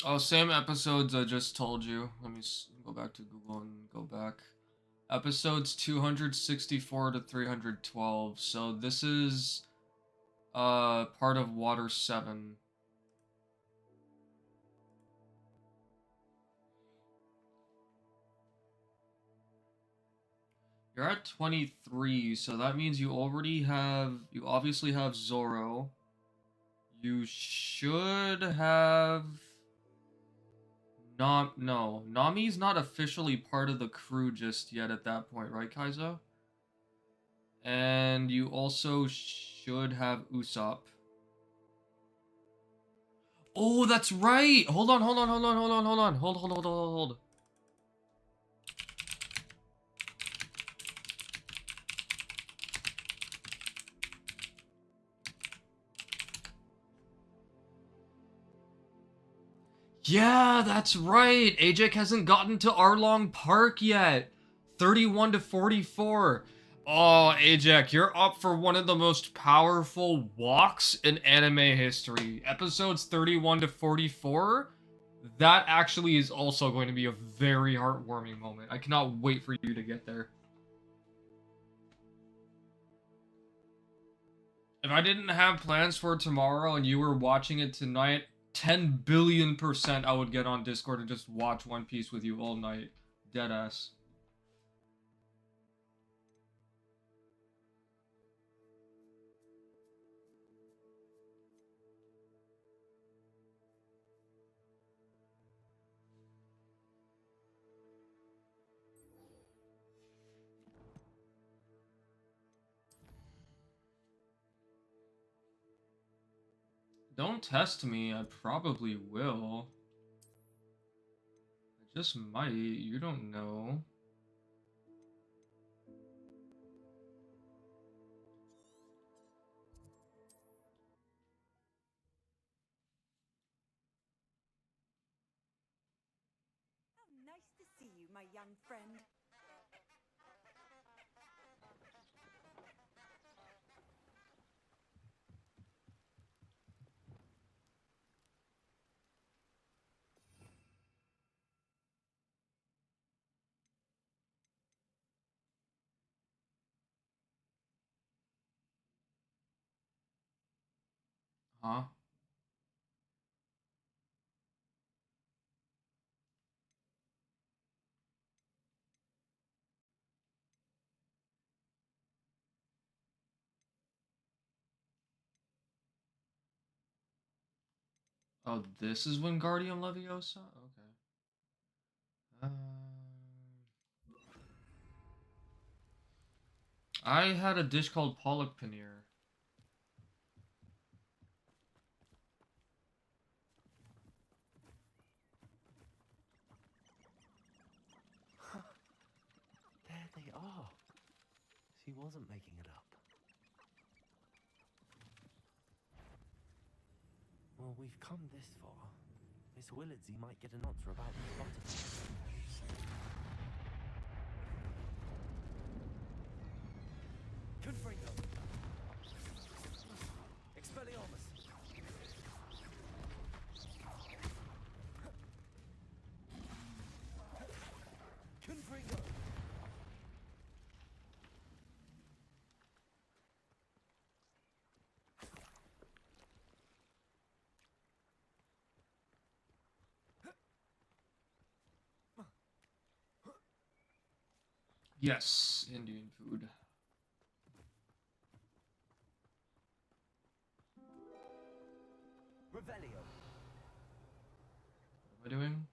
Oh, same episodes I just told you. Let me go back to Google and go back. Episodes 264 to 312. So this is part of Water 7. You're at 23, so that means you obviously have Zoro. You should have... No, Nami's not officially part of the crew just yet at that point, right, Kaizo? And you also should have Usopp. Oh, that's right! Hold on. Hold. Yeah, that's right. Ajak hasn't gotten to Arlong Park yet. 31 to 44. Oh, Ajak, you're up for one of the most powerful walks in anime history. Episodes 31 to 44. That actually is also going to be a very heartwarming moment. I cannot wait for you to get there. If I didn't have plans for tomorrow and you were watching it tonight, 10 billion% I would get on Discord and just watch One Piece with you all night. Deadass. Don't test me, I probably will. I just might, you don't know. How nice to see you, my young friend. Huh? Oh, this is Wingardium Leviosa? Okay. I had a dish called Pollock Paneer. There they are. She wasn't making it up. Well, we've come this far. Miss Willardsey might get an answer about these butterflies. Confringo. Expelliarmus. Confringo. Yes, Indian food. Revelio. What am I doing?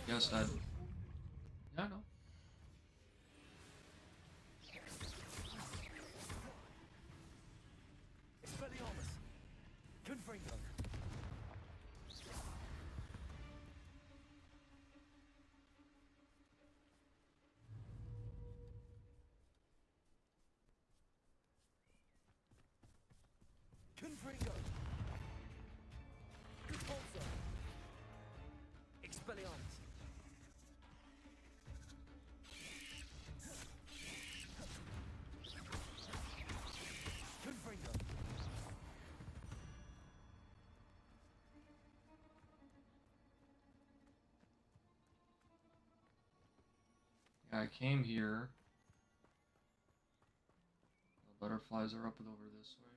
Yes, Dad. Yeah, I know. Expelliarmus! Confringo! Confringo! Repulsor! Expelliarmus! Confringo! Yeah, I came here. The butterflies are up and over this way.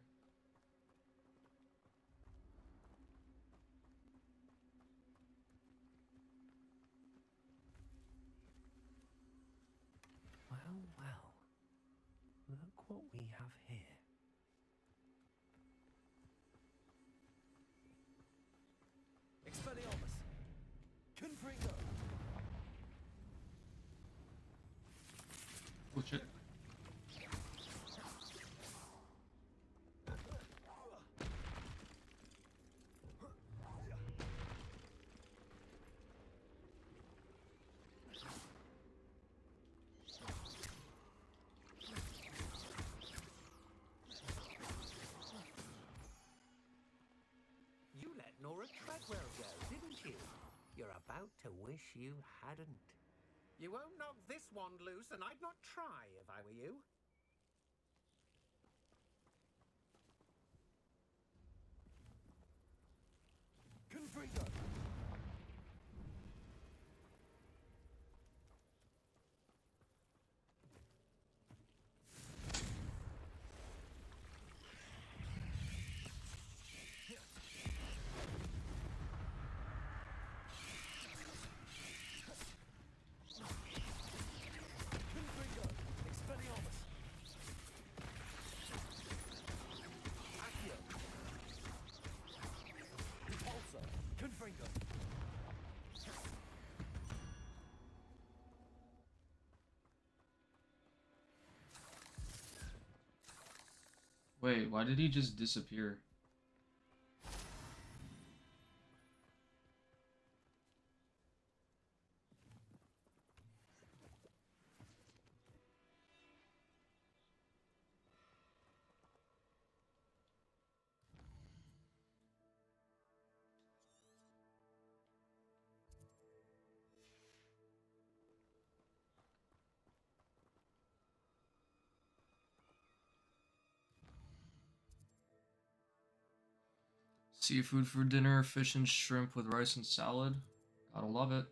Well, well. Look what we have here. Expelliarmus! Confringo! Oh shit. You let Nora Treadwell go, didn't you? You're about to wish you hadn't. You won't knock this wand loose, and I'd not try if I were you. Confringo! Confringo! Expelliarmus! Accio! Repulsor! Confringo! Wait, why did he just disappear? Seafood for dinner, fish and shrimp with rice and salad. Gotta love it.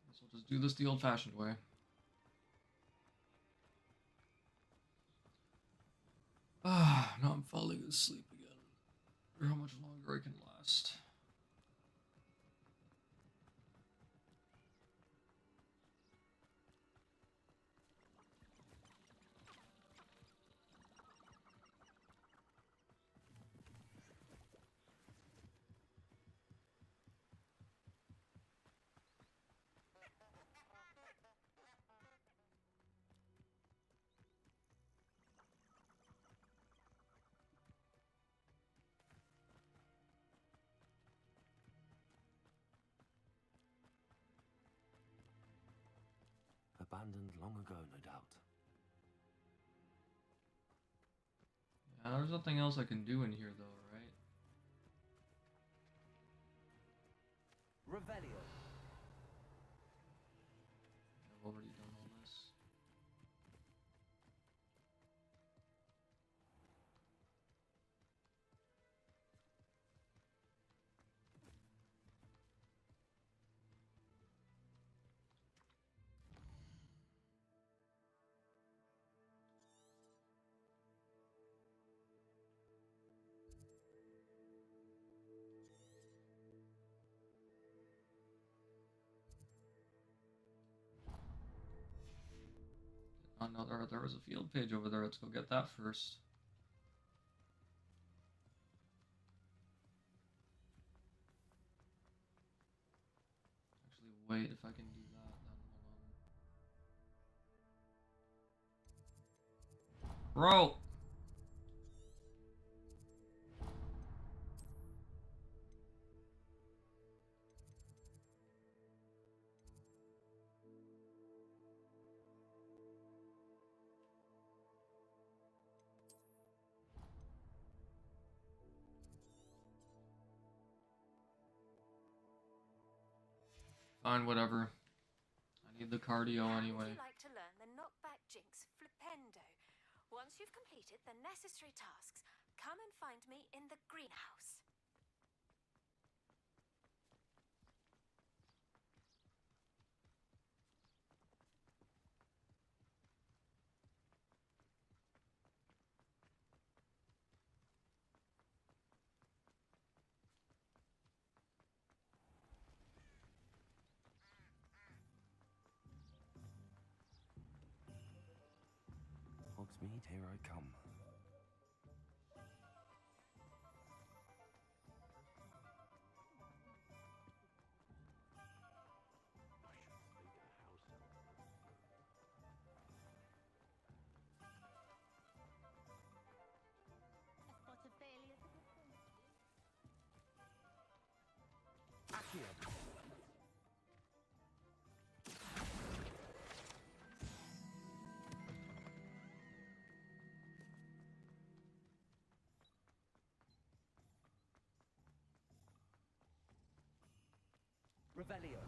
Guess we'll just do this the old-fashioned way. Ah, now I'm falling asleep again. Or how much longer I can last. Abandoned long ago, no doubt. Yeah, there's nothing else I can do in here though, right? Revelio! I've already done all this. no, there was a field page over there. Let's go get that first. Actually, wait, if I can do that, then hold on. Bro! Fine, whatever. I need the cardio anyway. Would you like to learn the knockback jinx flipendo? Once you've completed the necessary tasks, come and find me in the greenhouse. Hogsmeade, here I come. Revelio.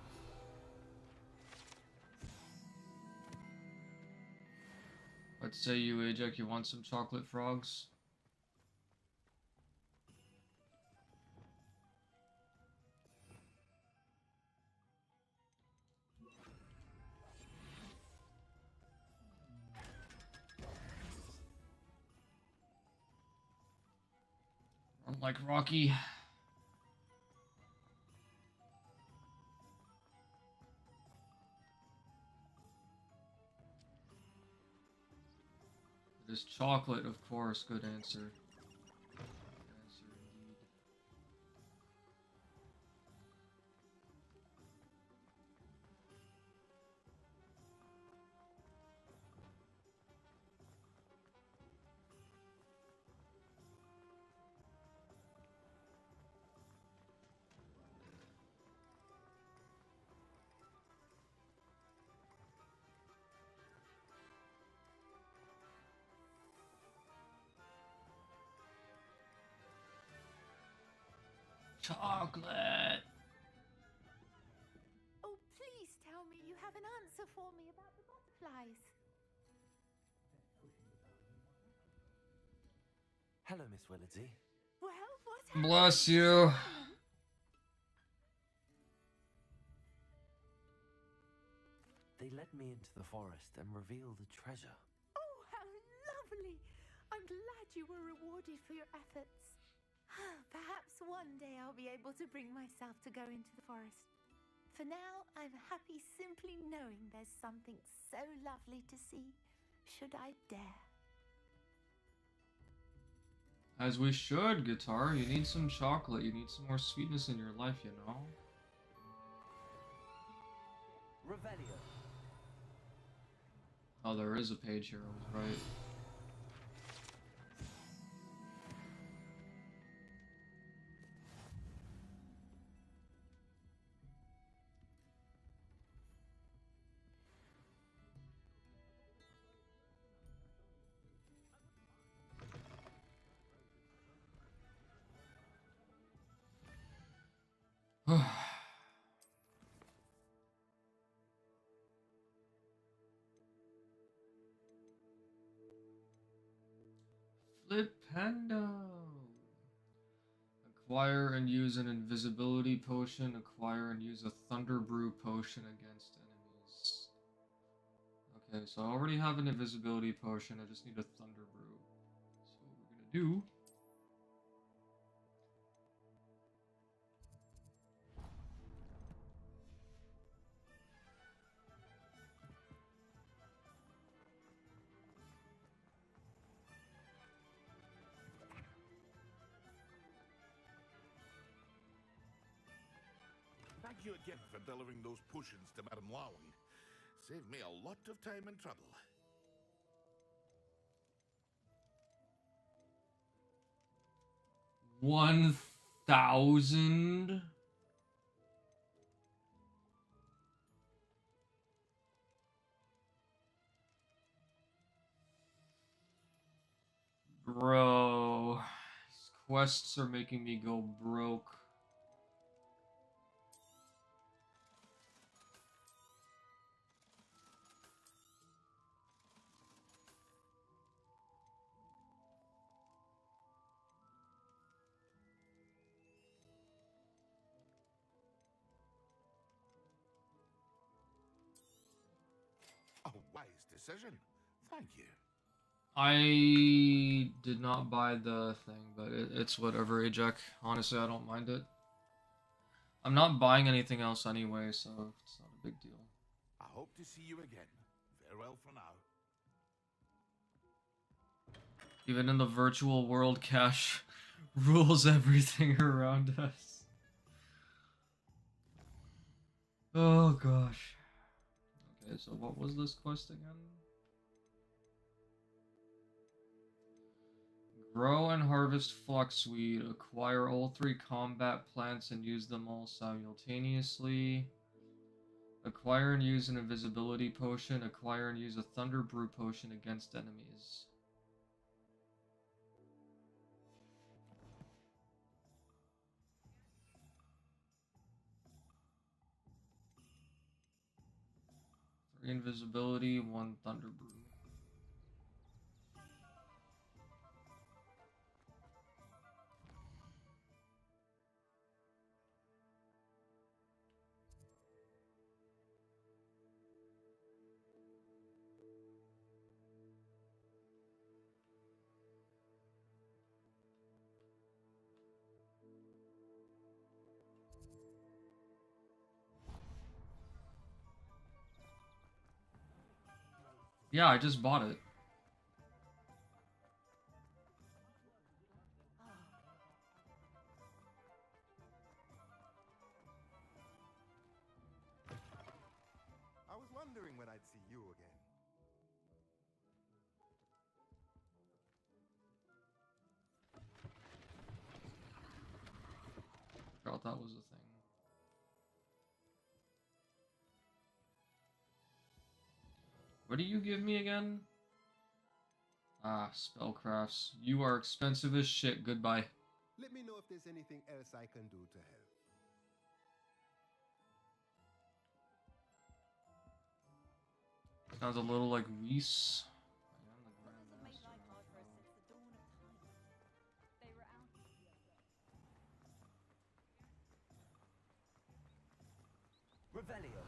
Let's say you, Ajak, you want some chocolate frogs? Run like Rocky. It is chocolate, of course. Good answer. Good answer indeed. Chocolate! Oh, please tell me you have an answer for me about the butterflies. Hello, Miss Willardsy. Well, what happened? Bless you. They led me into the forest and revealed a treasure. Oh, how lovely! I'm glad you were rewarded for your efforts. Perhaps one day I'll be able to bring myself to go into the forest. For now, I'm happy simply knowing there's something so lovely to see, should I dare. As we should, Guitar. You need some chocolate. You need some more sweetness in your life, you know? Revelio. Oh, there is a page here. I was right. Flipendo. Acquire and use an invisibility potion. Acquire and use a thunder brew potion against enemies. Okay, so I already have an invisibility potion. I just need a thunder brew. So what we're gonna do. Thank you again for delivering those potions to Madame Lawing. Saved me a lot of time and trouble. 1,000? Bro, these quests are making me go broke. A wise decision. Thank you. I did not buy the thing, but it's whatever, Ajak. Honestly, I don't mind it. I'm not buying anything else anyway, so it's not a big deal. I hope to see you again. Farewell for now. Even in the virtual world, cash rules everything around us. Oh gosh. Okay, so what was this quest again? Grow and harvest fluxweed. Acquire all 3 combat plants and use them all simultaneously. Acquire and use an invisibility potion. Acquire and use a thunder brew potion against enemies. Invisibility, 1 thunder brew. Yeah, I just bought it. I was wondering when I'd see you again. Forgot that was a thing. What do you give me again? Ah, spellcrafts. You are expensive as shit. Goodbye. Let me know if there's anything else I can do to help. Sounds a little like Whis. Revelio.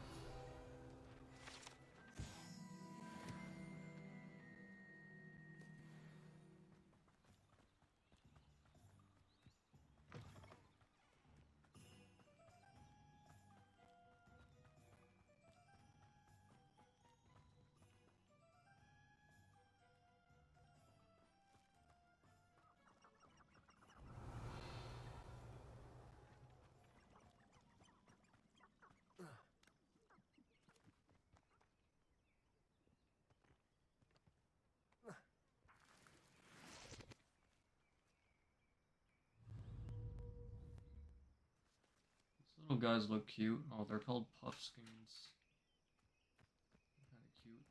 These little guys look cute. Oh, they're called puffskins. Kind of cute.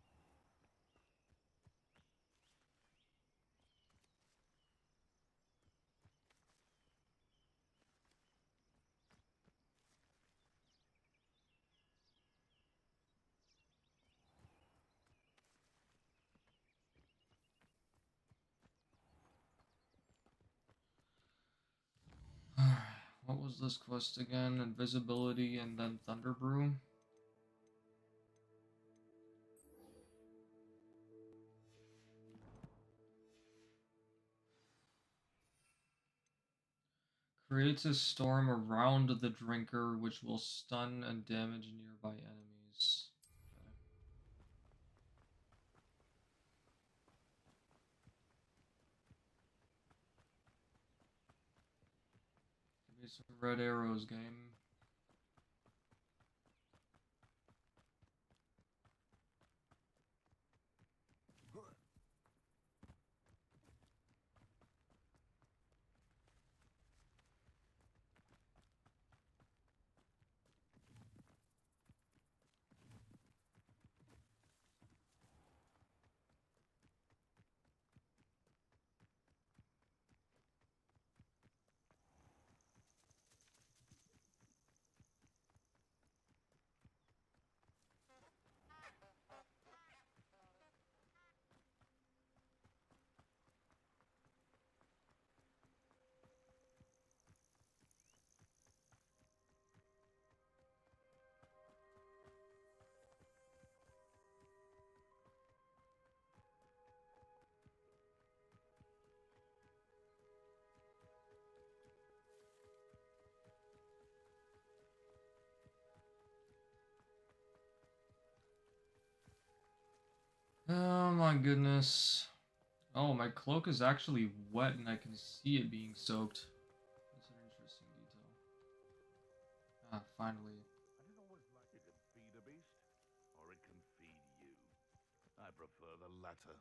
What was this quest again? Invisibility and then Thunder Brew? Creates a storm around the drinker which will stun and damage nearby enemies. Give me some red arrows, game. Oh my goodness. Oh, my cloak is actually wet and I can see it being soaked. That's an interesting detail. Ah, finally. I don't always like it can feed a beast, or it can feed you. I prefer the latter.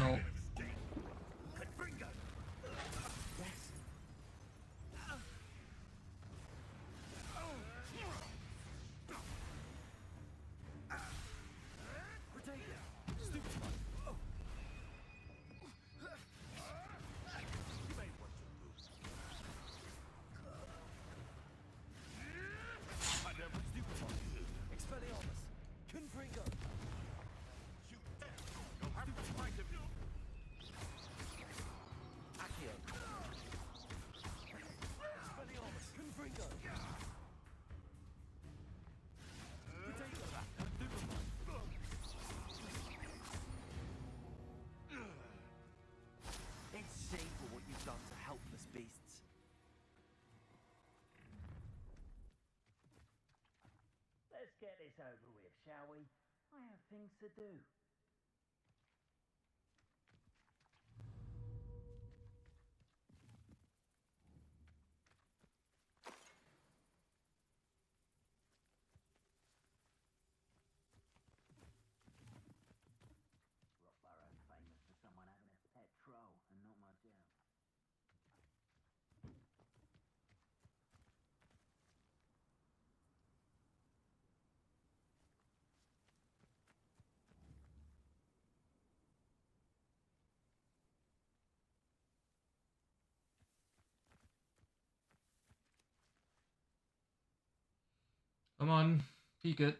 No. It's shameful what you've done to helpless beasts. Let's get this over with, shall we? I have things to do. Rockborough's famous for someone having a pet troll, and not my jam. Come on, peek it.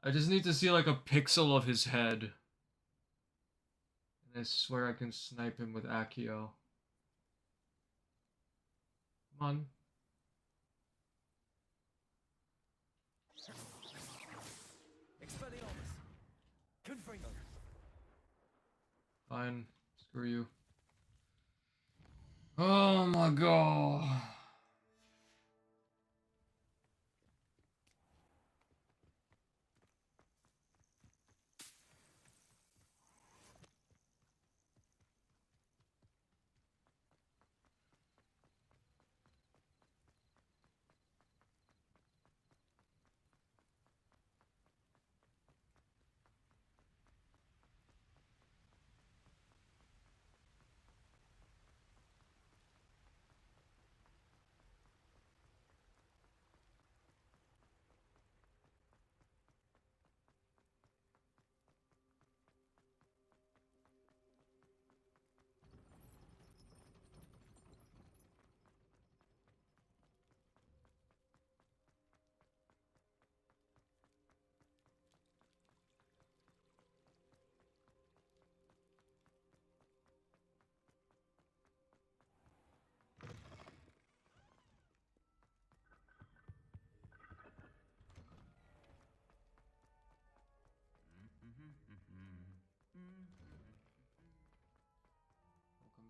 I just need to see like a pixel of his head. And I swear I can snipe him with Accio. Come on. Expelliarmus! Confringo! Fine. Screw you. Oh my god.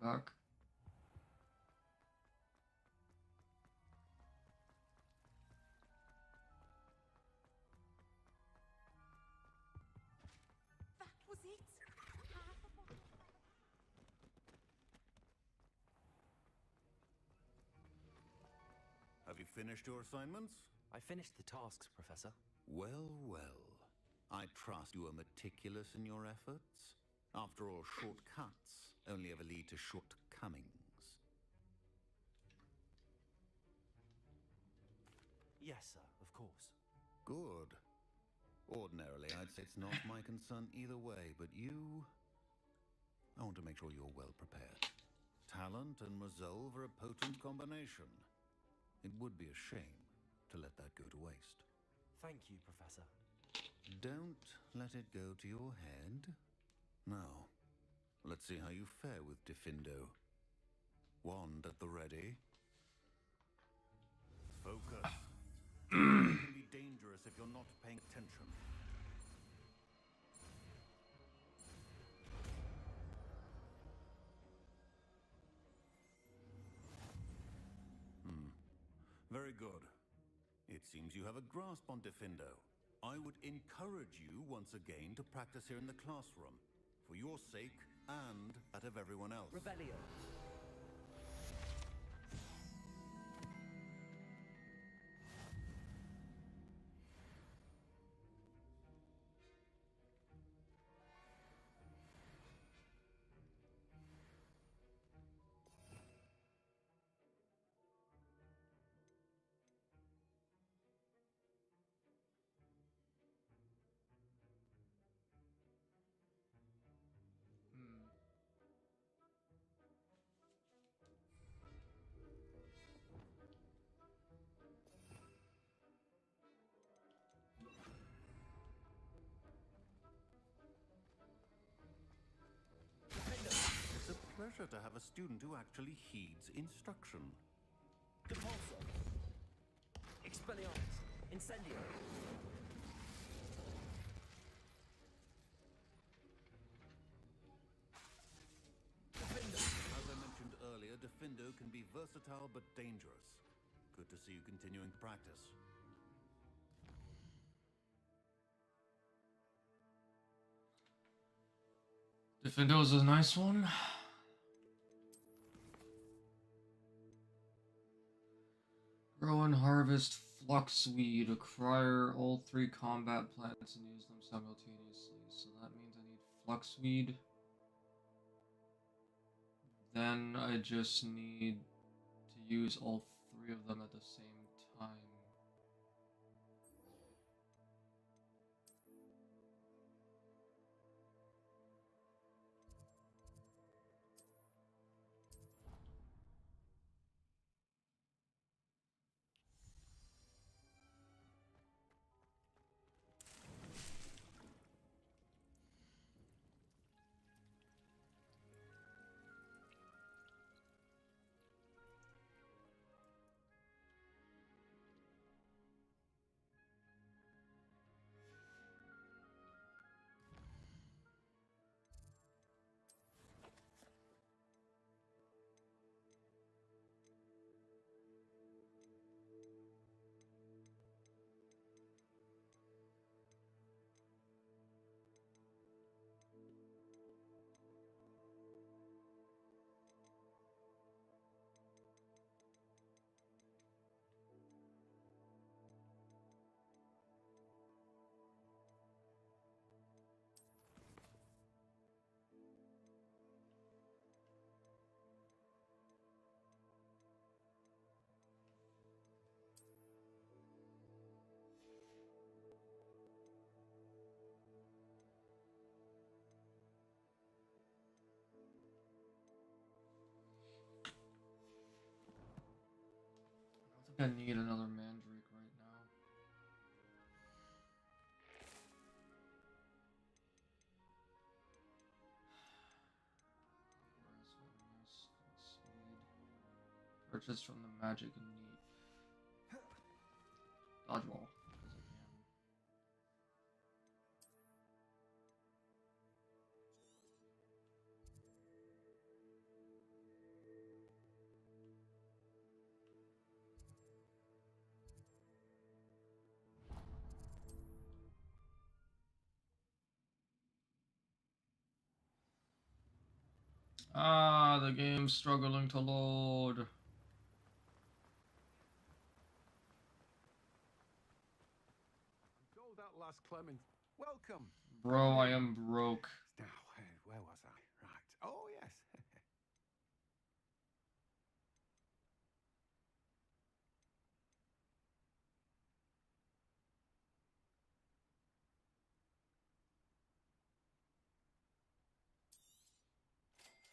Welcome back. That was it. Have you finished your assignments? I finished the tasks, Professor. Well, well. I trust you are meticulous in your efforts. After all, shortcuts only ever lead to shortcomings. Yes, sir, of course. Good. Ordinarily, I'd say it's not my concern either way, but you... I want to make sure you're well prepared. Talent and resolve are a potent combination. It would be a shame to let that go to waste. Thank you, Professor. Don't let it go to your head. Now, let's see how you fare with Diffindo. Wand at the ready. Focus. It can be dangerous if you're not paying attention. Very good. It seems you have a grasp on Defendo. I would encourage you once again to practice here in the classroom, for your sake and that of everyone else. Rebellion. It's a pleasure to have a student who actually heeds instruction. Depulso. Expelliarmus. Incendio. As I mentioned earlier, Defendo can be versatile but dangerous. Good to see you continuing to practice. Defendo's a nice one. Grow and harvest fluxweed. Acquire all 3 combat plants and use them simultaneously. So that means I need fluxweed. Then I just need to use all 3 of them at the same time. I need another mandrake right now. Purchase from the magic and neat. Dodgeball. Ah, the game's struggling to load. Told that last Clement. Welcome. Bro, I am broke. Now, where was I? Right. Oh, yes.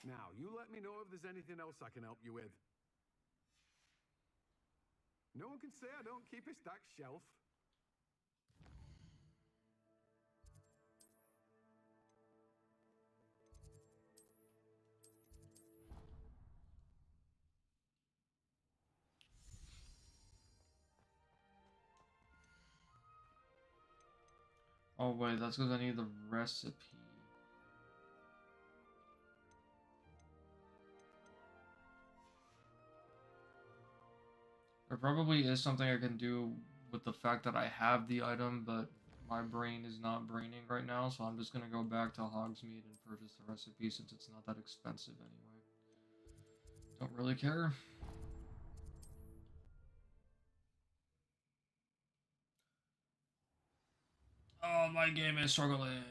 Now, you let me know if there's anything else I can help you with. No one can say I don't keep a stacked shelf. Oh wait, that's because I need the recipe. There probably is something I can do with the fact that I have the item, but my brain is not braining right now, so I'm just gonna go back to Hogsmeade and purchase the recipe since it's not that expensive anyway. Don't really care. Oh, my game is struggling.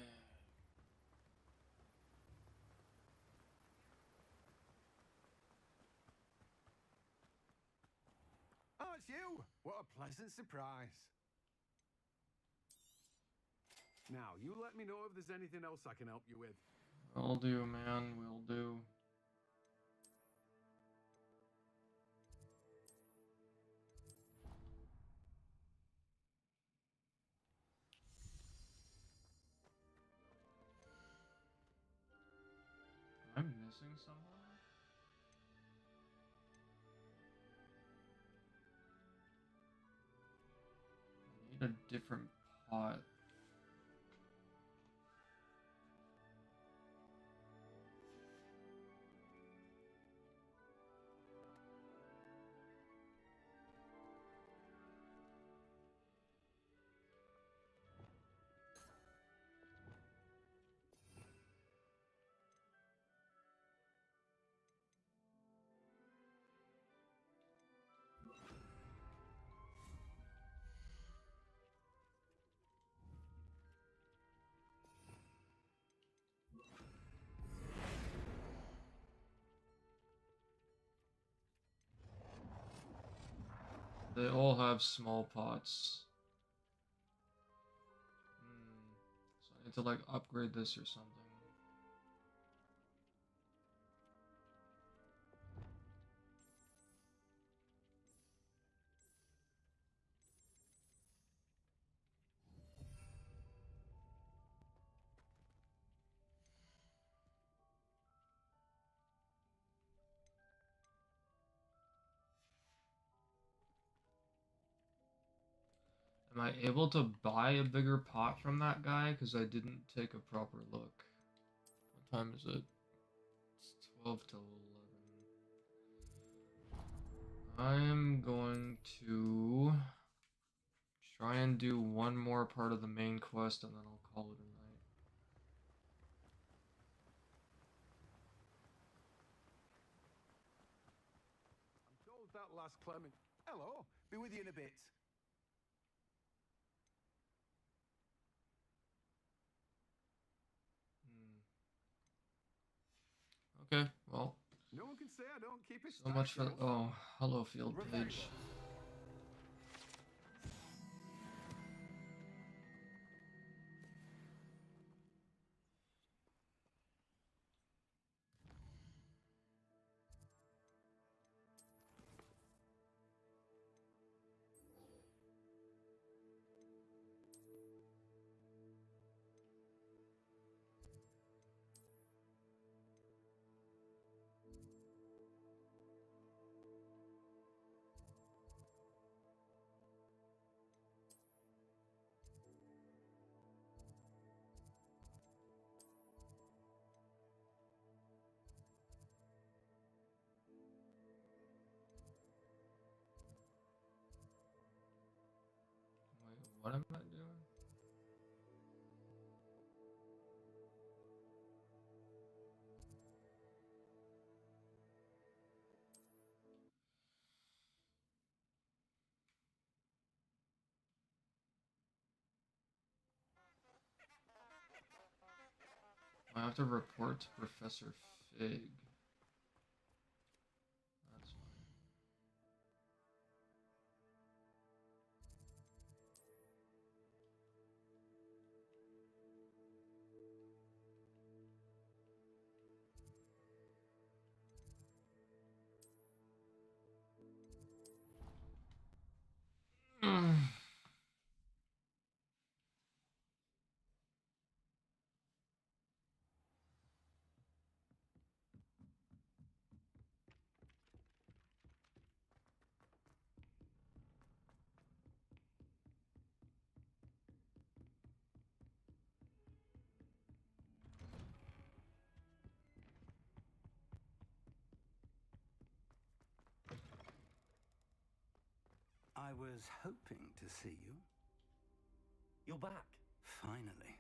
Oh, it's you! What a pleasant surprise. Now, you let me know if there's anything else I can help you with. Will do, man. Will do. I'm missing someone? I need a different pot. They all have small pots. So I need to like upgrade this or something. Am I able to buy a bigger pot from that guy? Because I didn't take a proper look. What time is it? It's 12 to 11. I'm going to try and do one more part of the main quest and then I'll call it a night. I'm told that last Clement. Hello, be with you in a bit. Okay, well. No one can say I don't keep it So much for stacked, oh, hello field page. Wait, what am I doing? I have to report to Professor Fig. That's fine. I was hoping to see you. You're back. Finally.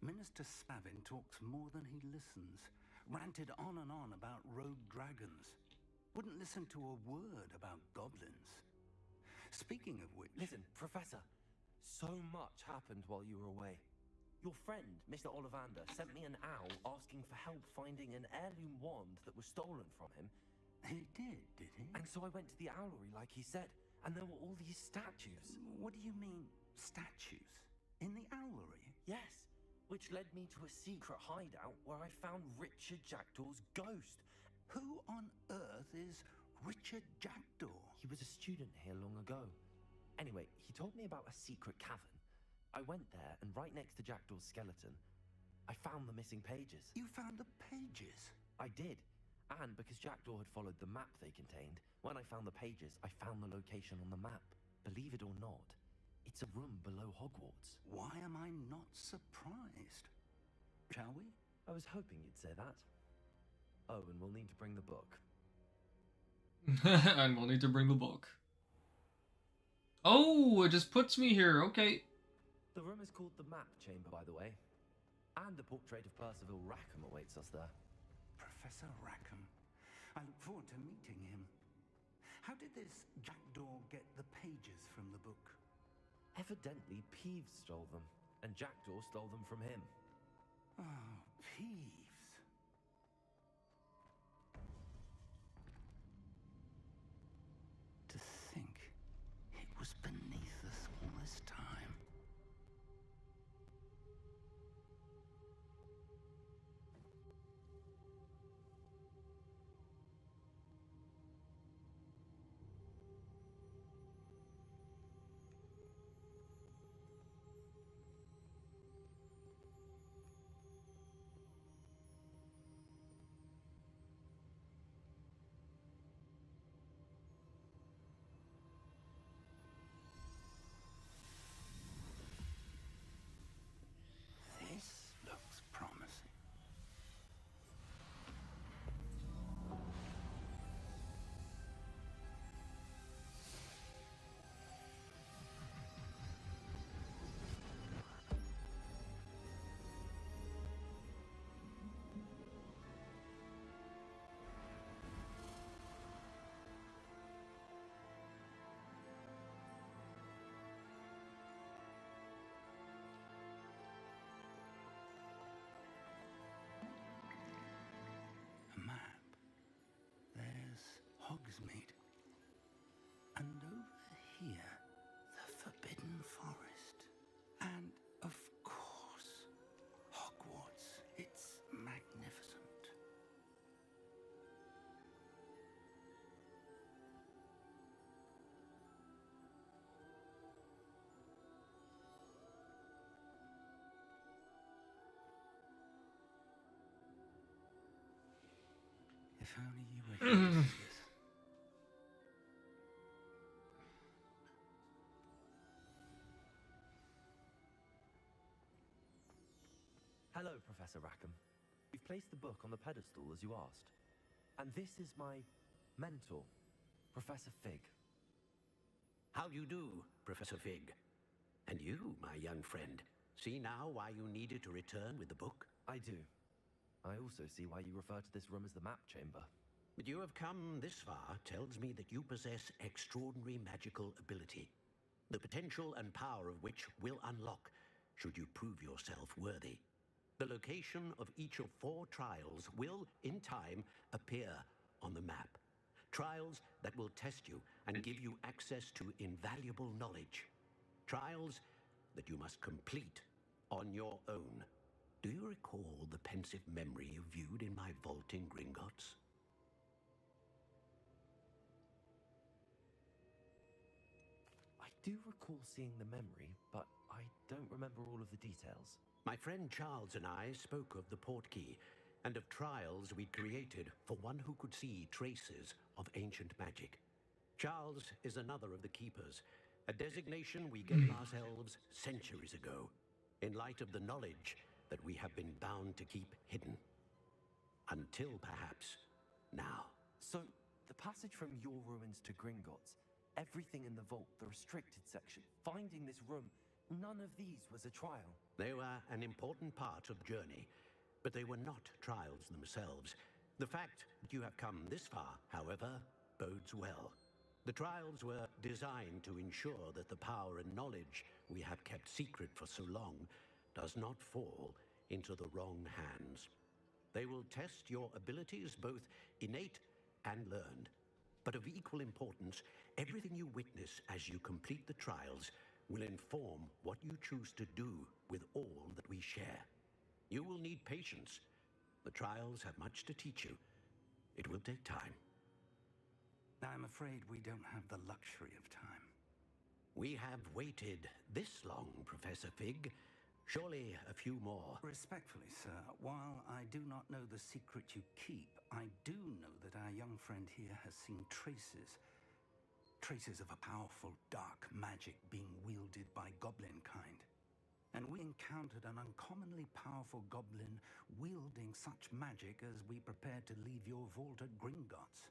Minister Spavin talks more than he listens. Ranted on and on about rogue dragons. Wouldn't listen to a word about goblins. Speaking of which... Listen, Professor, so much happened while you were away. Your friend, Mr. Ollivander, sent me an owl asking for help finding an heirloom wand that was stolen from him. He did he? And so I went to the owlery like he said, and there were all these statues. What do you mean, statues? In the owlery? Yes, which led me to a secret hideout where I found Richard Jackdaw's ghost. Who on earth is Richard Jackdaw? He was a student here long ago. Anyway, he told me about a secret cavern. I went there, and right next to Jackdaw's skeleton, I found the missing pages. You found the pages? I did. And because Jackdaw had followed the map they contained, when I found the pages, I found the location on the map. Believe it or not, it's a room below Hogwarts. Why am I not surprised? Shall we? I was hoping you'd say that. Oh, and we'll need to bring the book. And we'll need to bring the book. Oh, it just puts me here. Okay. The room is called the Map Chamber, by the way. And a portrait of Percival Rackham awaits us there. Professor Rackham. I look forward to meeting him. How did this Jackdaw get the pages from the book? Evidently, Peeves stole them, and Jackdaw stole them from him. Oh, Peeves. To think it was beneath us all this time. This looks promising. A map. There's Hogsmeade. And over here, the Forbidden Forest. And, of course, Hogwarts. It's magnificent. If only you were here to see this. Hello, Professor Rackham. We've placed the book on the pedestal as you asked. And this is my mentor, Professor Fig. How do you do, Professor Fig? And you, my young friend, see now why you needed to return with the book? I do. I also see why you refer to this room as the Map Chamber. That you have come this far tells me that you possess extraordinary magical ability, the potential and power of which will unlock should you prove yourself worthy. The location of each of 4 trials will, in time, appear on the map. Trials that will test you and give you access to invaluable knowledge. Trials that you must complete on your own. Do you recall the pensive memory you viewed in my vault in Gringotts? I do recall seeing the memory, but I don't remember all of the details. My friend Charles and I spoke of the portkey and of trials we'd created for one who could see traces of ancient magic. Charles is another of the keepers, a designation we gave ourselves centuries ago, in light of the knowledge that we have been bound to keep hidden. Until perhaps now. So, the passage from your ruins to Gringotts, everything in the vault, the restricted section, finding this room, none of these was a trial. They were an important part of the journey, but they were not trials themselves. The fact that you have come this far, however, bodes well. The trials were designed to ensure that the power and knowledge we have kept secret for so long does not fall into the wrong hands. They will test your abilities, both innate and learned. But of equal importance, everything you witness as you complete the trials will inform what you choose to do with all that we share. You will need patience. The trials have much to teach you. It will take time. I'm afraid we don't have the luxury of time. We have waited this long, Professor Fig. Surely a few more. Respectfully, sir, while I do not know the secret you keep, I do know that our young friend here has seen traces of a powerful dark magic being wielded by goblin kind. And we encountered an uncommonly powerful goblin wielding such magic as we prepared to leave your vault at Gringotts.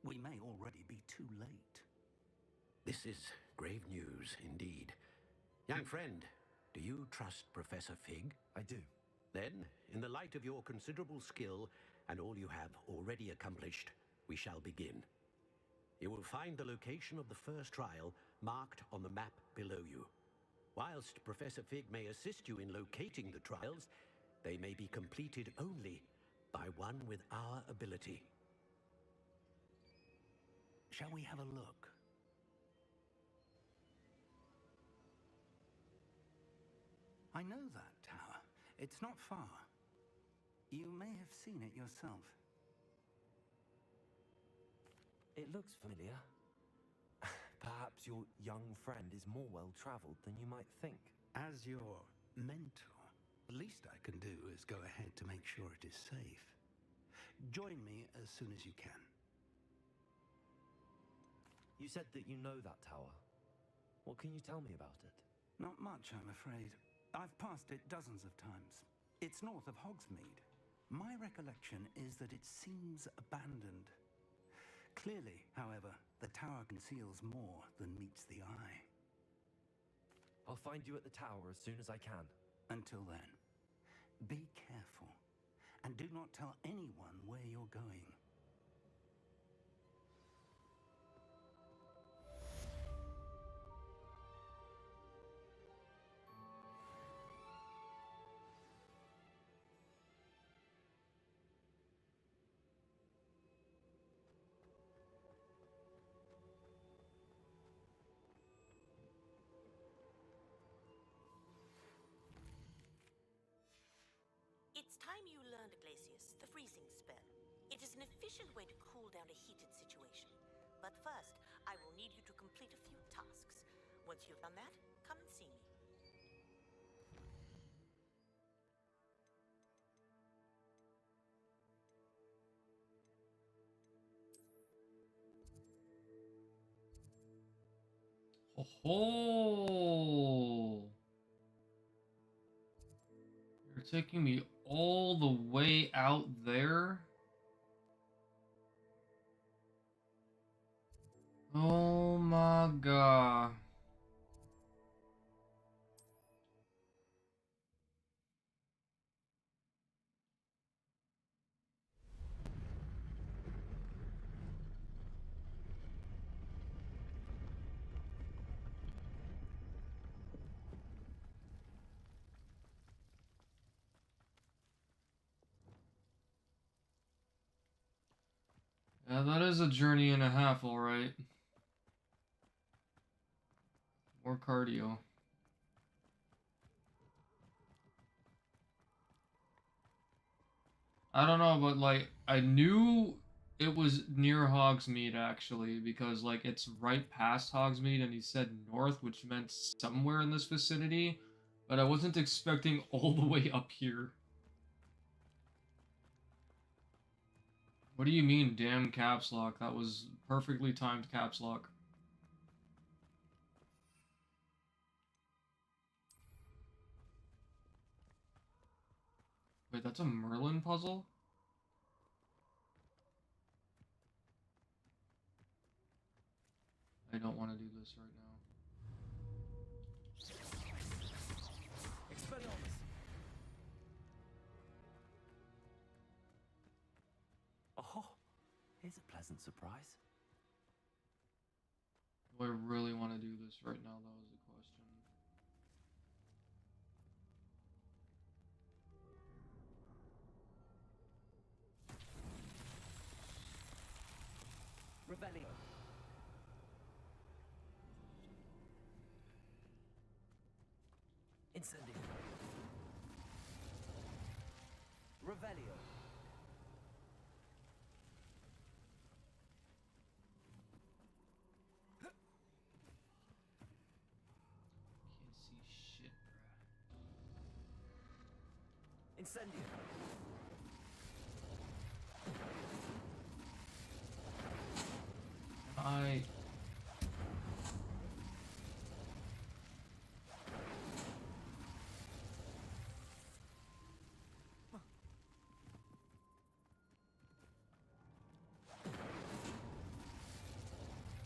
We may already be too late. This is grave news indeed. Young friend, do you trust Professor Fig? I do. Then, in the light of your considerable skill and all you have already accomplished, we shall begin. You will find the location of the first trial marked on the map below you. Whilst Professor Fig may assist you in locating the trials, they may be completed only by one with our ability. Shall we have a look? I know that tower. It's not far. You may have seen it yourself. It looks familiar. Perhaps your young friend is more well-traveled than you might think. As your mentor, the least I can do is go ahead to make sure it is safe. Join me as soon as you can. You said that you know that tower. What can you tell me about it? Not much, I'm afraid. I've passed it dozens of times. It's north of Hogsmeade. My recollection is that it seems abandoned. Clearly, however, the tower conceals more than meets the eye. I'll find you at the tower as soon as I can. Until then, be careful, and do not tell anyone where you're going. It's time you learned, Glacius, the freezing spell. It is an efficient way to cool down a heated situation. But first, I will need you to complete a few tasks. Once you've done that, come and see me. Oh, you're taking me all the way out there? Oh my god. Yeah, that is a journey and a half, alright. More cardio. I don't know, but like, I knew it was near Hogsmeade actually, because like it's right past Hogsmeade and he said north, which meant somewhere in this vicinity, but I wasn't expecting all the way up here. What do you mean, damn caps lock? That was perfectly timed caps lock. Wait, that's a Merlin puzzle? I don't want to do this right now. Expelliarmus! Oh, here's a pleasant surprise. Do I really want to do this right now? That was the question. Revelio. Incendio. Revelio. Can't see shit, bruh. Incendio. I...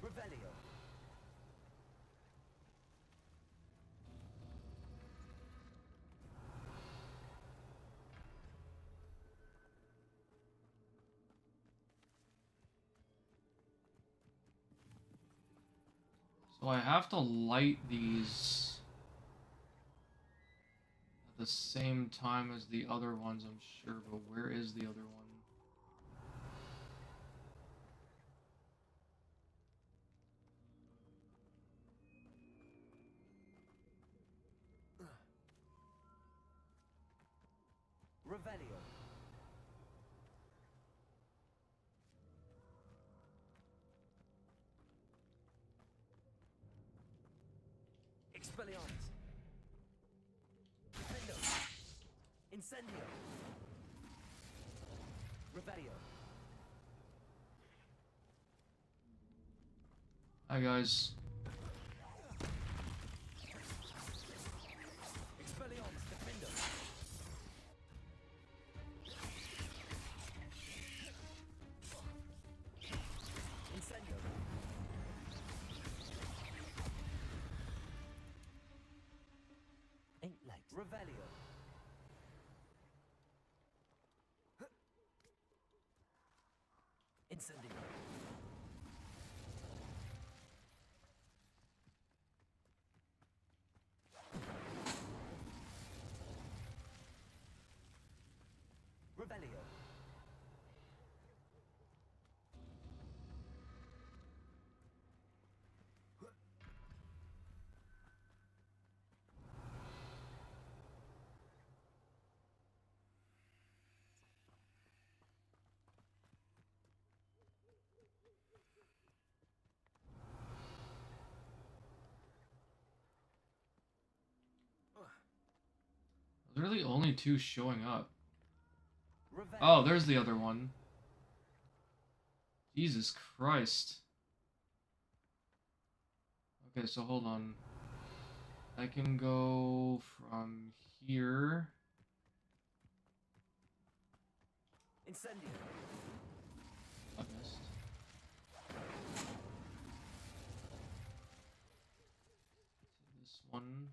Revelio. So I have to light these at the same time as the other ones, I'm sure, but where is the other one? Revelio. Expelliarmus. Defendo. Incendio. Revelio. Hi guys. Expelliarmus. Defendo. Incendio. Ain't late. Revelio. Incendio. Revelio. There's really only two showing up. Revelio. Oh, there's the other one. Jesus Christ. Okay, so hold on. I can go from here. Incendio. I missed. To this one.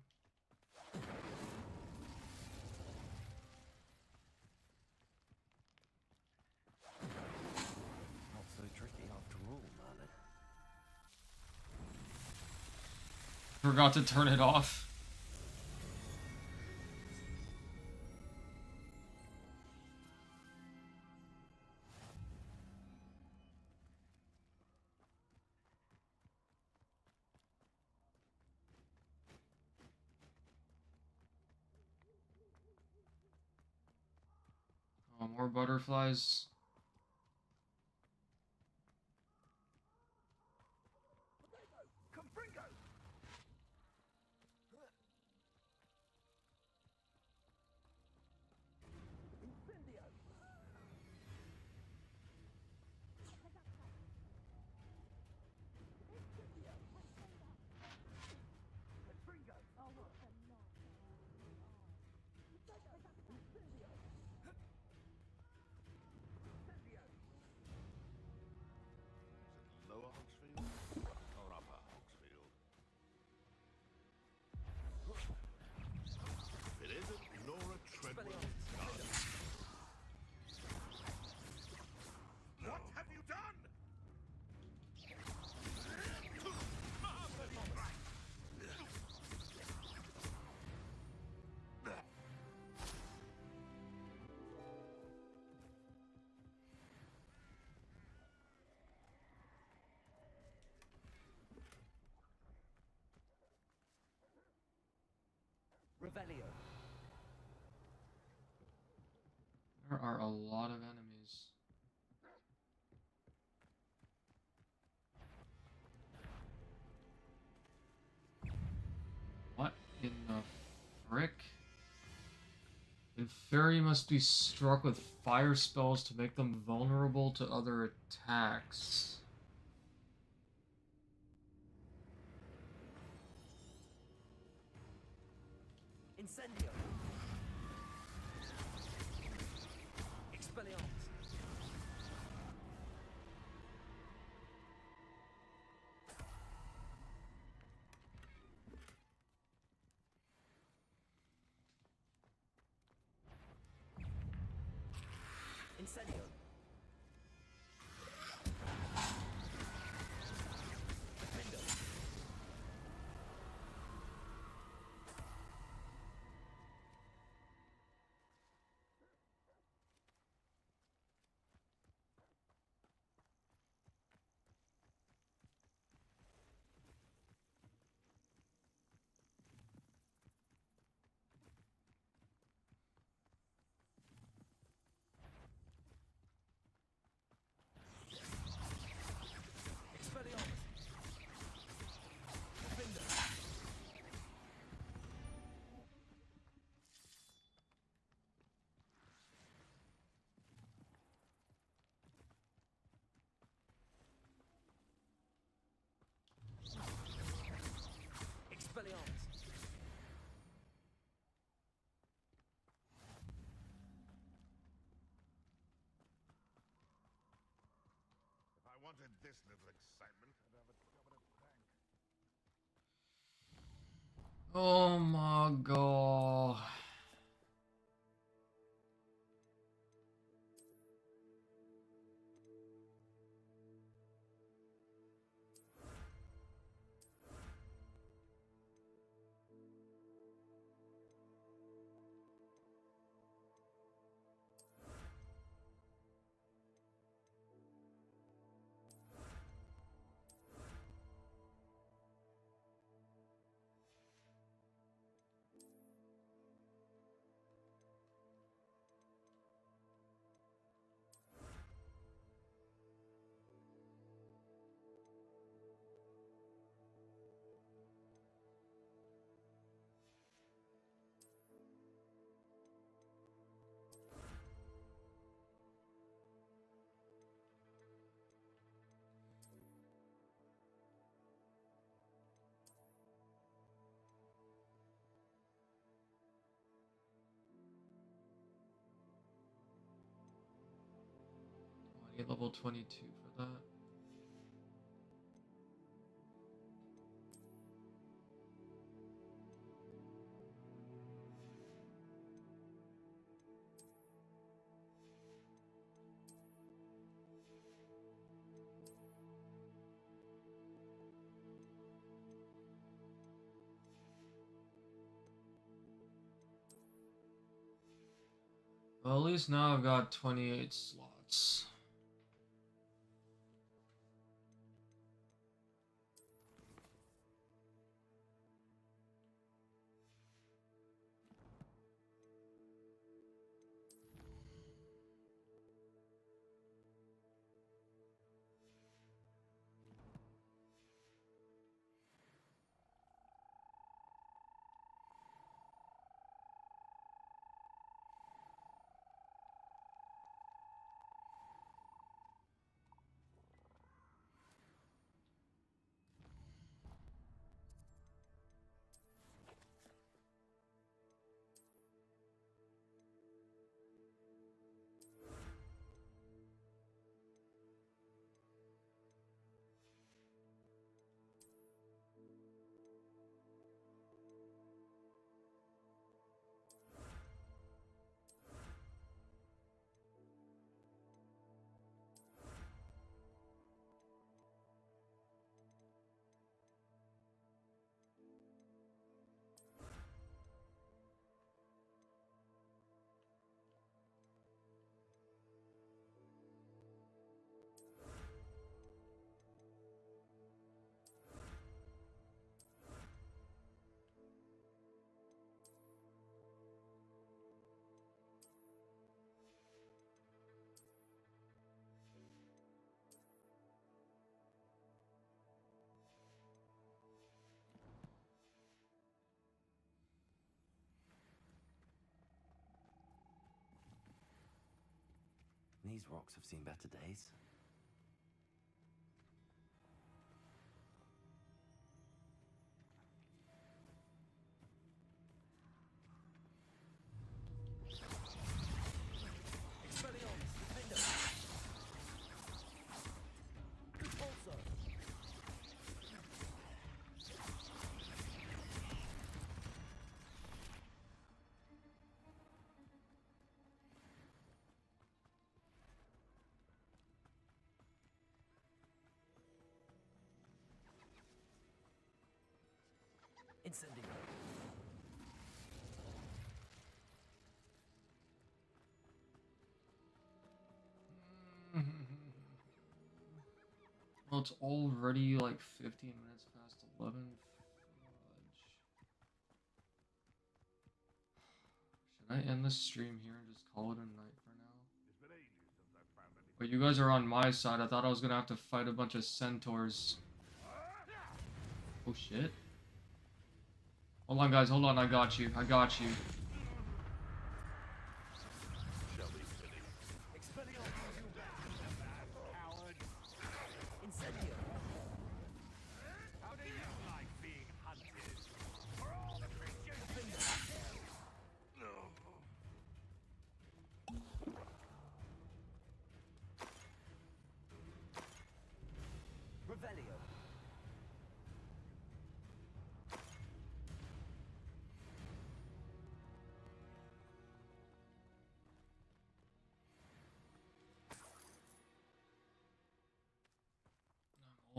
Not so tricky after all, man. Forgot to turn it off. Oh, more butterflies. Revelio. There are a lot of enemies. What in the frick? Inferi must be struck with fire spells to make them vulnerable to other attacks. Incendio. Expelliarmus. Incendio. Defendo. If I wanted this little excitement, I'd have a dominant tank. Oh my god. I need level 22 for that. Well, at least now I've got 28 slots. these rocks have seen better days. Incendio. Well, it's already like 15 minutes past 11. Should I end the stream here and just call it a night for now? But you guys are on my side. I thought I was gonna have to fight a bunch of centaurs. Oh shit. Hold on, guys. Hold on. I got you. I got you.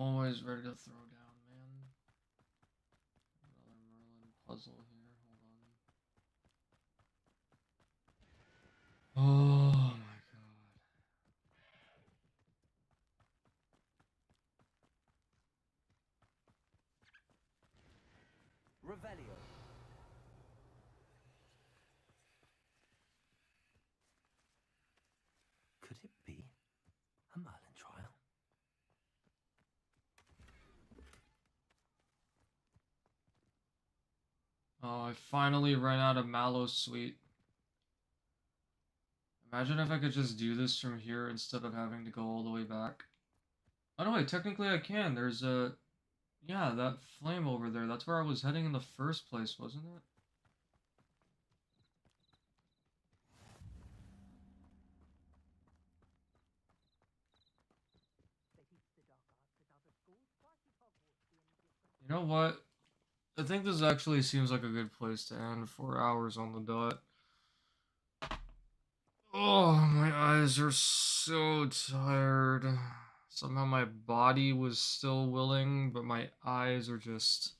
Always ready to throw down, man. Another Merlin puzzle here. Hold on. Oh my god. Revelio. Could it be a Merlin trial? Oh, I finally ran out of Mallow Sweet. Imagine if I could just do this from here instead of having to go all the way back. Oh no, wait, technically I can. There's a... Yeah, that flame over there. That's where I was heading in the first place, wasn't it? You know what? I think this actually seems like a good place to end. 4 hours on the dot. Oh, my eyes are so tired. Somehow my body was still willing, but my eyes are just...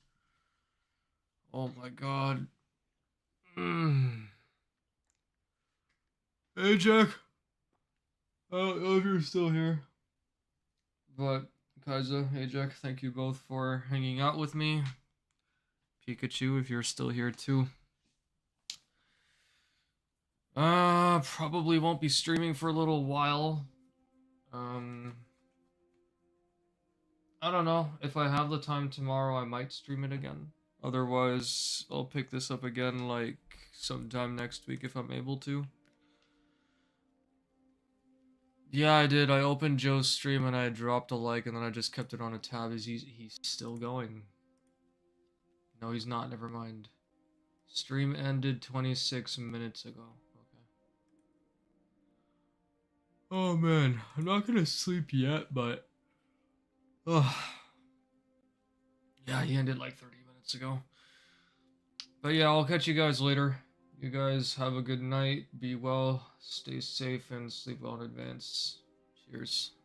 Oh my god. Hey, Jack. I don't know if you're still here. But, Kaiza, hey, Jack, thank you both for hanging out with me. Pikachu, if you're still here too. Probably won't be streaming for a little while. I don't know. If I have the time tomorrow, I might stream it again. Otherwise, I'll pick this up again, like, sometime next week if I'm able to. Yeah, I did. I opened Joe's stream and I dropped a like, and then I just kept it on a tab. He's still going. No, he's not. Never mind. Stream ended 26 minutes ago. Okay. Oh, man. I'm not gonna sleep yet, but... Ugh. Yeah, he ended like 30 minutes ago. But yeah, I'll catch you guys later. You guys have a good night. Be well. Stay safe and sleep well in advance. Cheers.